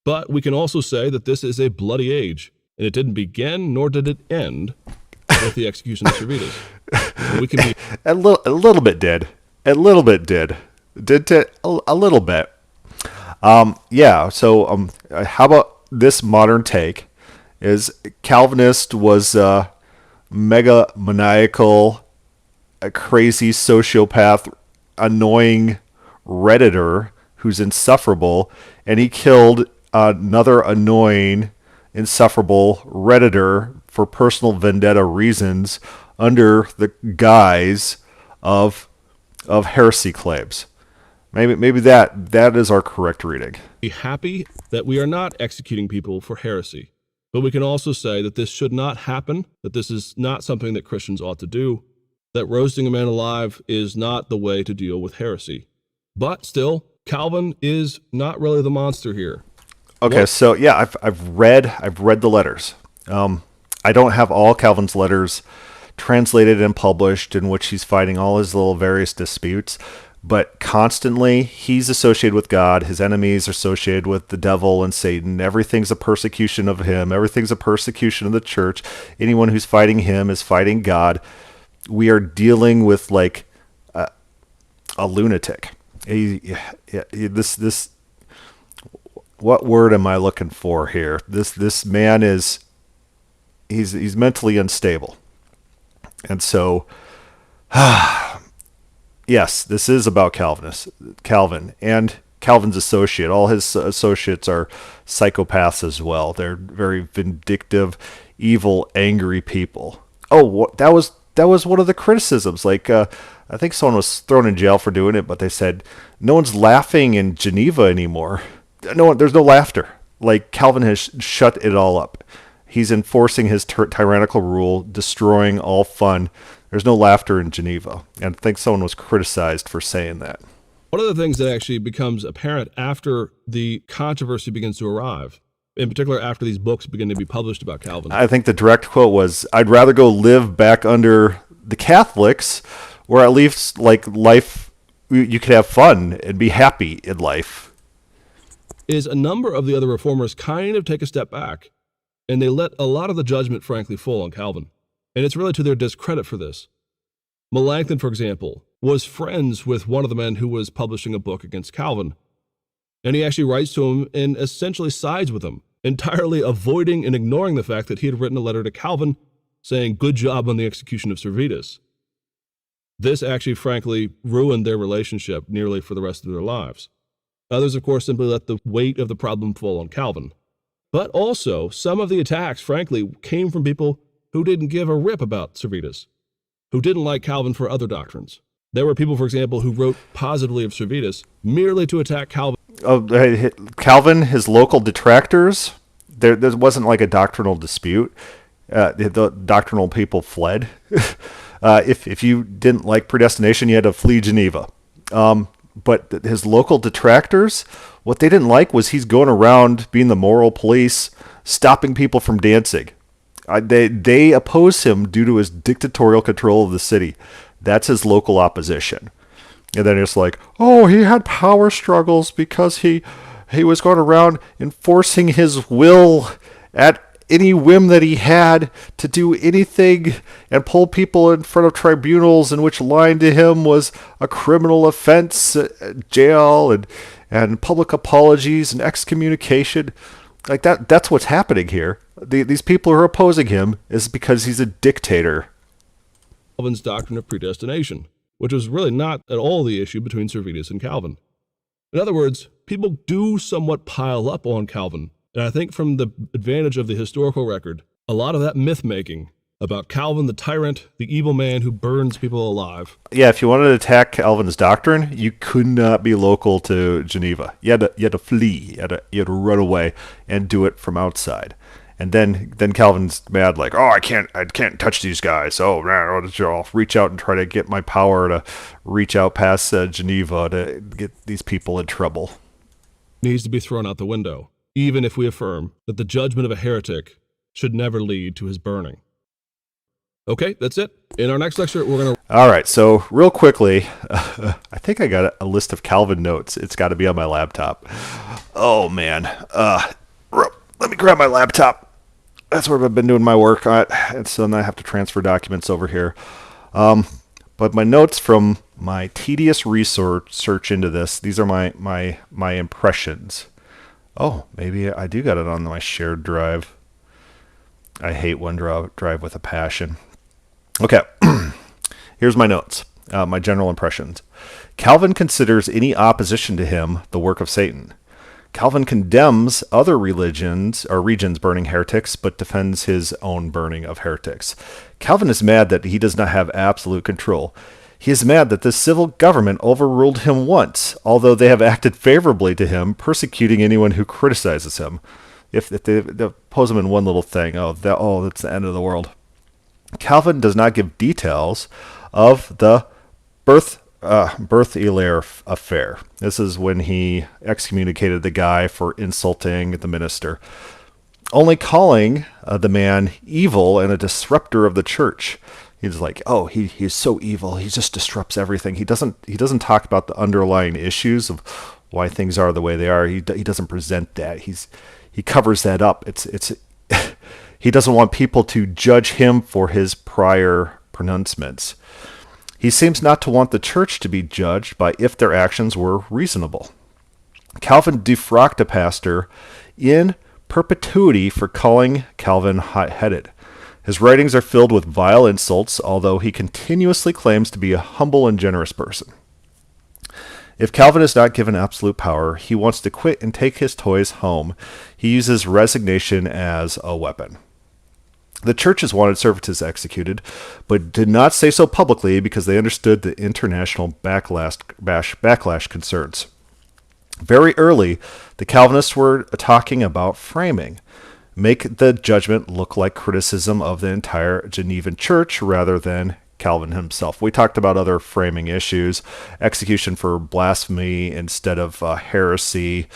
But we can also say that this is a bloody age, and it didn't begin nor did it end with the execution of Servetus. And we can be a little bit did. A little bit did. A little bit. Yeah. So how about this modern take? Is Calvinist was mega maniacal, a crazy sociopath, annoying Redditor who's insufferable, and he killed another annoying, insufferable Redditor for personal vendetta reasons under the guise of heresy claims. Maybe that is our correct reading. Be happy that we are not executing people for heresy. But we can also say that this should not happen, that this is not something that Christians ought to do, that roasting a man alive is not the way to deal with heresy. But still, Calvin is not really the monster here. Okay, so yeah, I've read the letters. I don't have all Calvin's letters translated and published, in which he's fighting all his little various disputes. But constantly, he's associated with God. His enemies are associated with the devil and Satan. Everything's a persecution of him. Everything's a persecution of the church. Anyone who's fighting him is fighting God. We are dealing with like a lunatic. This. What word am I looking for here? This man is. He's mentally unstable, and so. Yes, this is about Calvin, and Calvin's associate. All his associates are psychopaths as well. They're very vindictive, evil, angry people. Oh, that was one of the criticisms. Like, I think someone was thrown in jail for doing it, but they said, no one's laughing in Geneva anymore. no, there's no laughter. Like, Calvin has shut it all up. He's enforcing his tyrannical rule, destroying all fun. There's no laughter in Geneva. And I think someone was criticized for saying that. One of the things that actually becomes apparent after the controversy begins to arrive, in particular after these books begin to be published about Calvin. I think the direct quote was, "I'd rather go live back under the Catholics, where at least, like, life, you could have fun and be happy in life." Is a number of the other reformers kind of take a step back, and they let a lot of the judgment, frankly, fall on Calvin. And it's really to their discredit for this. Melanchthon, for example, was friends with one of the men who was publishing a book against Calvin. And he actually writes to him and essentially sides with him, entirely avoiding and ignoring the fact that he had written a letter to Calvin saying, "Good job on the execution of Servetus." This actually, frankly, ruined their relationship nearly for the rest of their lives. Others, of course, simply let the weight of the problem fall on Calvin. But also, some of the attacks, frankly, came from people who didn't give a rip about Servetus, who didn't like Calvin for other doctrines. There were people, for example, who wrote positively of Servetus merely to attack Calvin. Calvin, his local detractors, there wasn't like a doctrinal dispute. The doctrinal people fled. If you didn't like predestination, you had to flee Geneva. But his local detractors, what they didn't like was he's going around being the moral police, stopping people from dancing. They oppose him due to his dictatorial control of the city. That's his local opposition. And then it's like, oh, he had power struggles because he was going around enforcing his will at any whim that he had to do anything and pull people in front of tribunals in which lying to him was a criminal offense, jail and public apologies and excommunication. Like that's what's happening here. These people who are opposing him is because he's a dictator. Calvin's doctrine of predestination, which was really not at all the issue between Servetus and Calvin. In other words, people do somewhat pile up on Calvin. And I think from the advantage of the historical record, a lot of that myth-making about Calvin the tyrant, the evil man who burns people alive. Yeah, if you wanted to attack Calvin's doctrine, you could not be local to Geneva. You had to flee. You had to run away and do it from outside. And then Calvin's mad, like, oh, I can't touch these guys. Oh, man, I'll reach out and try to get my power to reach out past Geneva to get these people in trouble. Needs to be thrown out the window, even if we affirm that the judgment of a heretic should never lead to his burning. Okay, that's it. In our next lecture, we're going to... All right, so real quickly, I think I got a list of Calvin notes. It's got to be on my laptop. Oh, man. Let me grab my laptop. That's where I've been doing my work, and so then I have to transfer documents over here. But my notes from my tedious research into this, these are my impressions. Oh, maybe I do got it on my shared drive. I hate OneDrive with a passion. Okay, here's my notes, my general impressions. Calvin considers any opposition to him the work of Satan. Calvin condemns other religions or regions burning heretics, but defends his own burning of heretics. Calvin is mad that he does not have absolute control. He is mad that the civil government overruled him once, although they have acted favorably to him, persecuting anyone who criticizes him. If they oppose him in one little thing, that's the end of the world. Calvin does not give details of the Berthelier affair. This is when he excommunicated the guy for insulting the minister, only calling the man evil and a disruptor of the church. He's like, oh, he's so evil. He just disrupts everything. He doesn't talk about the underlying issues of why things are the way they are. He doesn't present that. He covers that up. It's he doesn't want people to judge him for his prior pronouncements. He seems not to want the church to be judged by if their actions were reasonable. Calvin defrocked a pastor in perpetuity for calling Calvin hot-headed. His writings are filled with vile insults, although he continuously claims to be a humble and generous person. If Calvin is not given absolute power, he wants to quit and take his toys home. He uses resignation as a weapon. The churches wanted Servetus executed, but did not say so publicly because they understood the international backlash concerns. Very early, the Calvinists were talking about framing. Make the judgment look like criticism of the entire Genevan church rather than Calvin himself. We talked about other framing issues, execution for blasphemy instead of heresy,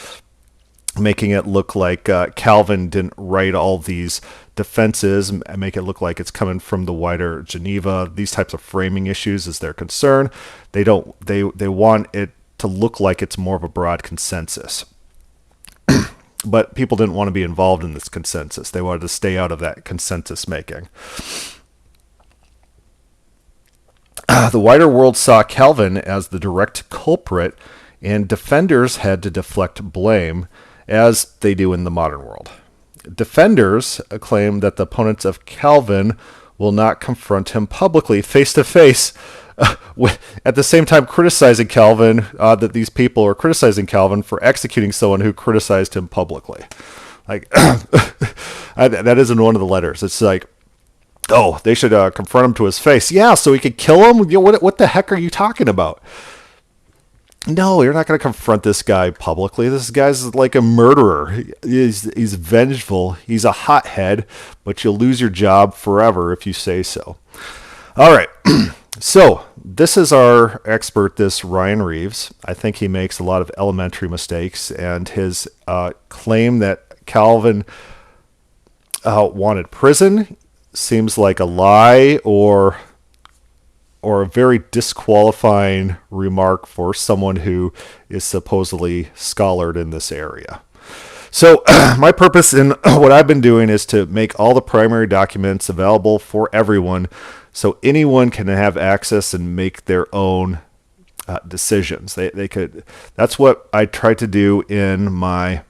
making it look like Calvin didn't write all these defenses and make it look like it's coming from the wider Geneva. These types of framing issues is their concern. They want it to look like it's more of a broad consensus. But people didn't want to be involved in this consensus. They wanted to stay out of that consensus making. The wider world saw Calvin as the direct culprit, and defenders had to deflect blame, as they do in the modern world. Defenders claim that the opponents of Calvin will not confront him publicly, face to face, at the same time criticizing Calvin, that these people are criticizing Calvin for executing someone who criticized him publicly. Like, that isn't one of the letters. It's like, oh, they should confront him to his face. Yeah, so he could kill him? You know, what the heck are you talking about? No, you're not going to confront this guy publicly. This guy's like a murderer. He's vengeful. He's a hothead, but you'll lose your job forever if you say so. All right. So this is our expert, this Ryan Reeves. I think he makes a lot of elementary mistakes, and his claim that Calvin wanted prison seems like a lie or a very disqualifying remark for someone who is supposedly scholared in this area. So my purpose in what I've been doing is to make all the primary documents available for everyone so anyone can have access and make their own decisions. They could. That's what I tried to do in my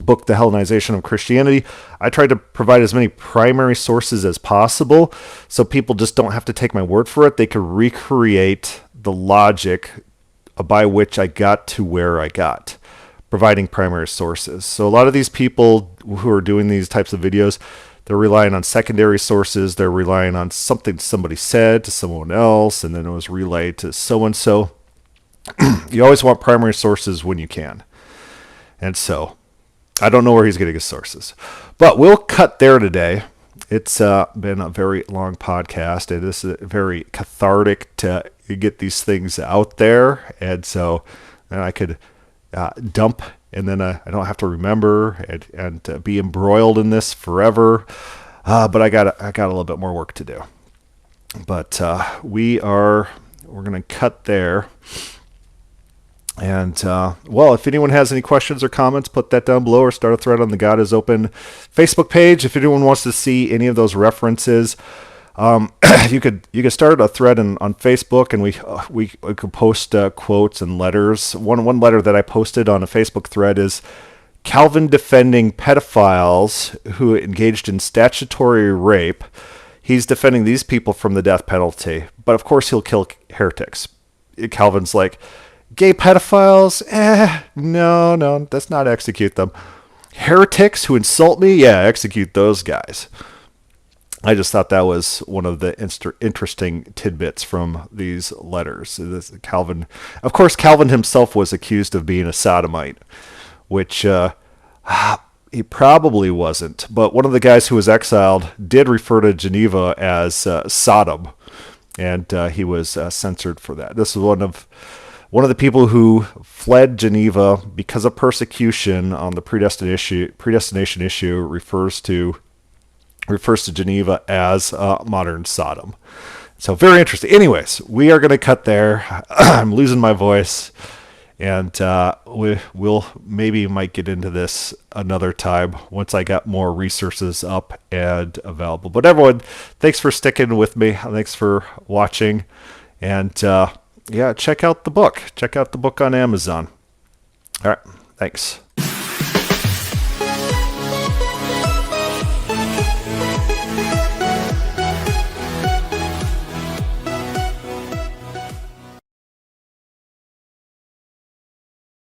book, The Hellenization of Christianity. I tried to provide as many primary sources as possible so people just don't have to take my word for it. They could recreate the logic by which I got to where I got, providing primary sources. So a lot of these people who are doing these types of videos, they're relying on secondary sources. They're relying on something somebody said to someone else, and then it was relayed to so-and-so. You always want primary sources when you can. And so I don't know where he's getting his sources. But we'll cut there today. It's been a very long podcast. It is very cathartic to get these things out there. And so then I could dump, and then I don't have to remember and be embroiled in this forever. But I got a little bit more work to do. But we're going to cut there. And, well, if anyone has any questions or comments, put that down below or start a thread on the God is Open Facebook page. If anyone wants to see any of those references, you could start a thread on Facebook, and we could post quotes and letters. One letter that I posted on a Facebook thread is Calvin defending pedophiles who engaged in statutory rape. He's defending these people from the death penalty, but of course he'll kill heretics. Calvin's like, gay pedophiles? No, let's not execute them. Heretics who insult me? Yeah, execute those guys. I just thought that was one of the interesting tidbits from these letters. Calvin, of course, Calvin himself was accused of being a sodomite, which he probably wasn't. But one of the guys who was exiled did refer to Geneva as Sodom, and he was censored for that. This is one of the people who fled Geneva because of persecution on the predestination issue refers to Geneva as modern Sodom. So very interesting. Anyways, we are going to cut there. I'm losing my voice, and we'll might get into this another time once I got more resources up and available. But everyone, thanks for sticking with me. Thanks for watching, and yeah, check out the book. Check out the book on Amazon. All right, thanks.